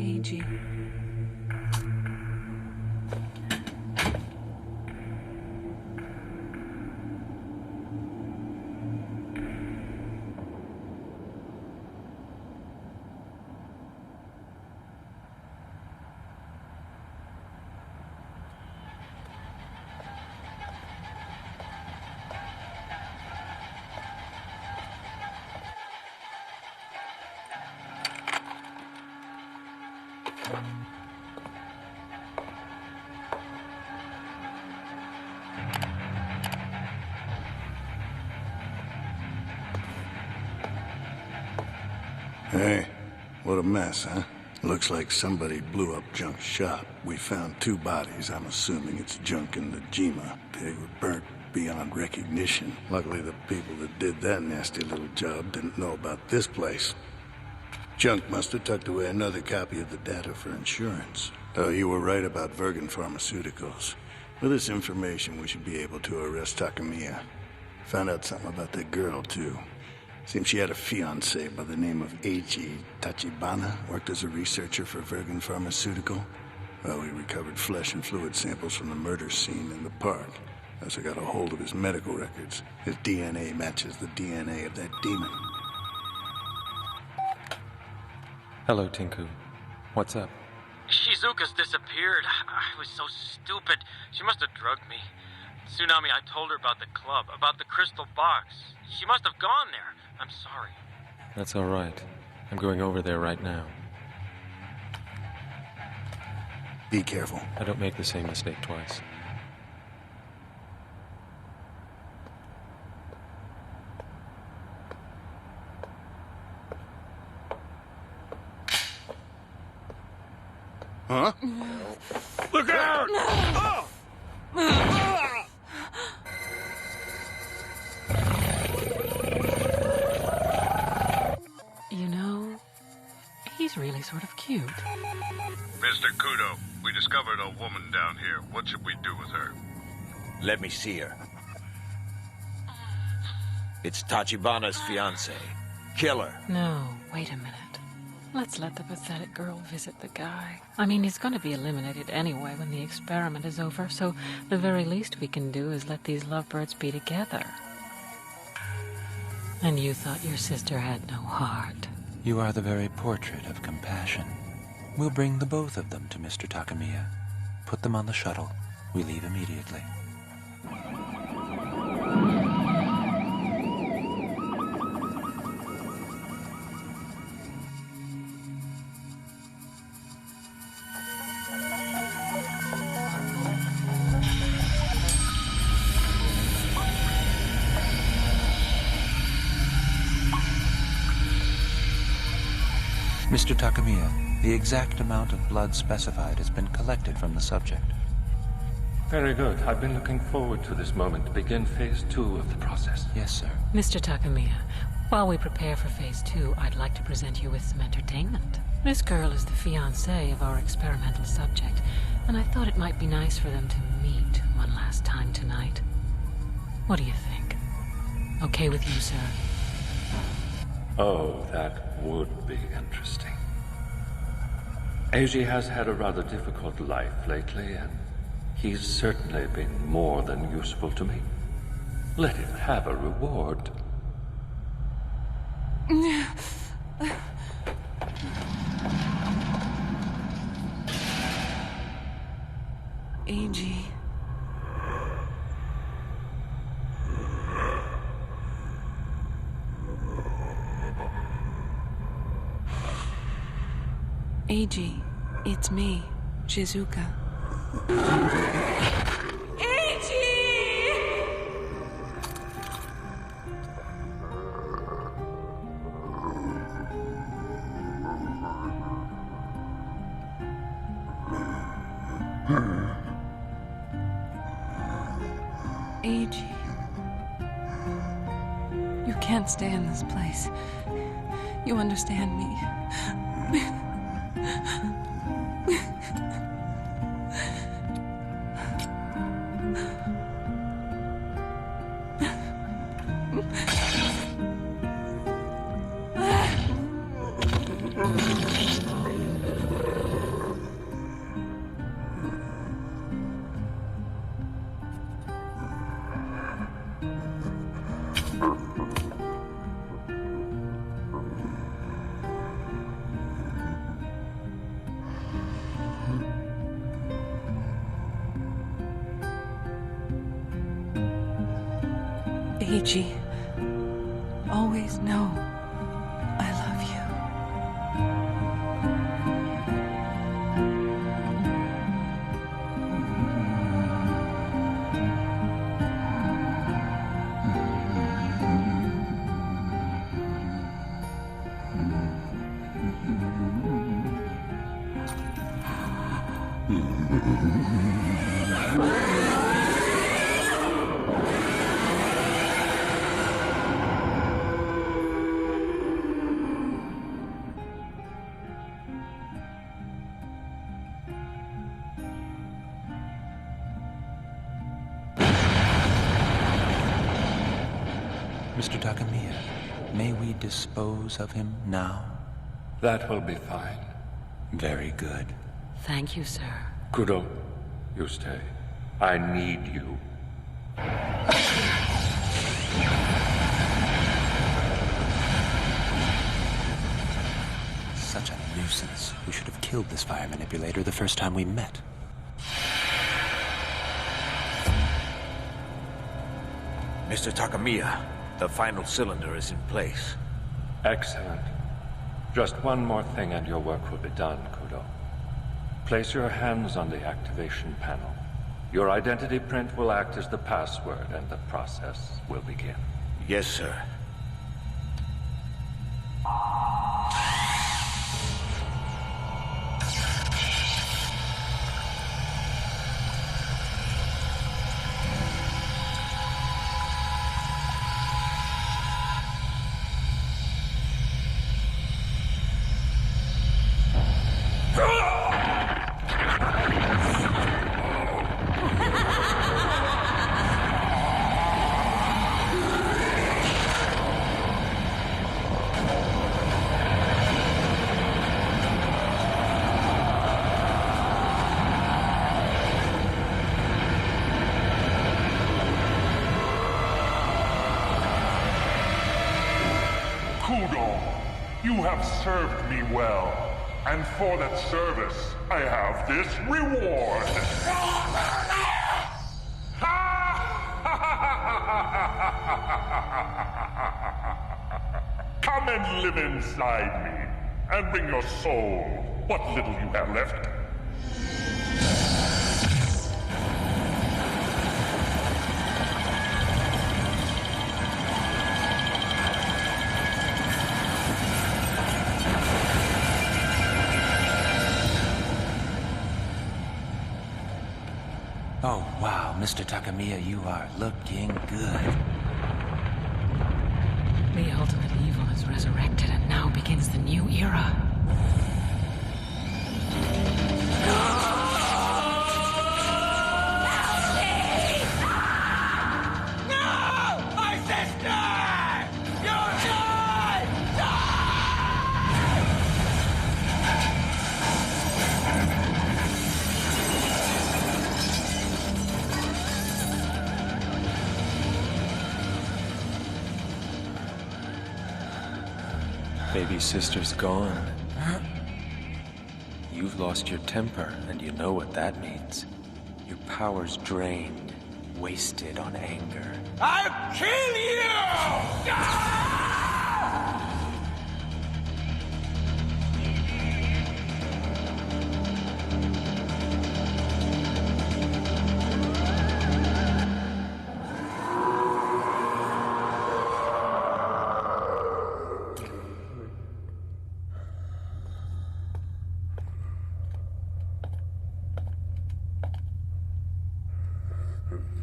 AG. Hey, what a mess, huh? Looks like somebody blew up Junk's shop. We found 2 bodies. I'm assuming it's Junk and Najima. They were burnt beyond recognition. Luckily, the people that did that nasty little job didn't know about this place. Junk must have tucked away another copy of the data for insurance. Oh, you were right about Vergen Pharmaceuticals. With this information, we should be able to arrest Takamiya. Found out something about that girl, too. Seems she had a fiancé by the name of Eiji Tachibana, worked as a researcher for Vergen Pharmaceutical. Well, we recovered flesh and fluid samples from the murder scene in the park. Also got a hold of his medical records. His DNA matches the DNA of that demon. Hello, Tinku. What's up? Shizuka's disappeared. I was so stupid. She must have drugged me. Tsunami, I told her about the club, about the crystal box. She must have gone there. I'm sorry. That's all right. I'm going over there right now. Be careful. I don't make the same mistake twice. Huh? Look out! Oh! You know, he's really sort of cute. Mr. Kudo, we discovered a woman down here. What should we do with her? Let me see her. It's Tachibana's fiancé. Kill her. No, wait a minute. Let's let the pathetic girl visit the guy. I mean, he's going to be eliminated anyway when the experiment is over, so the very least we can do is let these lovebirds be together. And you thought your sister had no heart. You are the very portrait of compassion. We'll bring the both of them to Mr. Takamiya. Put them on the shuttle. We leave immediately. Mr. Takamiya, the exact amount of blood specified has been collected from the subject. Very good. I've been looking forward to this moment to begin phase 2 of the process. Yes, sir. Mr. Takamiya, while we prepare for phase 2, I'd like to present you with some entertainment. This girl is the fiancée of our experimental subject, and I thought it might be nice for them to meet one last time tonight. What do you think? Okay with you, sir? Oh, that would be interesting. Eiji has had a rather difficult life lately, and he's certainly been more than useful to me. Let him have a reward. Eiji. Eiji, it's me, Shizuka. Eiji. You can't stay in this place. You understand me. Eiji, always know I love you. Mr. Takamiya, may we dispose of him now? That will be fine. Very good. Thank you, sir. Kudo, you stay. I need you. Such a nuisance. We should have killed this fire manipulator the first time we met. Mr. Takamiya, the final cylinder is in place. Excellent. Just one more thing and your work will be done, Kudo. Place your hands on the activation panel. Your identity print will act as the password and the process will begin. Yes, sir. You have served me well, and for that service, I have this reward. Come and live inside me, and bring your soul, what little you have left. Oh, wow, Mr. Takamiya, you are looking good. The ultimate evil is resurrected, and now begins the new era. Baby sister's gone. You've lost your temper, and you know what that means. Your power's drained, wasted on anger. I'll kill you!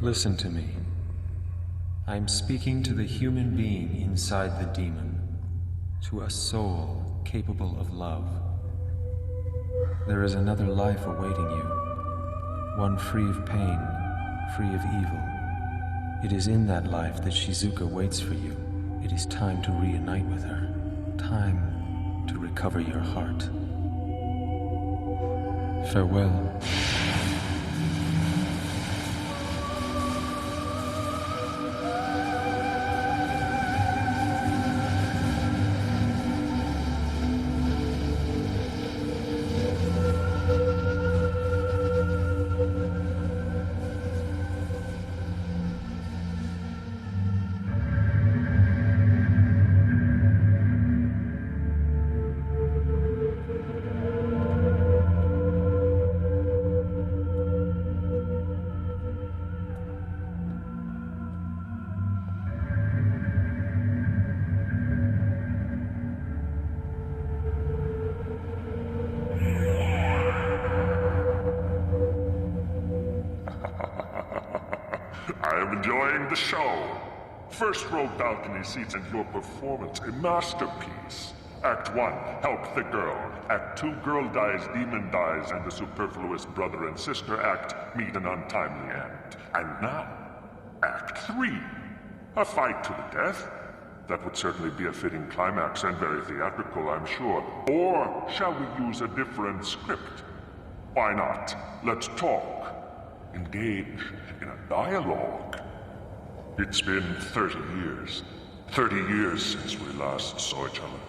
Listen to me. I'm speaking to the human being inside the demon, to a soul capable of love. There is another life awaiting you, one free of pain, free of evil. It is in that life that Shizuka waits for you. It is time to reunite with her, time to recover your heart. Farewell. I am enjoying the show. First row balcony seats and your performance, a masterpiece. Act 1, help the girl. Act 2, girl dies, demon dies, and the superfluous brother and sister act meet an untimely end. And now, Act 3, a fight to the death. That would certainly be a fitting climax and very theatrical, I'm sure. Or shall we use a different script? Why not? Let's talk. Engage in a dialogue. It's been 30 years. 30 years since we last saw each other.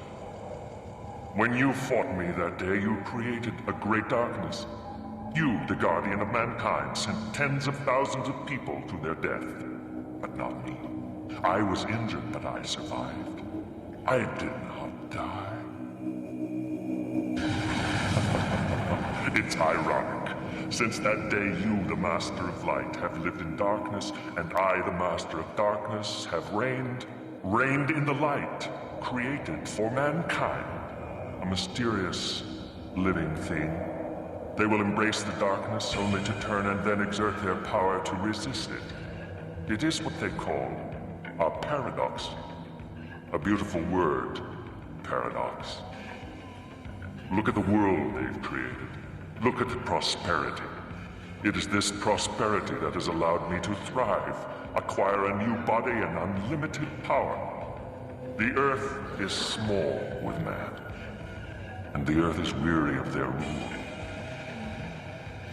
When you fought me that day, you created a great darkness. You, the guardian of mankind, sent tens of thousands of people to their death. But not me. I was injured, but I survived. I did not die. It's ironic. Since that day, you, the Master of Light, have lived in darkness, and I, the Master of Darkness, have reigned in the light, created for mankind. A mysterious, living thing. They will embrace the darkness only to turn and then exert their power to resist it. It is what they call a paradox. A beautiful word, paradox. Look at the world they've created. Look at the prosperity. It is this prosperity that has allowed me to thrive, acquire a new body and unlimited power. The earth is small with man, and the earth is weary of their rule.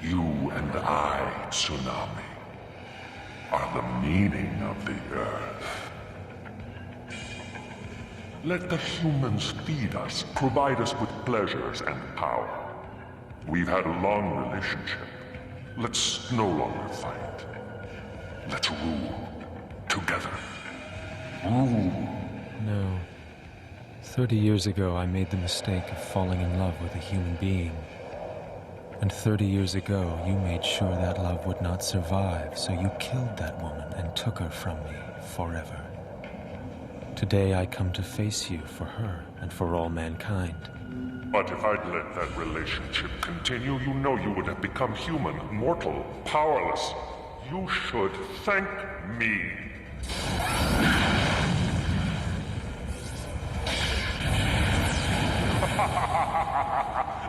You and I, Tsunami, are the meaning of the earth. Let the humans feed us, provide us with pleasures and power. We've had a long relationship. Let's no longer fight. Let's rule together. Rule. No. 30 years ago, I made the mistake of falling in love with a human being. And 30 years ago, you made sure that love would not survive, so you killed that woman and took her from me forever. Today, I come to face you for her and for all mankind. But if I'd let that relationship continue, you know you would have become human, mortal, powerless. You should thank me.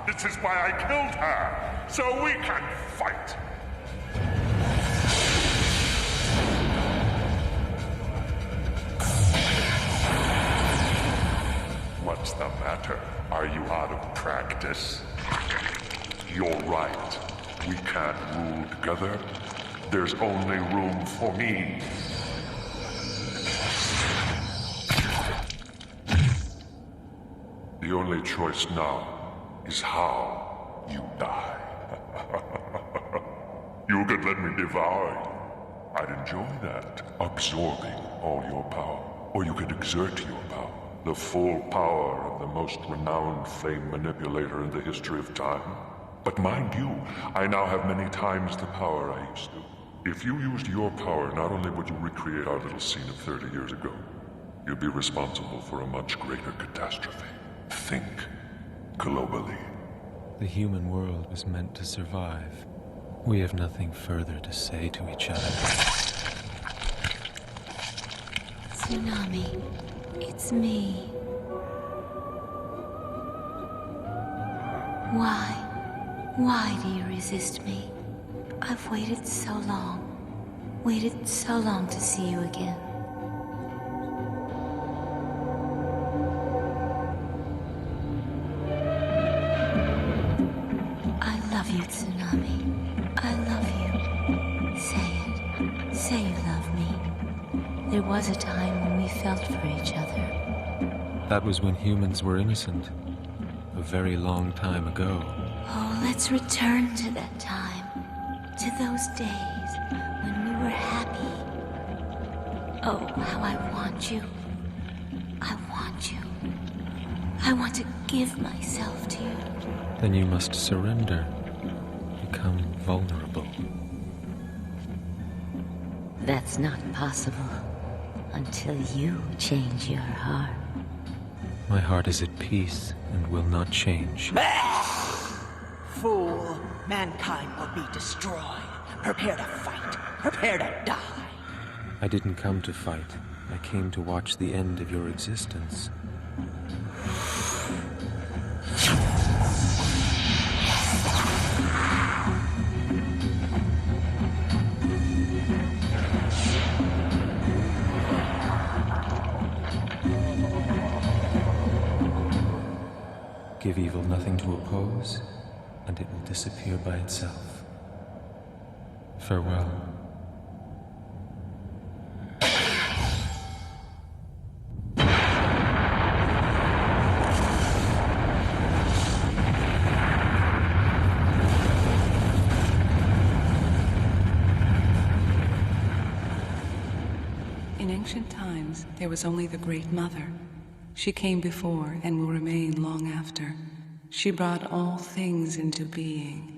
This is why I killed her, so we can fight. What's the matter? Are you out of practice? You're right. We can't rule together. There's only room for me. The only choice now is how you die. You could let me devour you. I'd enjoy that, absorbing all your power. Or you could exert your power, the full power of the most renowned flame manipulator in the history of time. But mind you, I now have many times the power I used to. If you used your power, not only would you recreate our little scene of 30 years ago, you'd be responsible for a much greater catastrophe. Think globally. The human world was meant to survive. We have nothing further to say to each other. Tsunami, it's me. Why do you resist me? I've waited so long to see you again. I love you, Tsunami. I love you. Say it. Say you love me. There was a time when we felt for each other. That was when humans were innocent. A very long time ago. Oh, let's return to that time. To those days when we were happy. Oh, how I want you. I want you. I want to give myself to you. Then you must surrender. Become vulnerable. That's not possible until you change your heart. My heart is at peace and will not change. Fool, mankind will be destroyed. Prepare to fight. Prepare to die. I didn't come to fight. I came to watch the end of your existence. Give evil nothing to oppose, and it will disappear by itself. Farewell. In ancient times, there was only the Great Mother. She came before and will remain long after. She brought all things into being.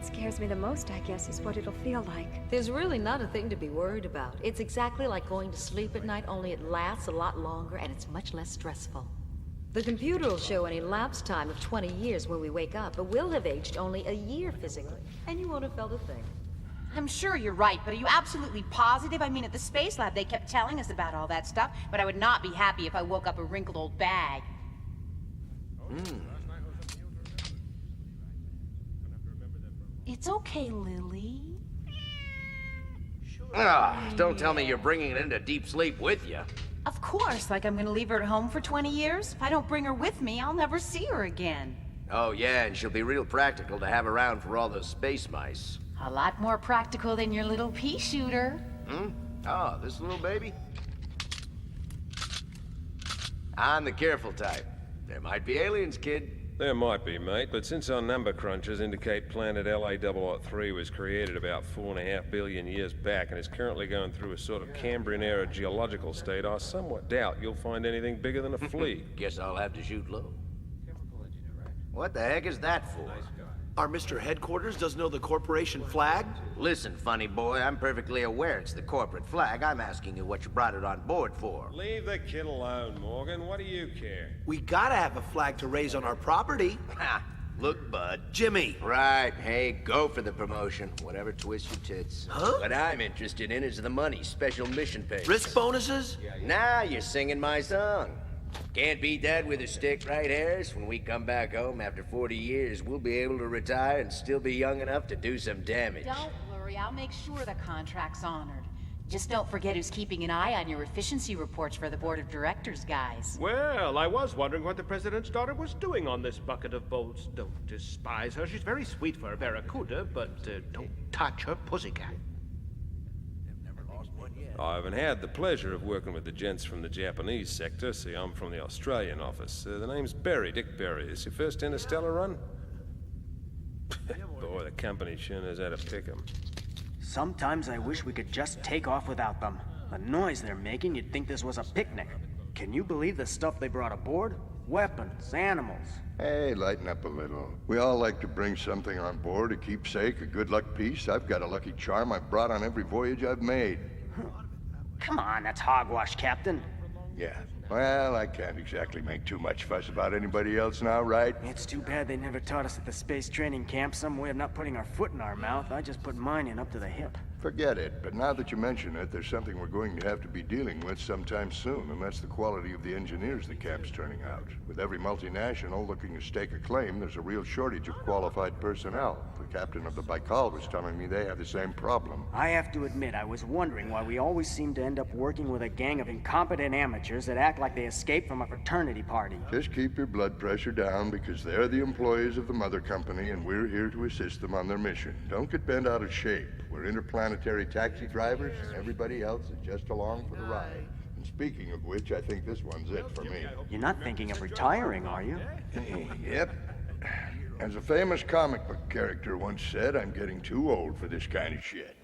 What scares me the most, I guess, is what it'll feel like. There's really not a thing to be worried about. It's exactly like going to sleep at night, only it lasts a lot longer and it's much less stressful. The computer will show an elapsed time of 20 years when we wake up, but we'll have aged only a year physically, and you won't have felt a thing. I'm sure you're right, but are you absolutely positive? I mean, at the space lab, they kept telling us about all that stuff, but I would not be happy if I woke up a wrinkled old bag. It's okay, Lily. Don't tell me you're bringing it into deep sleep with you. Of course, like I'm gonna leave her at home for 20 years? If I don't bring her with me, I'll never see her again. Oh yeah, and she'll be real practical to have around for all those space mice. A lot more practical than your little pea shooter. Oh, this little baby? I'm the careful type. There might be aliens, kid. There might be, mate, but since our number crunchers indicate planet LA-003 was created about 4.5 billion years back and is currently going through a sort of Cambrian-era geological state, I somewhat doubt you'll find anything bigger than a flea. Guess I'll have to shoot low. What the heck is that for? Our Mr. Headquarters doesn't know the corporation flag? Listen, funny boy, I'm perfectly aware it's the corporate flag. I'm asking you what you brought it on board for. Leave the kid alone, Morgan. What do you care? We gotta have a flag to raise on our property. Ha! Look, bud. Jimmy! Right, hey, go for the promotion. Whatever twists your tits. Huh? What I'm interested in is the money, special mission pay. Risk bonuses? Now you're singing my song. Can't beat that with a stick, right, Harris? When we come back home after 40 years, we'll be able to retire and still be young enough to do some damage. Don't worry, I'll make sure the contract's honored. Just don't forget who's keeping an eye on your efficiency reports for the board of directors, guys. Well, I was wondering what the president's daughter was doing on this bucket of bolts. Don't despise her. She's very sweet for a barracuda, but don't touch her pussycat. I haven't had the pleasure of working with the gents from the Japanese sector. See, I'm from the Australian office. The name's Berry, Dick Berry. This your first interstellar run? Boy, the company sure knows how to pick 'em. Sometimes I wish we could just take off without them. The noise they're making, you'd think this was a picnic. Can you believe the stuff they brought aboard? Weapons, animals. Hey, lighten up a little. We all like to bring something on board, a keepsake, a good luck piece. I've got a lucky charm I've brought on every voyage I've made. Come on, that's hogwash, Captain. Yeah, well, I can't exactly make too much fuss about anybody else now, right? It's too bad they never taught us at the space training camp some way of not putting our foot in our mouth. I just put mine in up to the hip. Forget it, but now that you mention it, there's something we're going to have to be dealing with sometime soon, and that's the quality of the engineers the camp's turning out. With every multinational looking to stake a claim, there's a real shortage of qualified personnel. The captain of the Baikal was telling me they have the same problem. I have to admit, I was wondering why we always seem to end up working with a gang of incompetent amateurs that act like they escaped from a fraternity party. Just keep your blood pressure down, because they're the employees of the mother company, and we're here to assist them on their mission. Don't get bent out of shape. We're interplanetary taxi drivers, and everybody else is just along for the ride. And speaking of which, I think this one's it for me. You're not thinking of retiring, are you? Yep. As a famous comic book character once said, I'm getting too old for this kind of shit.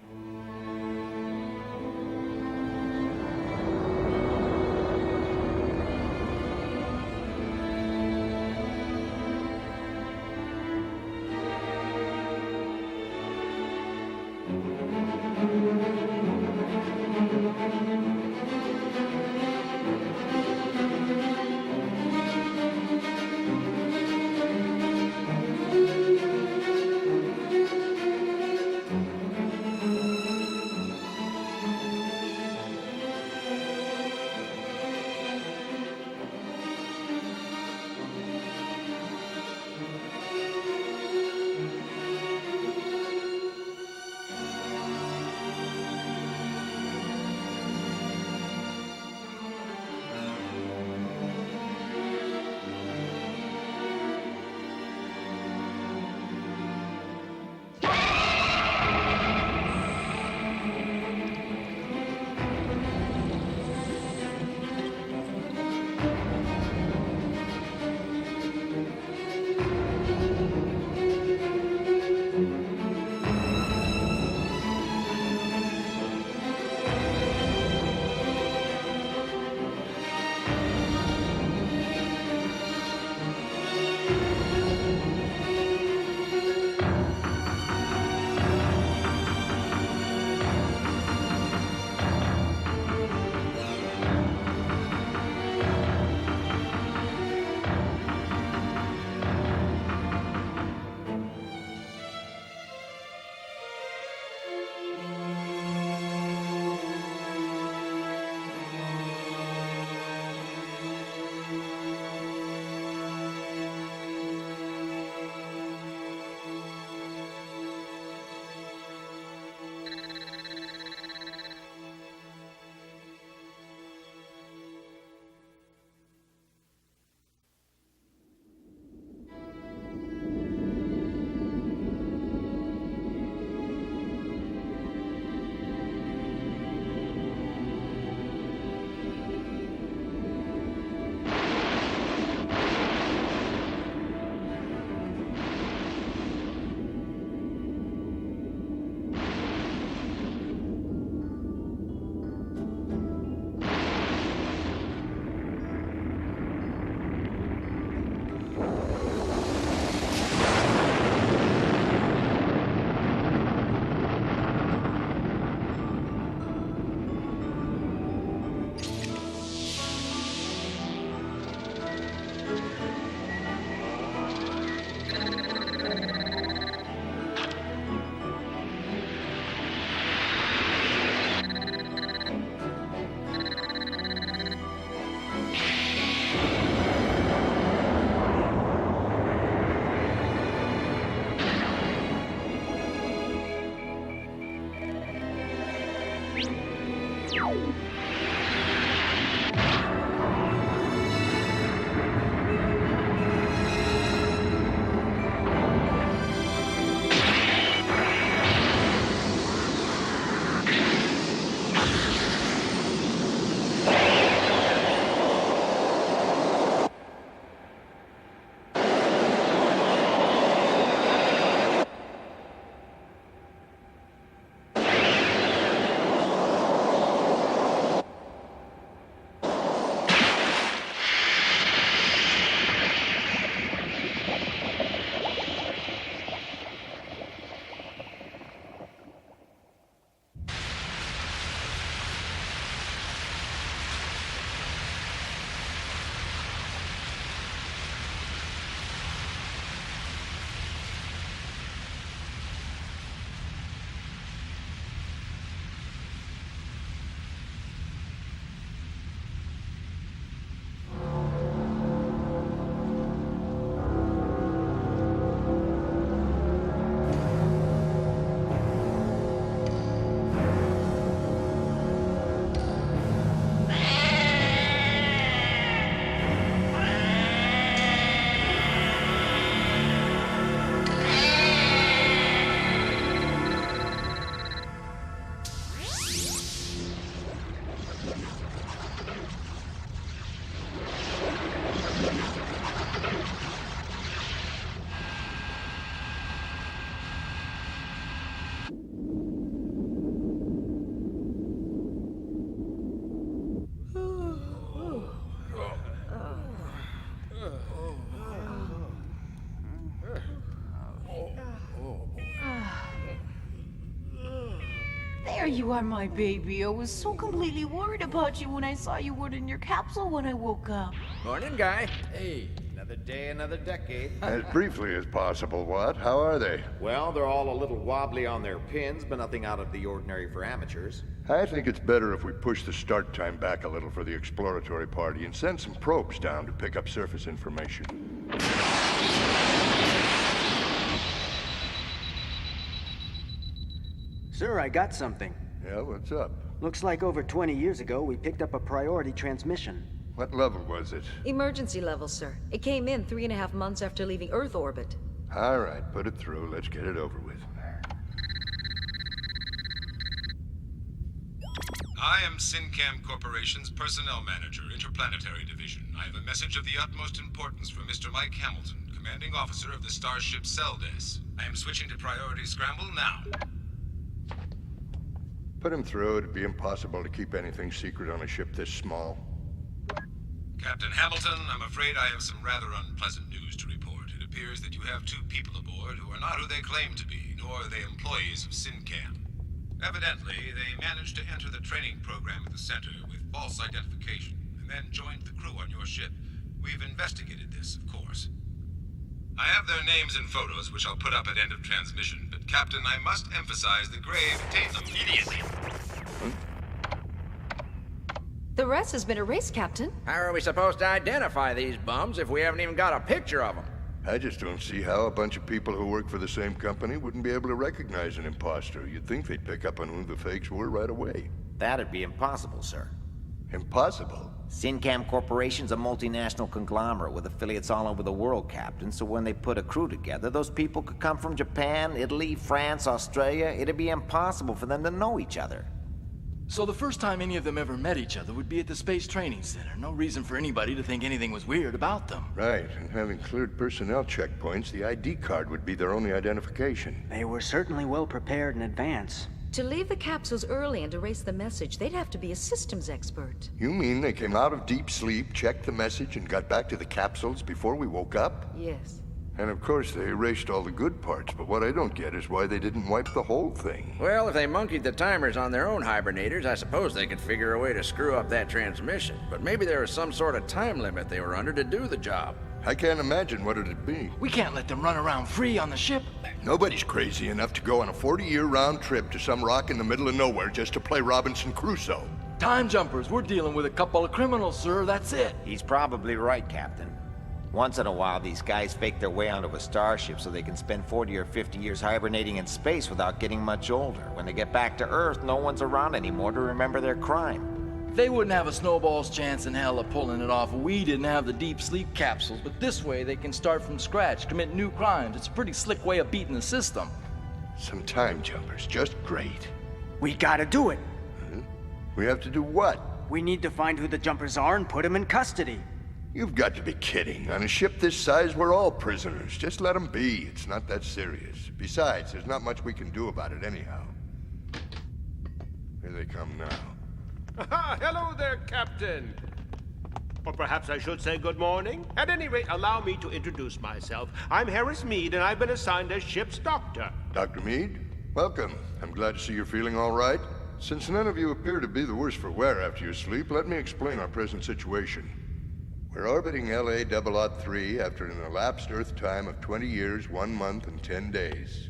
There you are, my baby. I was so completely worried about you when I saw you weren't in your capsule when I woke up. Morning, Guy. Hey, another day, another decade. As briefly as possible, Watt. How are they? Well, they're all a little wobbly on their pins, but nothing out of the ordinary for amateurs. I think it's better if we push the start time back a little for the exploratory party and send some probes down to pick up surface information. Sir, I got something. Yeah, what's up? Looks like over 20 years ago, we picked up a priority transmission. What level was it? Emergency level, sir. It came in 3.5 months after leaving Earth orbit. All right, put it through. Let's get it over with. I am Sincam Corporation's Personnel Manager, Interplanetary Division. I have a message of the utmost importance for Mr. Mike Hamilton, Commanding Officer of the Starship Seldes. I am switching to priority scramble now. Put him through. It'd be impossible to keep anything secret on a ship this small. Captain Hamilton, I'm afraid I have some rather unpleasant news to report. It appears that you have 2 people aboard who are not who they claim to be, nor are they employees of Sincam. Evidently, they managed to enter the training program at the center with false identification, and then joined the crew on your ship. We've investigated this, of course. I have their names and photos, which I'll put up at end of transmission, but Captain, I must emphasize the grave date immediately. The rest has been erased, Captain. How are we supposed to identify these bums if we haven't even got a picture of them? I just don't see how a bunch of people who work for the same company wouldn't be able to recognize an imposter. You'd think they'd pick up on who the fakes were right away. That'd be impossible, sir. Impossible? Sincam Corporation's a multinational conglomerate with affiliates all over the world, Captain, so when they put a crew together, those people could come from Japan, Italy, France, Australia. It'd be impossible for them to know each other. So the first time any of them ever met each other would be at the Space Training Center. No reason for anybody to think anything was weird about them. Right, and having cleared personnel checkpoints, the ID card would be their only identification. They were certainly well prepared in advance. To leave the capsules early and erase the message, they'd have to be a systems expert. You mean they came out of deep sleep, checked the message, and got back to the capsules before we woke up? Yes. And of course they erased all the good parts, but what I don't get is why they didn't wipe the whole thing. Well, if they monkeyed the timers on their own hibernators, I suppose they could figure a way to screw up that transmission. But maybe there was some sort of time limit they were under to do the job. I can't imagine what it'd be. We can't let them run around free on the ship. Nobody's crazy enough to go on a 40-year round trip to some rock in the middle of nowhere just to play Robinson Crusoe. Time jumpers, we're dealing with a couple of criminals, sir, that's it. He's probably right, Captain. Once in a while, these guys fake their way onto a starship so they can spend 40 or 50 years hibernating in space without getting much older. When they get back to Earth, no one's around anymore to remember their crime. They wouldn't have a snowball's chance in hell of pulling it off if we didn't have the deep sleep capsules, but this way they can start from scratch, commit new crimes. It's a pretty slick way of beating the system. Some time jumpers, just great. We gotta do it. We have to do what? We need to find who the jumpers are and put them in custody. You've got to be kidding. On a ship this size, we're all prisoners. Just let them be. It's not that serious. Besides, there's not much we can do about it anyhow. Here they come now. Aha! Hello there, Captain! Or perhaps I should say good morning. At any rate, allow me to introduce myself. I'm Harris Meade, and I've been assigned as ship's doctor. Dr. Meade, welcome. I'm glad to see you're feeling all right. Since none of you appear to be the worse for wear after your sleep, let me explain our present situation. We're orbiting LA 003 after an elapsed Earth time of 20 years, 1 month, and 10 days.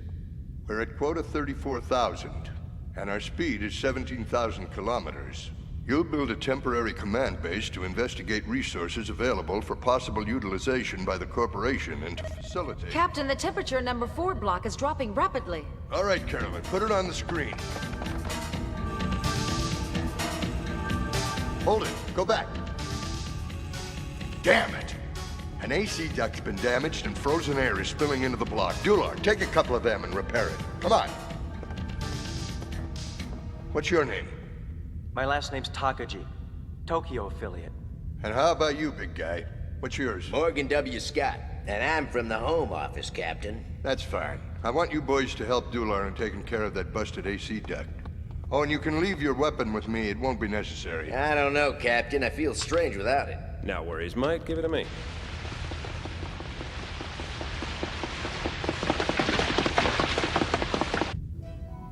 We're at quota 34,000, and our speed is 17,000 kilometers. You'll build a temporary command base to investigate resources available for possible utilization by the corporation and to facilitate... Captain, the temperature in number 4 block is dropping rapidly. All right, Carolyn, put it on the screen. Hold it. Go back. Damn it! An AC duct's been damaged and frozen air is spilling into the block. Dular, take a couple of them and repair it. Come on. What's your name? My last name's Takaji. Tokyo affiliate. And how about you, big guy? What's yours? Morgan W. Scott. And I'm from the Home Office, Captain. That's fine. I want you boys to help Dular in taking care of that busted AC duct. Oh, and you can leave your weapon with me. It won't be necessary. I don't know, Captain. I feel strange without it. No worries, Mike. Give it to me.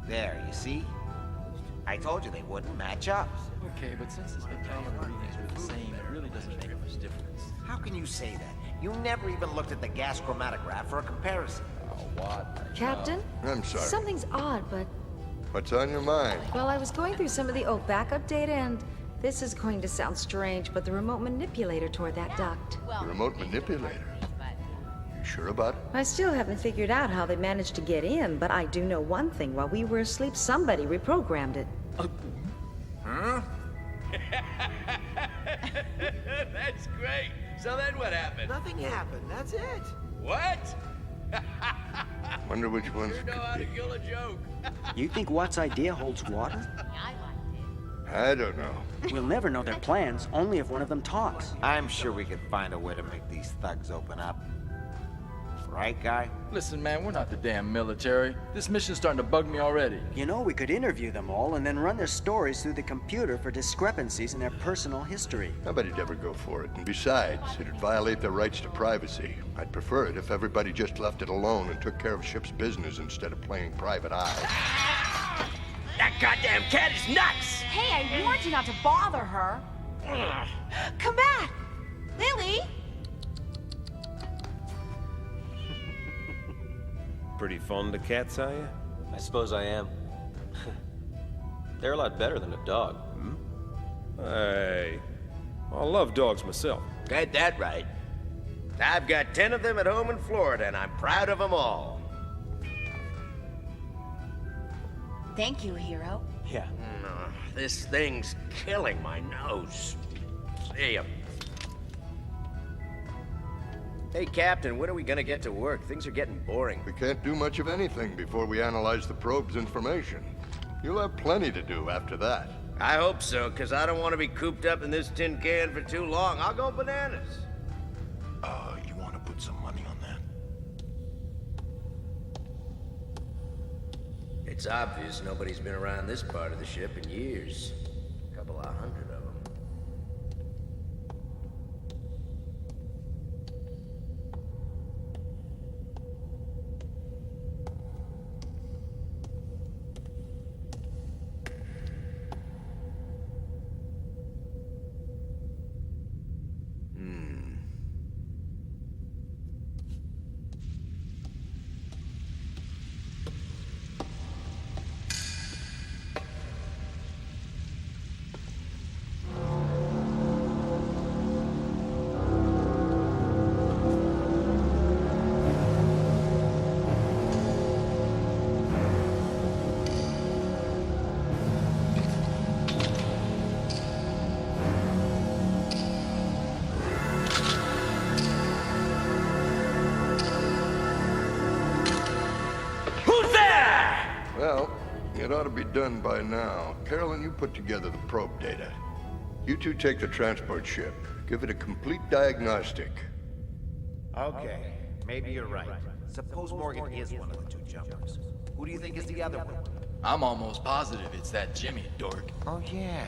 There, you see? I told you they wouldn't match up. Okay, but since the spectrometer readings were the same, it really doesn't make much difference. How can you say that? You never even looked at the gas chromatograph for a comparison. Oh, what? Captain? I'm sorry. Something's odd, but... What's on your mind? Well, I was going through some of the old backup data, and this is going to sound strange, but the remote manipulator toward that duct. The remote manipulator? You sure about it? I still haven't figured out how they managed to get in, but I do know one thing. While we were asleep, somebody reprogrammed it. Huh? That's great. So then what happened? Nothing happened. That's it. What? Wonder which one's You know how to kill a joke. You think Watt's idea holds water? I don't know. We'll never know their plans, only if one of them talks. I'm sure we could find a way to make these thugs open up. Right, guy? Listen, man, we're not the damn military. This mission's starting to bug me already. You know, we could interview them all and then run their stories through the computer for discrepancies in their personal history. Nobody'd ever go for it. And besides, it'd violate their rights to privacy. I'd prefer it if everybody just left it alone and took care of ship's business instead of playing private eye. That goddamn cat is nuts! Hey, I warned you not to bother her. Come back! Lily! Pretty fond of cats, are you? I suppose I am. They're a lot better than a dog. Hey, I love dogs myself. Got that right. I've got 10 of them at home in Florida, and I'm proud of them all. Thank you, hero. Yeah. This thing's killing my nose. See ya. Hey, Captain, when are we gonna get to work? Things are getting boring. We can't do much of anything before we analyze the probe's information. You'll have plenty to do after that. I hope so, because I don't want to be cooped up in this tin can for too long. I'll go bananas. You want to put some money on that? It's obvious nobody's been around this part of the ship in years. A couple of hundred of them. It ought to be done by now. Carolyn, you put together the probe data. You two take the transport ship. Give it a complete diagnostic. Okay, maybe you're right. Suppose Morgan is one of the two jumpers. Who do you think is the other one? I'm almost positive it's that Jimmy dork. Oh, yeah.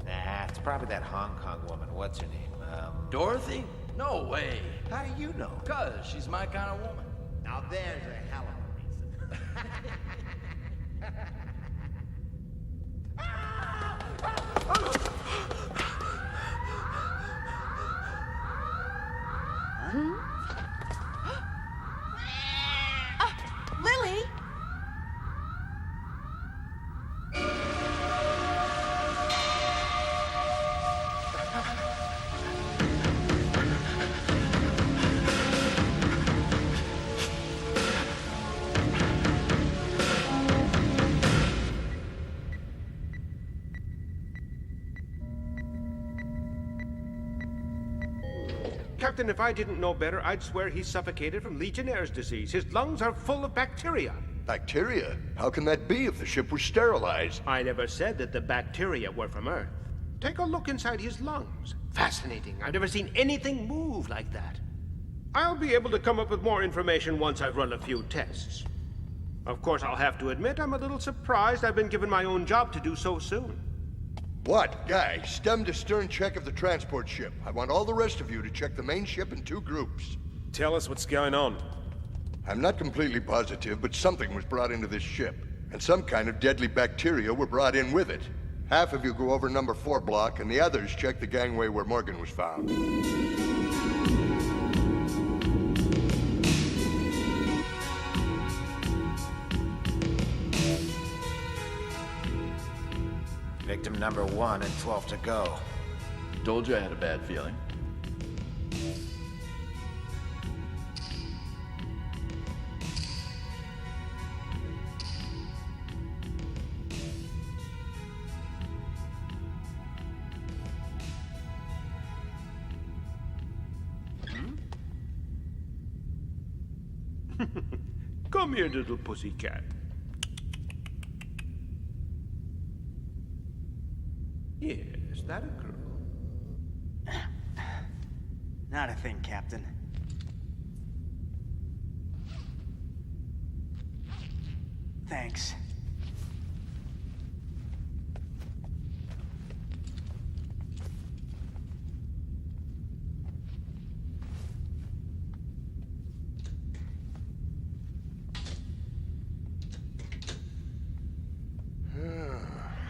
Nah, it's probably that Hong Kong woman. What's her name? Dorothy? No way. How do you know? 'Cause she's my kind of woman. Now there's a hell of a reason. Lily? Captain, if I didn't know better, I'd swear he's suffocated from Legionnaire's disease. His lungs are full of bacteria. Bacteria? How can that be if the ship was sterilized? I never said that the bacteria were from Earth. Take a look inside his lungs. Fascinating. I've never seen anything move like that. I'll be able to come up with more information once I've run a few tests. Of course, I'll have to admit I'm a little surprised I've been given my own job to do so soon. What? Guy, stem to stern check of the transport ship. I want all the rest of you to check the main ship in 2 groups. Tell us what's going on. I'm not completely positive, but something was brought into this ship. And some kind of deadly bacteria were brought in with it. Half of you go over number 4 block, and the others check the gangway where Morgan was found. Victim number 1 and 12 to go. Told you I had a bad feeling. Come here, little pussycat. Yes, that a girl? Not a thing, Captain. Thanks.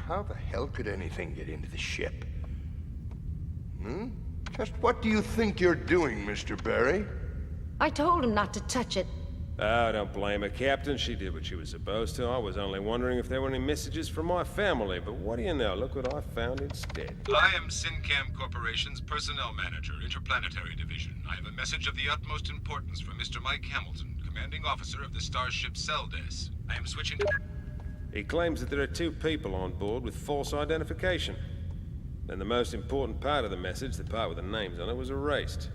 How the hell could anything get into the ship? Just what do you think you're doing, Mr. Barry? I told him not to touch it. Oh, don't blame her, Captain. She did what she was supposed to. I was only wondering if there were any messages from my family, but what do you know? Look what I found instead. I am Sincam Corporation's Personnel Manager, Interplanetary Division. I have a message of the utmost importance from Mr. Mike Hamilton, Commanding Officer of the Starship Seldes. I am switching to... He claims that there are 2 people on board with false identification. And the most important part of the message, the part with the names on it, was erased.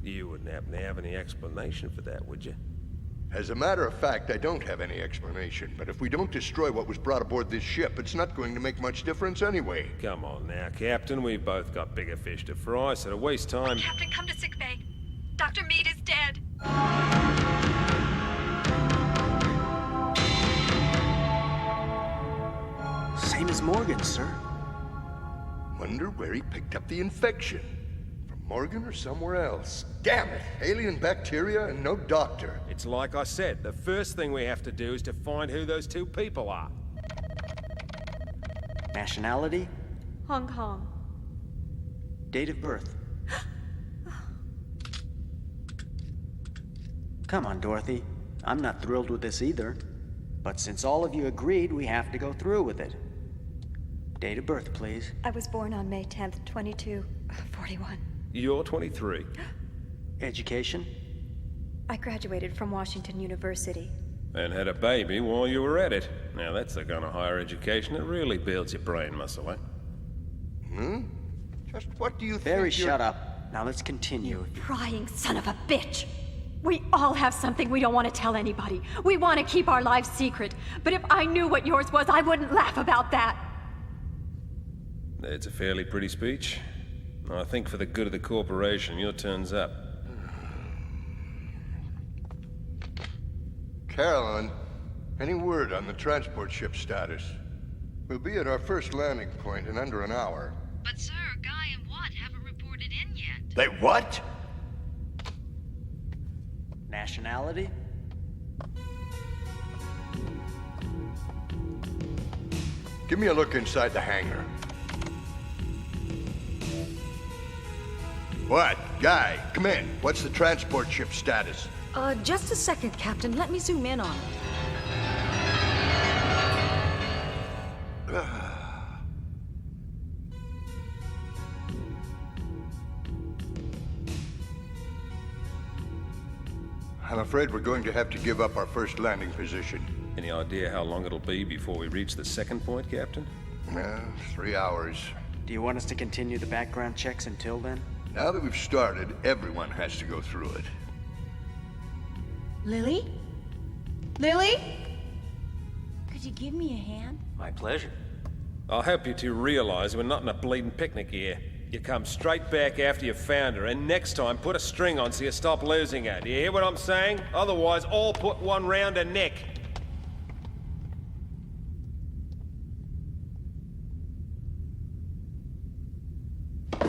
You wouldn't happen to have any explanation for that, would you? As a matter of fact, I don't have any explanation, but if we don't destroy what was brought aboard this ship, it's not going to make much difference anyway. Come on now, Captain. We've both got bigger fish to fry, so to waste time... Captain, come to sickbay. Dr. Mead is dead. Same as Morgan, sir. Wonder where he picked up the infection. From Morgan or somewhere else. Damn it! Alien bacteria and no doctor. It's like I said, the first thing we have to do is to find who those 2 people are. Nationality? Hong Kong. Date of birth? Come on, Dorothy. I'm not thrilled with this either. But since all of you agreed, we have to go through with it. Date of birth, please. I was born on May 10th, 2241. You're 23. Education? I graduated from Washington University. And had a baby while you were at it. Now that's the kind of higher education that really builds your brain muscle, eh? Just what do you think Barry, you're... shut up. Now let's continue. Prying son of a bitch! We all have something we don't want to tell anybody. We want to keep our lives secret. But if I knew what yours was, I wouldn't laugh about that. It's a fairly pretty speech. I think for the good of the corporation, your turn's up. Carolyn, any word on the transport ship status? We'll be at our first landing point in under an hour. But sir, Guy and Watt haven't reported in yet. They what? Nationality? Give me a look inside the hangar. What? Guy, come in. What's the transport ship status? Just a second, Captain. Let me zoom in on it. I'm afraid we're going to have to give up our first landing position. Any idea how long it'll be before we reach the second point, Captain? 3 hours. Do you want us to continue the background checks until then? Now that we've started, everyone has to go through it. Lily? Lily? Could you give me a hand? My pleasure. I'll help you to realize we're not in a bleeding picnic here. You come straight back after you found her, and next time put a string on so you stop losing her. Do you hear what I'm saying? Otherwise, I'll put one round her neck. I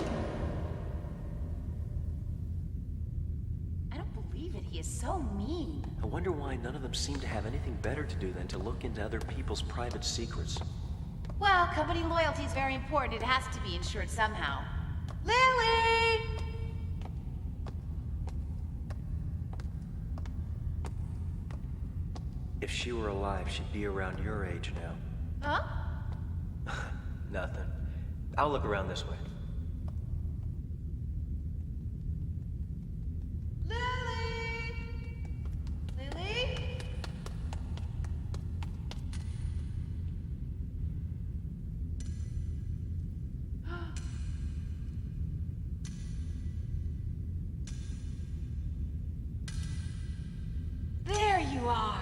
don't believe it. He is so mean. I wonder why none of them seem to have anything better to do than to look into other people's private secrets. Well, company loyalty is very important. It has to be insured somehow. Lily! If she were alive, she'd be around your age now. Huh? Nothing. I'll look around this way. Lily! Lily? There you are.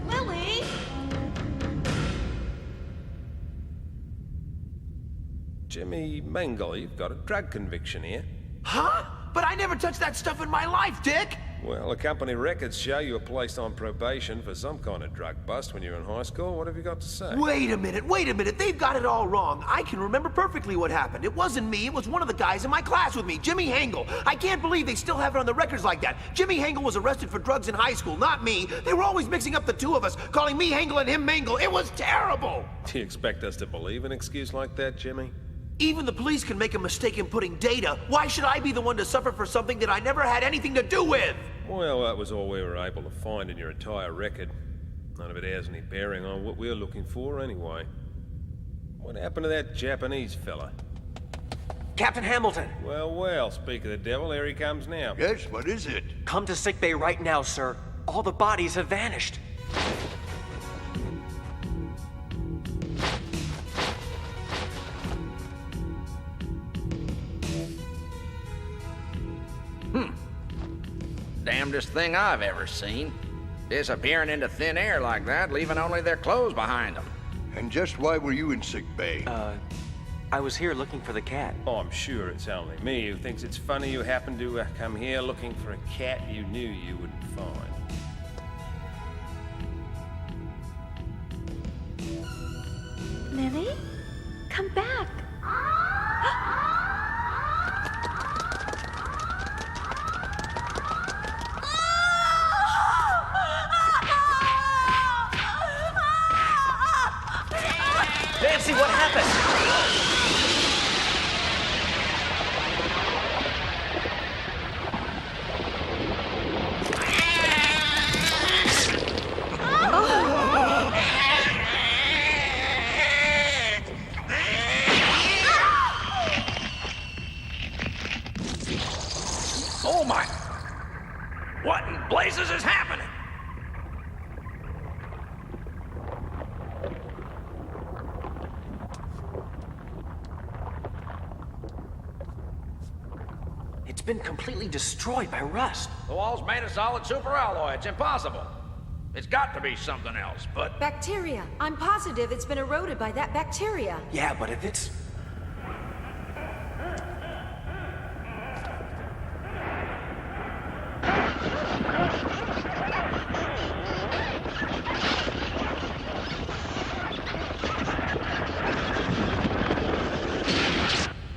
Lily? Jimmy Mangle, you've got a drug conviction here. Huh? But I never touched that stuff in my life, Dick! Well, the company records show you were placed on probation for some kind of drug bust when you were in high school. What have you got to say? Wait a minute. They've got it all wrong. I can remember perfectly what happened. It wasn't me. It was one of the guys in my class with me, Jimmy Hangle. I can't believe they still have it on the records like that. Jimmy Hangle was arrested for drugs in high school, not me. They were always mixing up the two of us, calling me Hangle and him Mangle. It was terrible! Do you expect us to believe an excuse like that, Jimmy? Even the police can make a mistake in putting data. Why should I be the one to suffer for something that I never had anything to do with? Well, that was all we were able to find in your entire record. None of it has any bearing on what we're looking for anyway. What happened to that Japanese fella? Captain Hamilton! Well, speak of the devil, here he comes now. Yes, what is it? Come to sickbay right now, sir. All the bodies have vanished. Damnedest thing I've ever seen. Disappearing into thin air like that, leaving only their clothes behind them. And just why were you in sick bay? I was here looking for the cat. Oh, I'm sure it's only me who thinks it's funny you happened to come here looking for a cat you knew you wouldn't find. Lily? Come back. Nancy, what happened? Oh my! What in blazes is happening? been completely destroyed by rust. The wall's made of solid superalloy. It's impossible. It's got to be something else, but... Bacteria. I'm positive it's been eroded by that bacteria. Yeah, but if it's...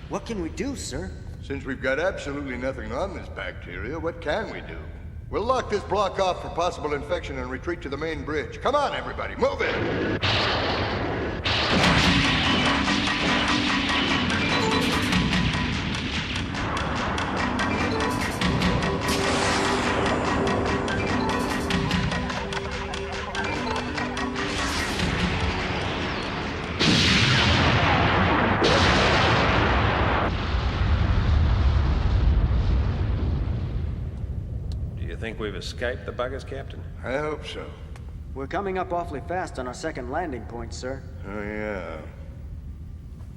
What can we do, sir? Since we've got absolutely nothing on this bacteria, what can we do? We'll lock this block off for possible infection and retreat to the main bridge. Come on, everybody, move it! Think we've escaped the buggers, Captain? I hope so. We're coming up awfully fast on our second landing point, sir. Oh, yeah.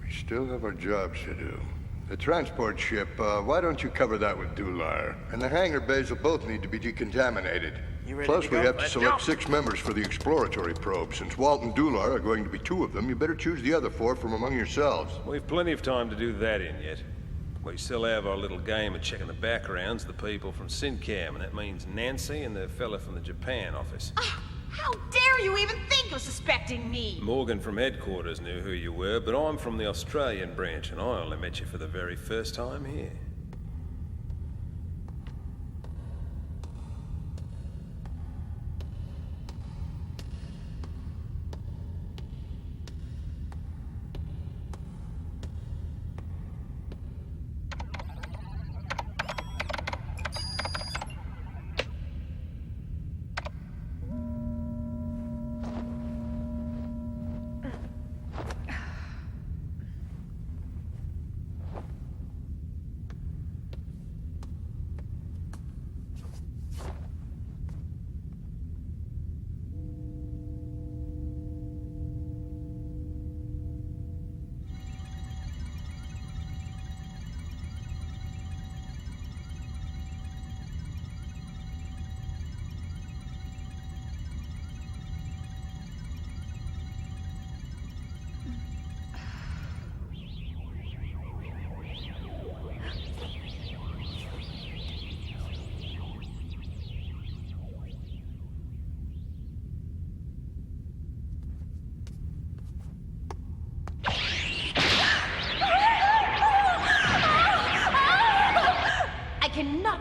We still have our jobs to do. The transport ship, why don't you cover that with Dular? And the hangar bays will both need to be decontaminated. You ready Plus, to go? we have to Let's select go. 6 members for the exploratory probe. Since Walt and Dular are going to be 2 of them, you better choose the other 4 from among yourselves. We've plenty of time to do that in yet. We still have our little game of checking the backgrounds of the people from Sincam, and that means Nancy and the fella from the Japan office. How dare you even think of suspecting me? Morgan from headquarters knew who you were, but I'm from the Australian branch, and I only met you for the very first time here.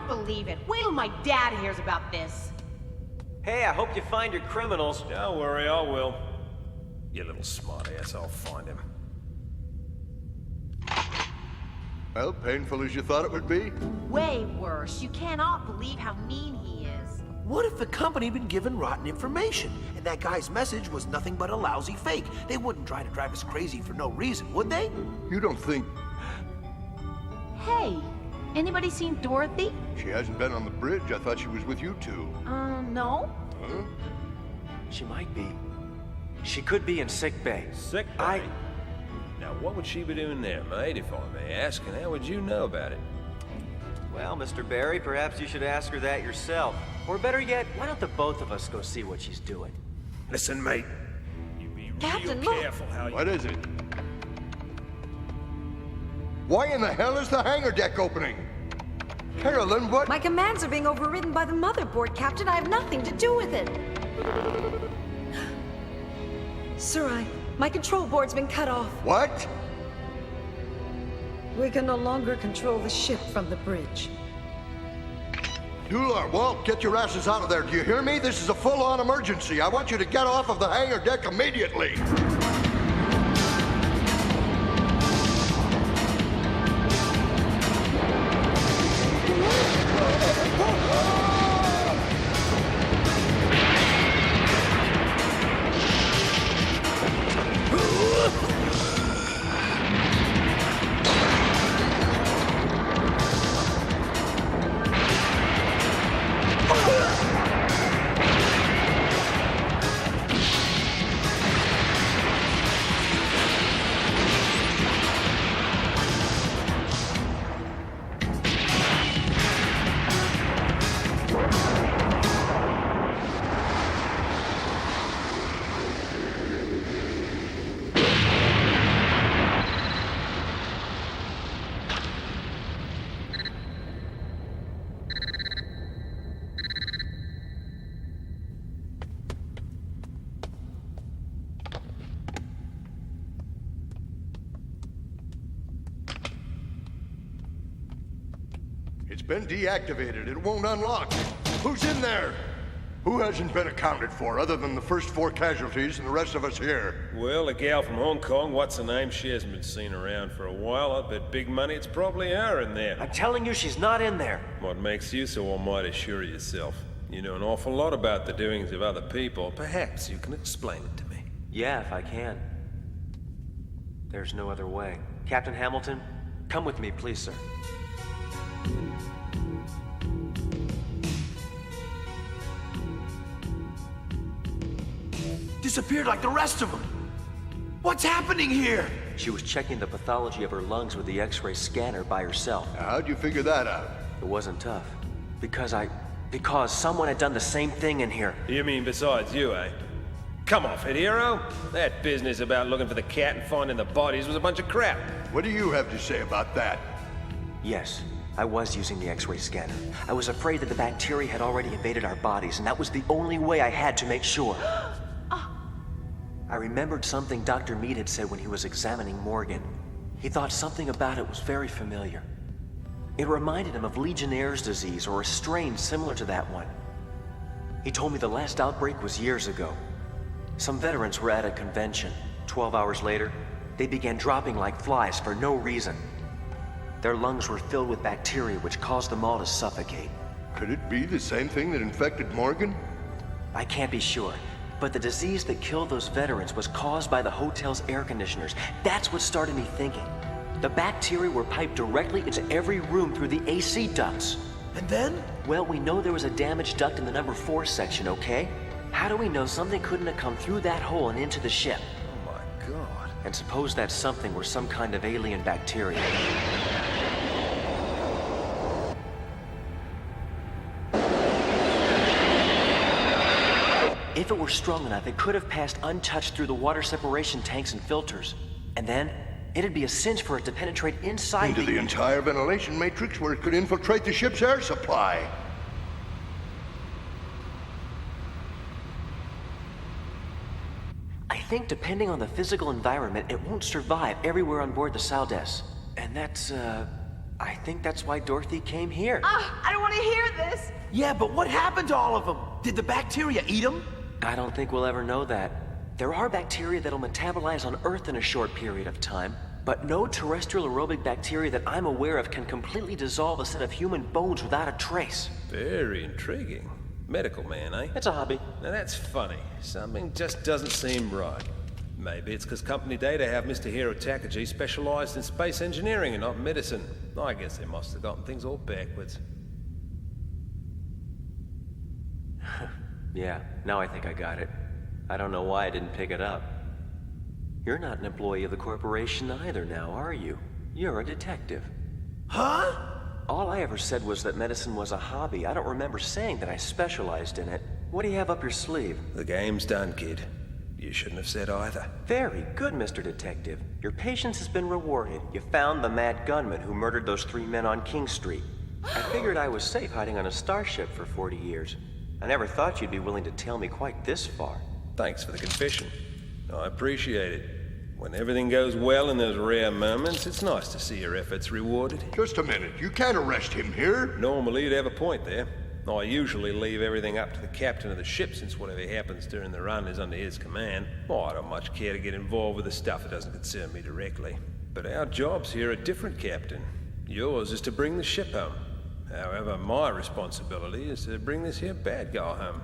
Believe it. Wait till my dad hears about this. Hey, I hope you find your criminals. Don't worry, I will. You little smartass, I'll find him. Well, painful as you thought it would be? Way worse. You cannot believe how mean he is. What if the company had been given rotten information, and that guy's message was nothing but a lousy fake? They wouldn't try to drive us crazy for no reason, would they? You don't think... Hey, anybody seen Dorothy? She hasn't been on the bridge. I thought she was with you 2. No. Huh? She might be. She could be in sick bay. Sick bay? Now, what would she be doing there, mate, if I may ask, and how would you know about it? Well, Mr. Barry, perhaps you should ask her that yourself. Or better yet, why don't the both of us go see what she's doing? Listen, mate. You be Captain, real look. careful how you... What is it? Why in the hell is the hangar deck opening? Carolyn, what? My commands are being overridden by the motherboard, Captain. I have nothing to do with it. Sir, my control board's been cut off. What? We can no longer control the ship from the bridge. Dular, Walt, get your asses out of there. Do you hear me? This is a full-on emergency. I want you to get off of the hangar deck immediately. been deactivated. It won't unlock. Who's in there? Who hasn't been accounted for, other than the first 4 casualties and the rest of us here? Well, a gal from Hong Kong, what's her name? She hasn't been seen around for a while. I bet big money it's probably her in there. I'm telling you, she's not in there. What makes you so almighty sure of yourself? You know an awful lot about the doings of other people. Perhaps you can explain it to me. Yeah, if I can. There's no other way. Captain Hamilton, come with me, please, sir. Disappeared like the rest of them. What's happening here? She was checking the pathology of her lungs with the X-ray scanner by herself. How'd you figure that out? It wasn't tough. Because someone had done the same thing in here. You mean besides you, eh? Come off it, hero. That business about looking for the cat and finding the bodies was a bunch of crap. What do you have to say about that? Yes, I was using the X-ray scanner. I was afraid that the bacteria had already invaded our bodies, and that was the only way I had to make sure. I remembered something Dr. Mead had said when he was examining Morgan. He thought something about it was very familiar. It reminded him of Legionnaire's disease or a strain similar to that one. He told me the last outbreak was years ago. Some veterans were at a convention. 12 hours later, they began dropping like flies for no reason. Their lungs were filled with bacteria which caused them all to suffocate. Could it be the same thing that infected Morgan? I can't be sure. But the disease that killed those veterans was caused by the hotel's air conditioners. That's what started me thinking. The bacteria were piped directly into every room through the AC ducts. And then? Well, we know there was a damaged duct in the number 4 section, okay? How do we know something couldn't have come through that hole and into the ship? Oh my God. And suppose that something were some kind of alien bacteria. If it were strong enough, it could have passed untouched through the water separation tanks and filters. And then, it'd be a cinch for it to penetrate inside into the entire ventilation matrix where it could infiltrate the ship's air supply. I think depending on the physical environment, it won't survive everywhere on board the Saldes. And that's, I think that's why Dorothy came here. I don't want to hear this! Yeah, but what happened to all of them? Did the bacteria eat them? I don't think we'll ever know that. There are bacteria that'll metabolize on Earth in a short period of time, but no terrestrial aerobic bacteria that I'm aware of can completely dissolve a set of human bones without a trace. Very intriguing. Medical man, eh? It's a hobby. Now that's funny. Something just doesn't seem right. Maybe it's because company data have Mr. Hiro Takagi specialized in space engineering and not medicine. I guess they must have gotten things all backwards. Yeah, now I think I got it. I don't know why I didn't pick it up. You're not an employee of the corporation either now, are you? You're a detective. Huh? All I ever said was that medicine was a hobby. I don't remember saying that I specialized in it. What do you have up your sleeve? The game's done, kid. You shouldn't have said either. Very good, Mr. Detective. Your patience has been rewarded. You found the mad gunman who murdered those 3 men on King Street. I figured I was safe hiding on a starship for 40 years. I never thought you'd be willing to tell me quite this far. Thanks for the confession. I appreciate it. When everything goes well in those rare moments, it's nice to see your efforts rewarded. Just a minute. You can't arrest him here. Normally, you'd have a point there. I usually leave everything up to the captain of the ship, since whatever happens during the run is under his command. I don't much care to get involved with the stuff that doesn't concern me directly. But our jobs here are different, Captain. Yours is to bring the ship home. However, my responsibility is to bring this here bad guy home.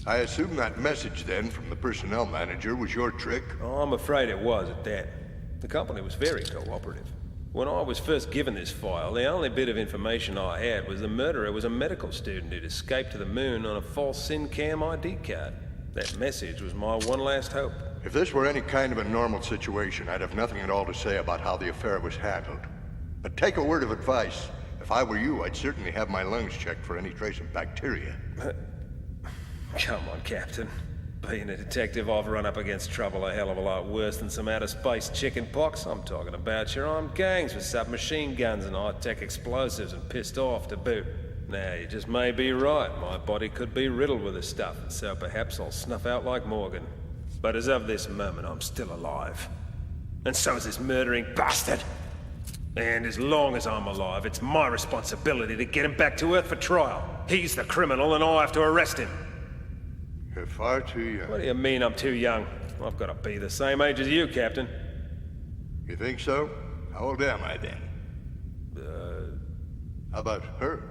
I assume that message, then, from the personnel manager was your trick? Oh, I'm afraid it was at that. The company was very cooperative. When I was first given this file, the only bit of information I had was the murderer was a medical student who'd escaped to the moon on a false SynCam ID card. That message was my one last hope. If this were any kind of a normal situation, I'd have nothing at all to say about how the affair was handled. But take a word of advice. If I were you, I'd certainly have my lungs checked for any trace of bacteria. Come on, Captain. Being a detective, I've run up against trouble a hell of a lot worse than some outer space chicken pox. I'm talking about your armed gangs with submachine guns and high-tech explosives and pissed off to boot. Now, you just may be right. My body could be riddled with this stuff, and so perhaps I'll snuff out like Morgan. But as of this moment, I'm still alive. And so is this murdering bastard. And as long as I'm alive, it's my responsibility to get him back to Earth for trial. He's the criminal, and I'll have to arrest him. You're far too young. What do you mean I'm too young? I've got to be the same age as you, Captain. You think so? How old am I then? How about her?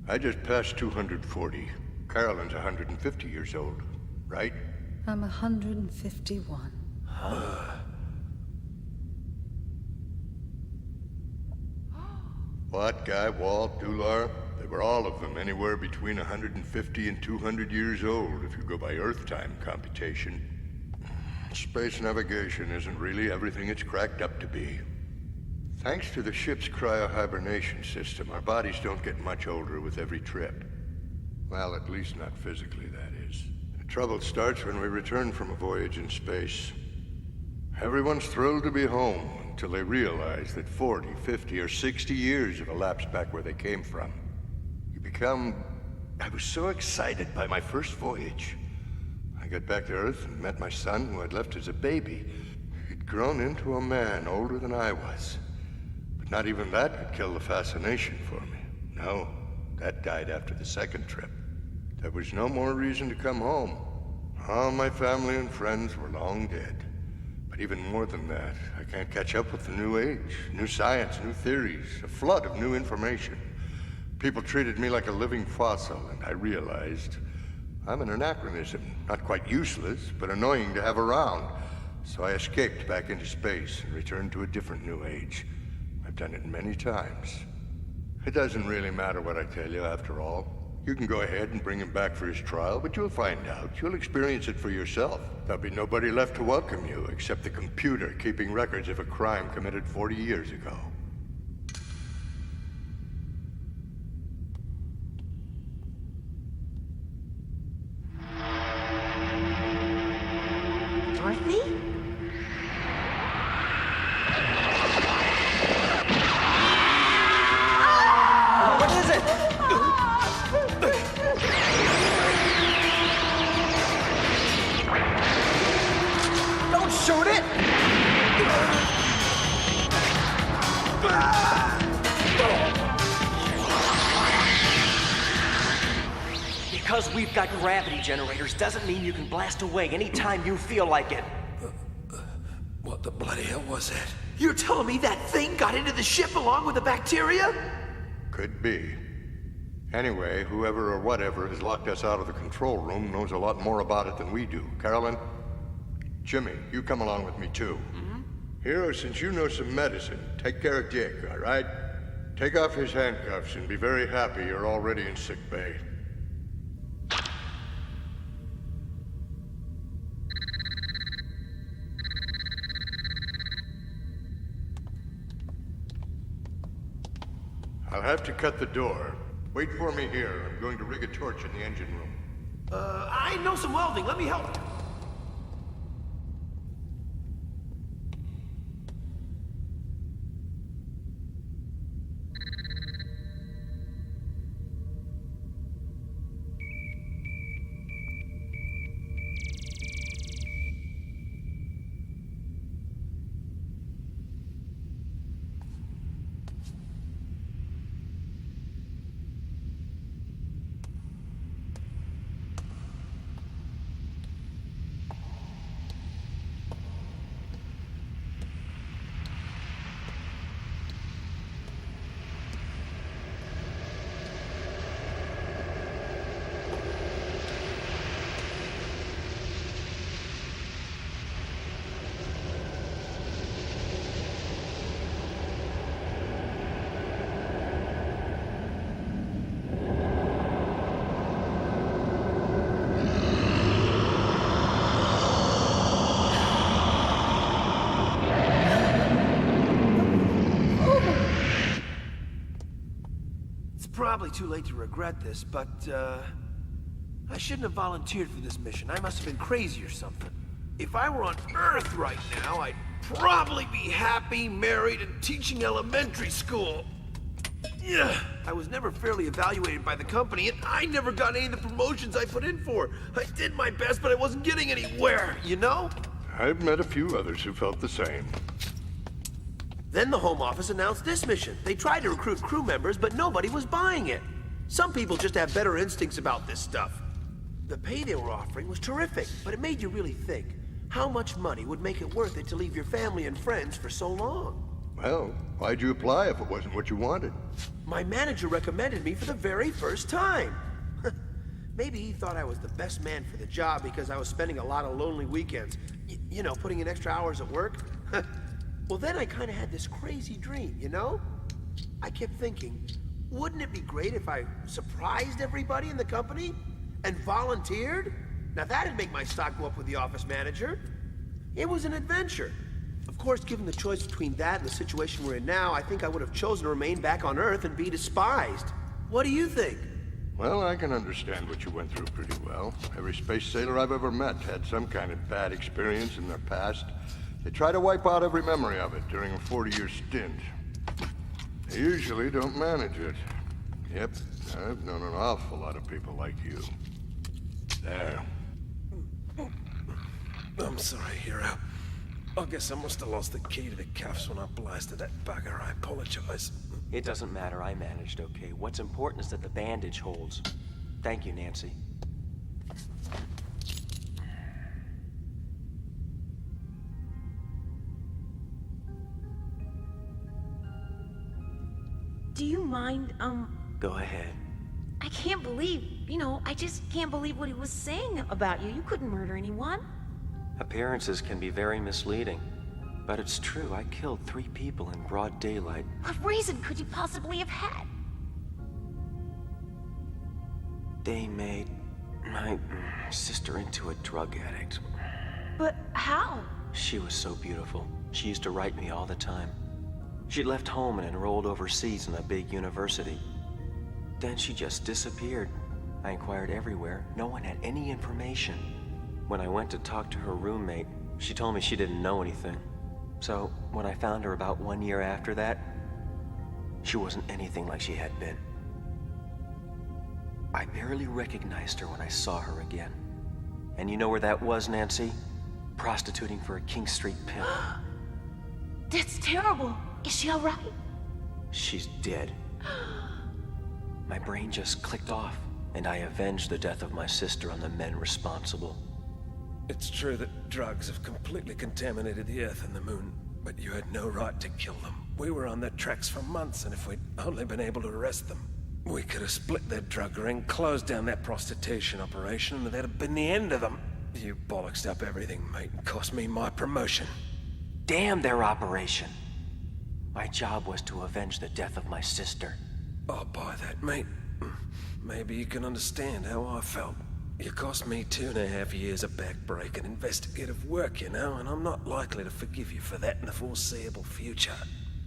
I just passed 240. Carolyn's 150 years old, right? I'm 151. Watt, Guy, Walt, Dular, they were all of them anywhere between 150 and 200 years old, if you go by Earth time computation. Space navigation isn't really everything it's cracked up to be. Thanks to the ship's cryo-hibernation system, our bodies don't get much older with every trip. Well, at least not physically, that is. The trouble starts when we return from a voyage in space. Everyone's thrilled to be home until they realize that 40, 50, or 60 years have elapsed back where they came from. You become... I was so excited by my first voyage. I got back to Earth and met my son, who I'd left as a baby. He'd grown into a man older than I was. But not even that could kill the fascination for me. No, that died after the second trip. There was no more reason to come home. All my family and friends were long dead. But even more than that, I can't catch up with the new age, new science, new theories, a flood of new information. People treated me like a living fossil, and I realized I'm an anachronism, not quite useless, but annoying to have around. So I escaped back into space and returned to a different new age. I've done it many times. It doesn't really matter what I tell you, after all. You can go ahead and bring him back for his trial, but you'll find out. You'll experience it for yourself. There'll be nobody left to welcome you except the computer keeping records of a crime committed 40 years ago. Dorothy? What is it? Don't shoot it! Because we've got gravity generators doesn't mean you can blast away anytime you feel like it. What the bloody hell was that? You're telling me that thing got into the ship along with the bacteria? Could be. Anyway, whoever or whatever has locked us out of the control room knows a lot more about it than we do. Carolyn? Jimmy, you come along with me too. Hero, since you know some medicine, take care of Dick, all right? Take off his handcuffs and be very happy you're already in sick bay. I'll have to cut the door. Wait for me here. I'm going to rig a torch in the engine room. I know some welding. Let me help you. Probably too late to regret this, but, I shouldn't have volunteered for this mission. I must have been crazy or something. If I were on Earth right now, I'd probably be happy, married, and teaching elementary school. Yeah, I was never fairly evaluated by the company, and I never got any of the promotions I put in for. I did my best, but I wasn't getting anywhere, you know? I've met a few others who felt the same. Then the Home Office announced this mission. They tried to recruit crew members, but nobody was buying it. Some people just have better instincts about this stuff. The pay they were offering was terrific, but it made you really think. How much money would make it worth it to leave your family and friends for so long? Well, why'd you apply if it wasn't what you wanted? My manager recommended me for the very first time. Maybe he thought I was the best man for the job because I was spending a lot of lonely weekends. You know, putting in extra hours at work. Well, then I kind of had this crazy dream, you know? I kept thinking, wouldn't it be great if I surprised everybody in the company and volunteered? Now that'd make my stock go up with the office manager. It was an adventure. Of course, given the choice between that and the situation we're in now, I think I would have chosen to remain back on Earth and be despised. What do you think? Well, I can understand what you went through pretty well. Every space sailor I've ever met had some kind of bad experience in their past. They try to wipe out every memory of it during a 40-year stint. They usually don't manage it. Yep, I've known an awful lot of people like you. There. I'm sorry, Hero. I guess I must have lost the key to the cuffs when I blasted that bugger. I apologize. It doesn't matter. I managed okay. What's important is that the bandage holds. Thank you, Nancy. Do you mind, Go ahead. I can't believe, I just can't believe what he was saying about you. You couldn't murder anyone. Appearances can be very misleading. But it's true, I killed 3 people in broad daylight. What reason could you possibly have had? They made my sister into a drug addict. But how? She was so beautiful. She used to write me all the time. She'd left home and enrolled overseas in a big university. Then she just disappeared. I inquired everywhere. No one had any information. When I went to talk to her roommate, she told me she didn't know anything. So, when I found her about 1 year after that, she wasn't anything like she had been. I barely recognized her when I saw her again. And you know where that was, Nancy? Prostituting for a King Street pimp. That's terrible. Is she all right? She's dead. My brain just clicked off, and I avenged the death of my sister on the men responsible. It's true that drugs have completely contaminated the Earth and the Moon, but you had no right to kill them. We were on their tracks for months, and if we'd only been able to arrest them, we could have split their drug ring, closed down their prostitution operation, and that'd have been the end of them. You bollocksed up everything, mate, and cost me my promotion. Damn their operation. My job was to avenge the death of my sister. I'll buy that, mate. Maybe you can understand how I felt. You cost me 2.5 years of backbreaking investigative work, and I'm not likely to forgive you for that in the foreseeable future.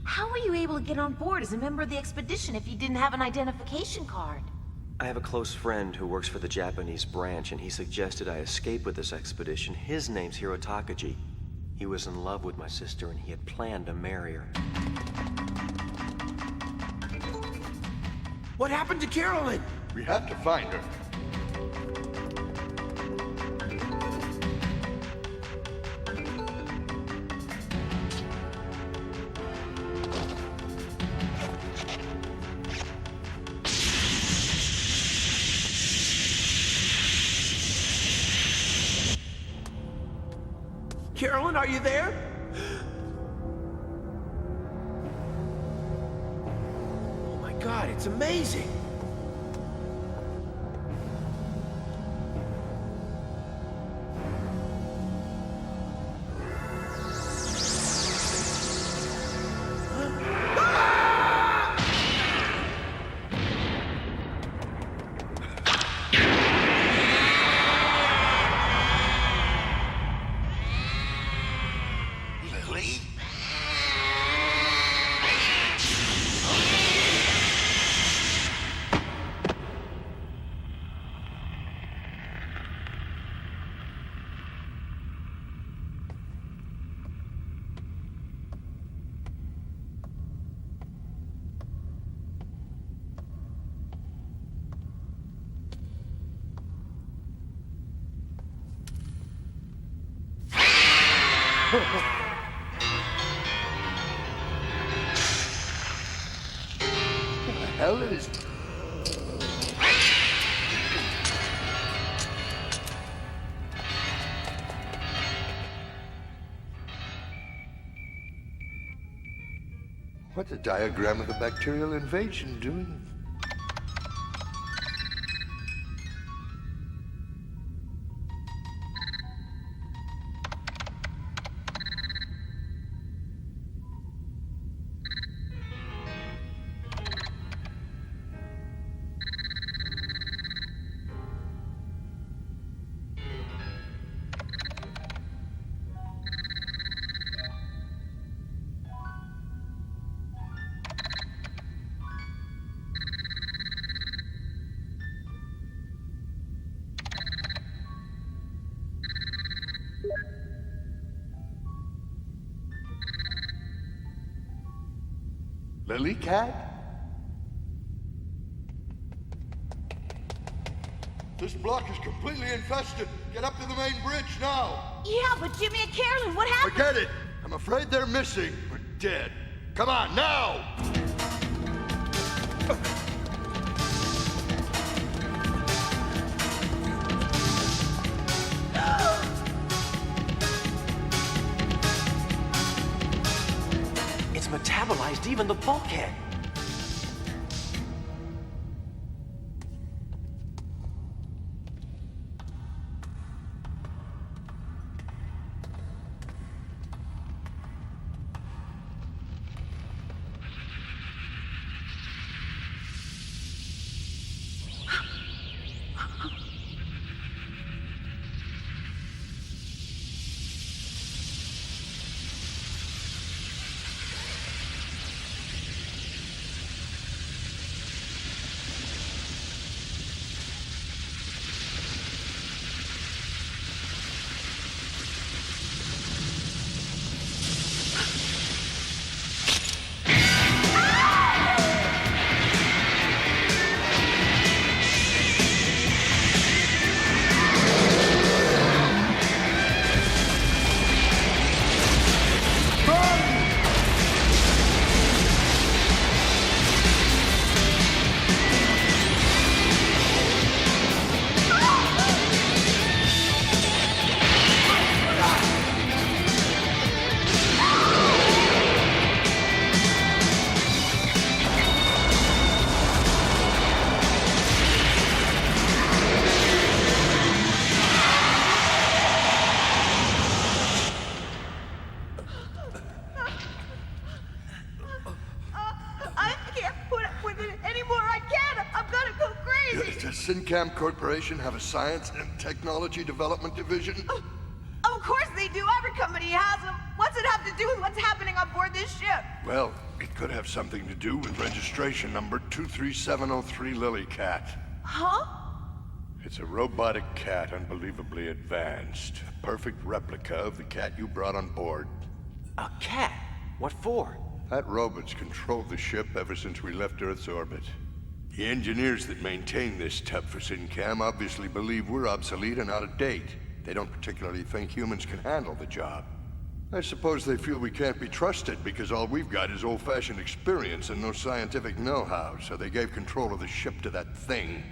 How were you able to get on board as a member of the expedition if you didn't have an identification card? I have a close friend who works for the Japanese branch, and he suggested I escape with this expedition. His name's Hirotakaji. He was in love with my sister, and he had planned to marry her. What happened to Carolyn? We have to find her. Carolyn, are you there? Oh my God, it's amazing. the hell is... What's a diagram of the bacterial invasion doing? Lily Cat? This block is completely infested. Get up to the main bridge now. Yeah, but Jimmy and Carolyn, what happened? Forget it. I'm afraid they're missing or dead. Come on, now! It's metabolized even the bulkhead. Does C.A.T Corporation have a science and technology development division? Of course they do. Every company has them. What's it have to do with what's happening on board this ship? Well, it could have something to do with registration number 23703 Lily Cat. Huh? It's a robotic cat, unbelievably advanced. A perfect replica of the cat you brought on board. A cat? What for? That robot's controlled the ship ever since we left Earth's orbit. The engineers that maintain this tub for C.A.T obviously believe we're obsolete and out of date. They don't particularly think humans can handle the job. I suppose they feel we can't be trusted because all we've got is old-fashioned experience and no scientific know-how, so they gave control of the ship to that thing.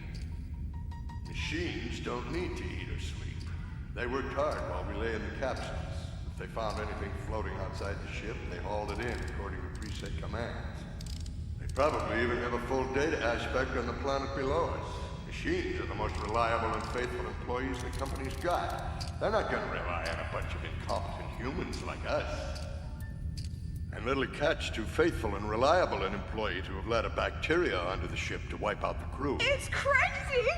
Machines don't need to eat or sleep. They worked hard while we lay in the capsules. If they found anything floating outside the ship, they hauled it in according to preset commands. They probably even have a full data aspect on the planet below us. Machines are the most reliable and faithful employees the company's got. They're not gonna rely on a bunch of incompetent humans like us. And Little Cat's too faithful and reliable an employee to have let a bacteria onto the ship to wipe out the crew. It's crazy!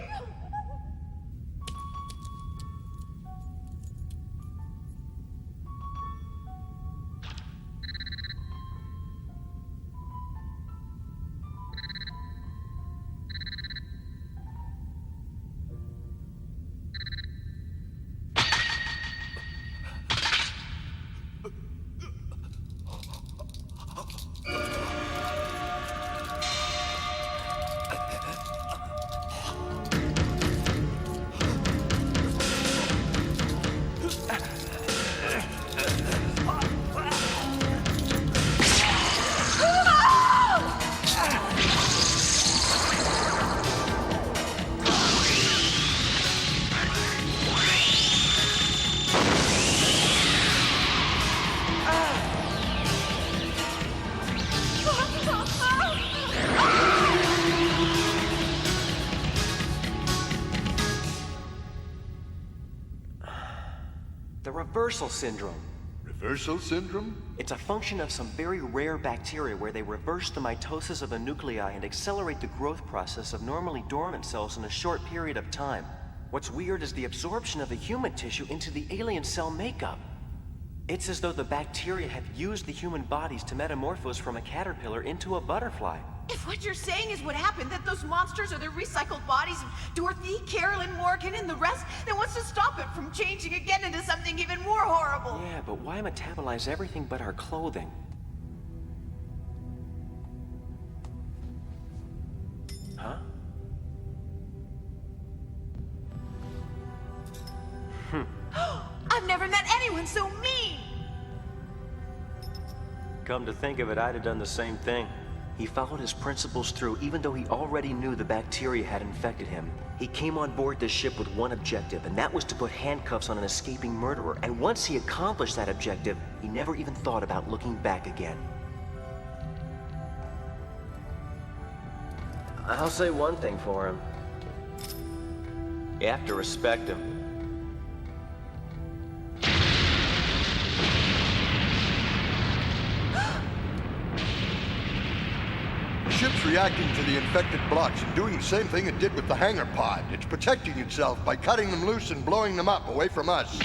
reversal syndrome. Reversal syndrome? It's a function of some very rare bacteria where they reverse the mitosis of the nuclei and accelerate the growth process of normally dormant cells in a short period of time. What's weird is the absorption of the human tissue into the alien cell makeup. It's as though the bacteria have used the human bodies to metamorphose from a caterpillar into a butterfly. If what you're saying is what happened, that those monsters are the recycled bodies of Dorothy, Carolyn, Morgan, and the rest, then what's to stop it from changing again into something even more horrible? Yeah, but why metabolize everything but our clothing? Huh? I've never met anyone so mean! Come to think of it, I'd have done the same thing. He followed his principles through, even though he already knew the bacteria had infected him. He came on board this ship with one objective, and that was to put handcuffs on an escaping murderer. And once he accomplished that objective, he never even thought about looking back again. I'll say one thing for him. You have to respect him. The ship's reacting to the infected blocks and doing the same thing it did with the hangar pod. It's protecting itself by cutting them loose and blowing them up away from us.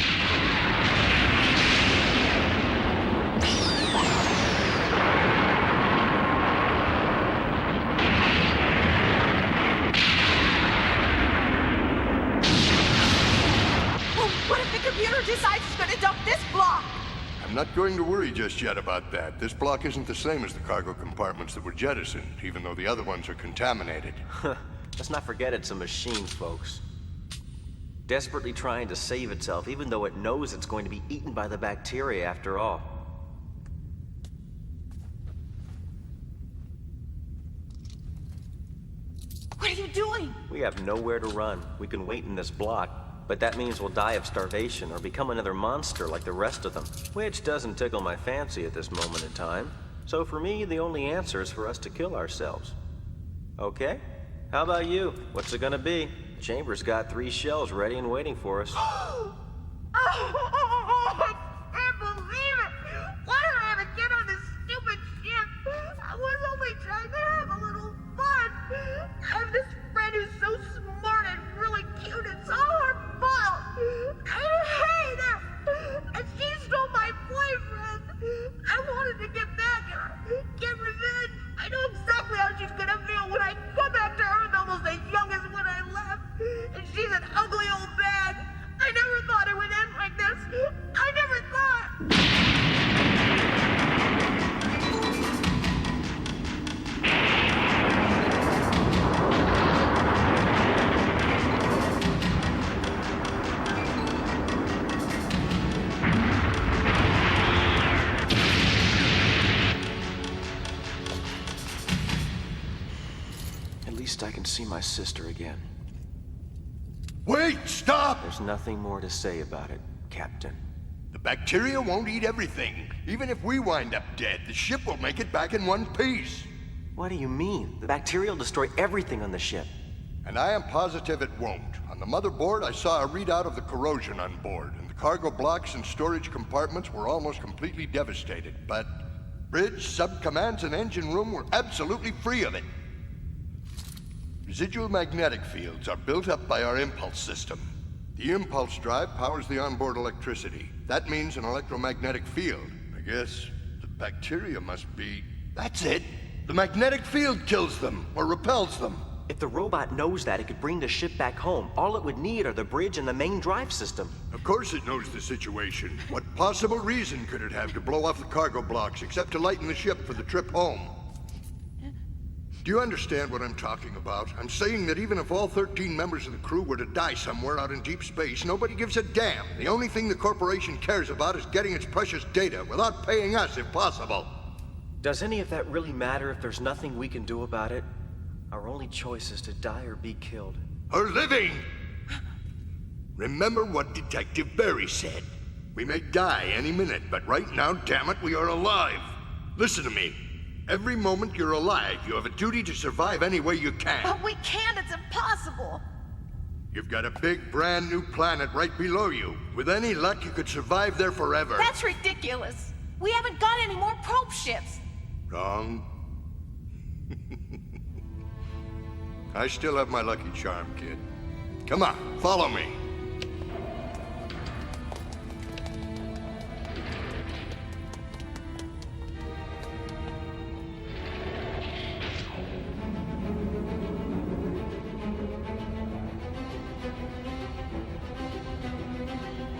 Well, what if the computer decides it's gonna dump this block? I'm not going to worry just yet about that. This block isn't the same as the cargo compartments that were jettisoned, even though the other ones are contaminated. Let's not forget it's a machine, folks. Desperately trying to save itself, even though it knows it's going to be eaten by the bacteria after all. What are you doing? We have nowhere to run. We can wait in this block, but that means we'll die of starvation or become another monster like the rest of them, which doesn't tickle my fancy at this moment in time. So for me, the only answer is for us to kill ourselves. Okay? How about you? What's it gonna be? The chamber's got 3 shells ready and waiting for us. Oh, I can't believe it! Why did I ever get on this stupid ship? I was only trying to have a little fun. I have this friend who's so smart and really cute. It's all her fault. I hate her. And she stole my boyfriend. I wanted to get back at her, get revenge. I know exactly how she's gonna feel when I come back to Earth almost as young as when I left. And she's an ugly old bag. I never thought it would end like this. I never thought. At least I can see my sister again. Wait! Stop! There's nothing more to say about it, Captain. The bacteria won't eat everything. Even if we wind up dead, the ship will make it back in one piece. What do you mean? The bacteria will destroy everything on the ship. And I am positive it won't. On the motherboard, I saw a readout of the corrosion on board, and the cargo blocks and storage compartments were almost completely devastated. But bridge, sub-commands, and engine room were absolutely free of it. Residual magnetic fields are built up by our impulse system. The impulse drive powers the onboard electricity. That means an electromagnetic field. I guess the bacteria must be... That's it! The magnetic field kills them, or repels them. If the robot knows that, it could bring the ship back home. All it would need are the bridge and the main drive system. Of course it knows the situation. What possible reason could it have to blow off the cargo blocks except to lighten the ship for the trip home? Do you understand what I'm talking about? I'm saying that even if all 13 members of the crew were to die somewhere out in deep space, nobody gives a damn. The only thing the corporation cares about is getting its precious data, without paying us if possible. Does any of that really matter if there's nothing we can do about it? Our only choice is to die or be killed. Or living! Remember what Detective Barry said. We may die any minute, but right now, damn it, we are alive. Listen to me. Every moment you're alive, you have a duty to survive any way you can. But we can't, it's impossible. You've got a big, brand new planet right below you. With any luck, you could survive there forever. That's ridiculous. We haven't got any more probe ships. Wrong. I still have my lucky charm, kid. Come on, follow me.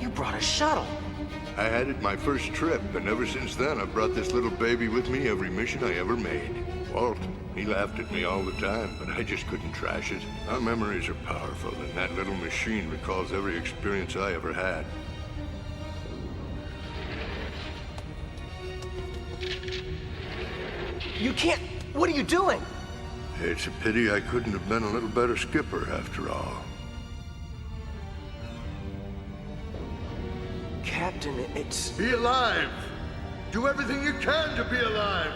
You brought a shuttle. I had it my first trip, and ever since then I've brought this little baby with me every mission I ever made. Walt, he laughed at me all the time, but I just couldn't trash it. Our memories are powerful, and that little machine recalls every experience I ever had. You can't... What are you doing? It's a pity I couldn't have been a little better skipper after all. Captain, it's... Be alive! Do everything you can to be alive!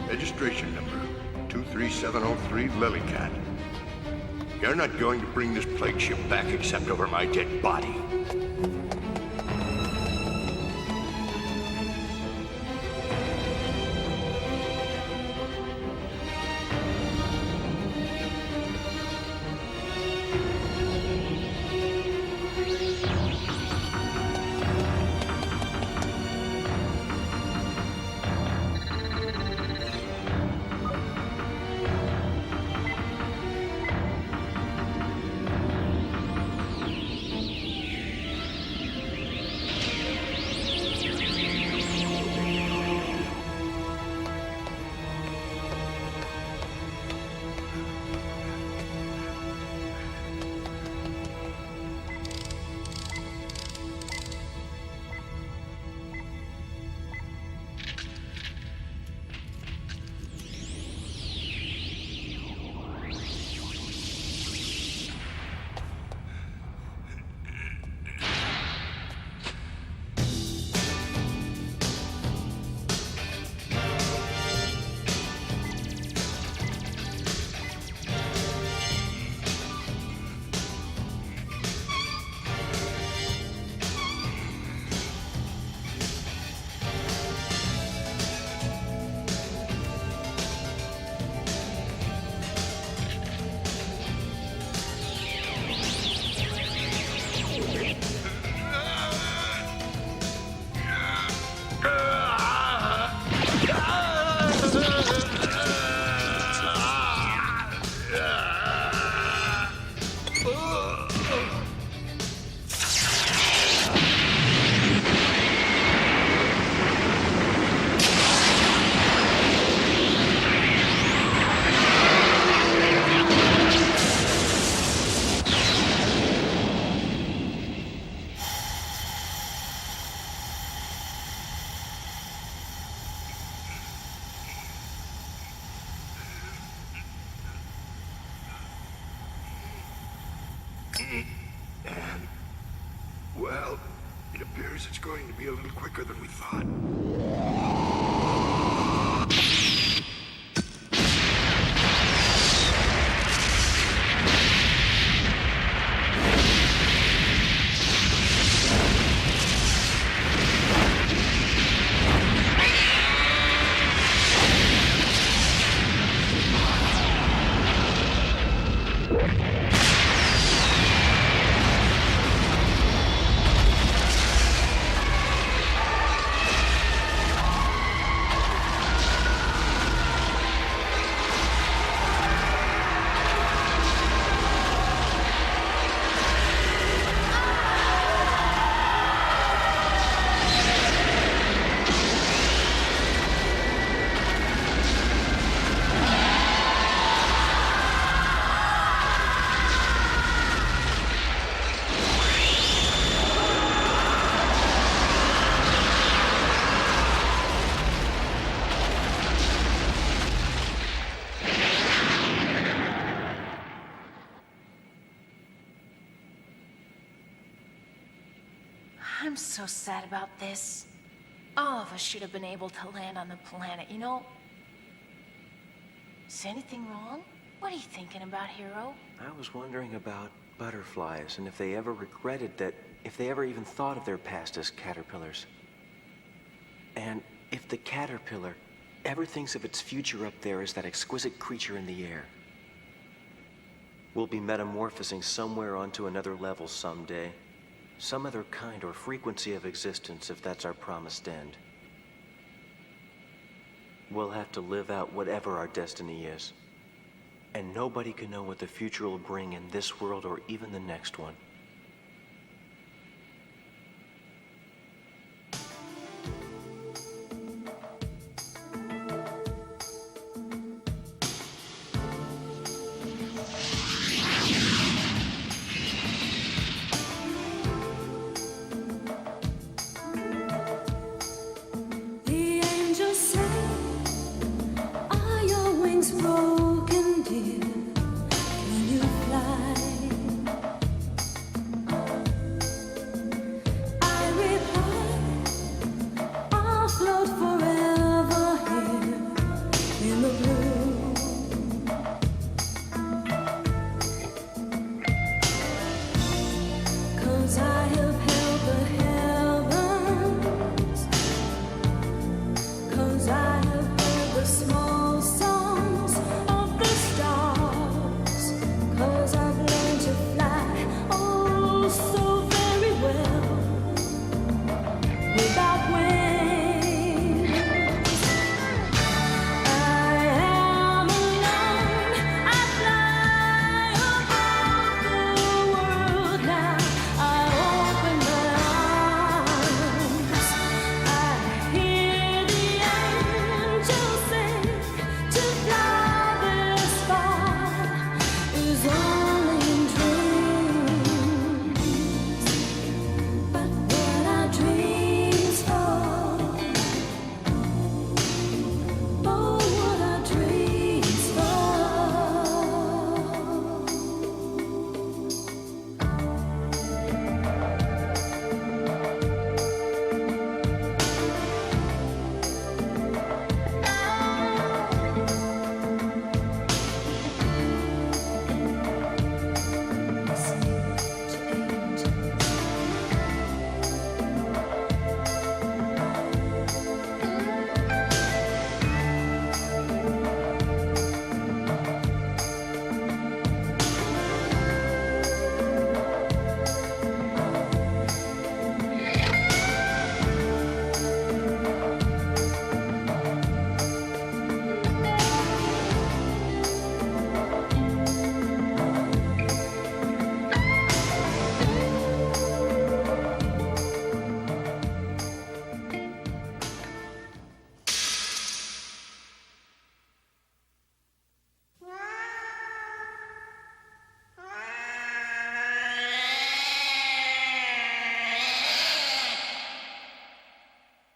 Registration number 23703 Lilycat. You're not going to bring this plague ship back except over my dead body. And, well, it appears it's going to be a little quicker than we thought. I'm so sad about this. All of us should have been able to land on the planet, you know? Is anything wrong? What are you thinking about, Hero? I was wondering about butterflies and if they ever regretted that, if they ever even thought of their past as caterpillars. And if the caterpillar ever thinks of its future up there as that exquisite creature in the air. We'll be metamorphosing somewhere onto another level someday. Some other kind or frequency of existence, if that's our promised end. We'll have to live out whatever our destiny is. And nobody can know what the future will bring in this world or even the next one.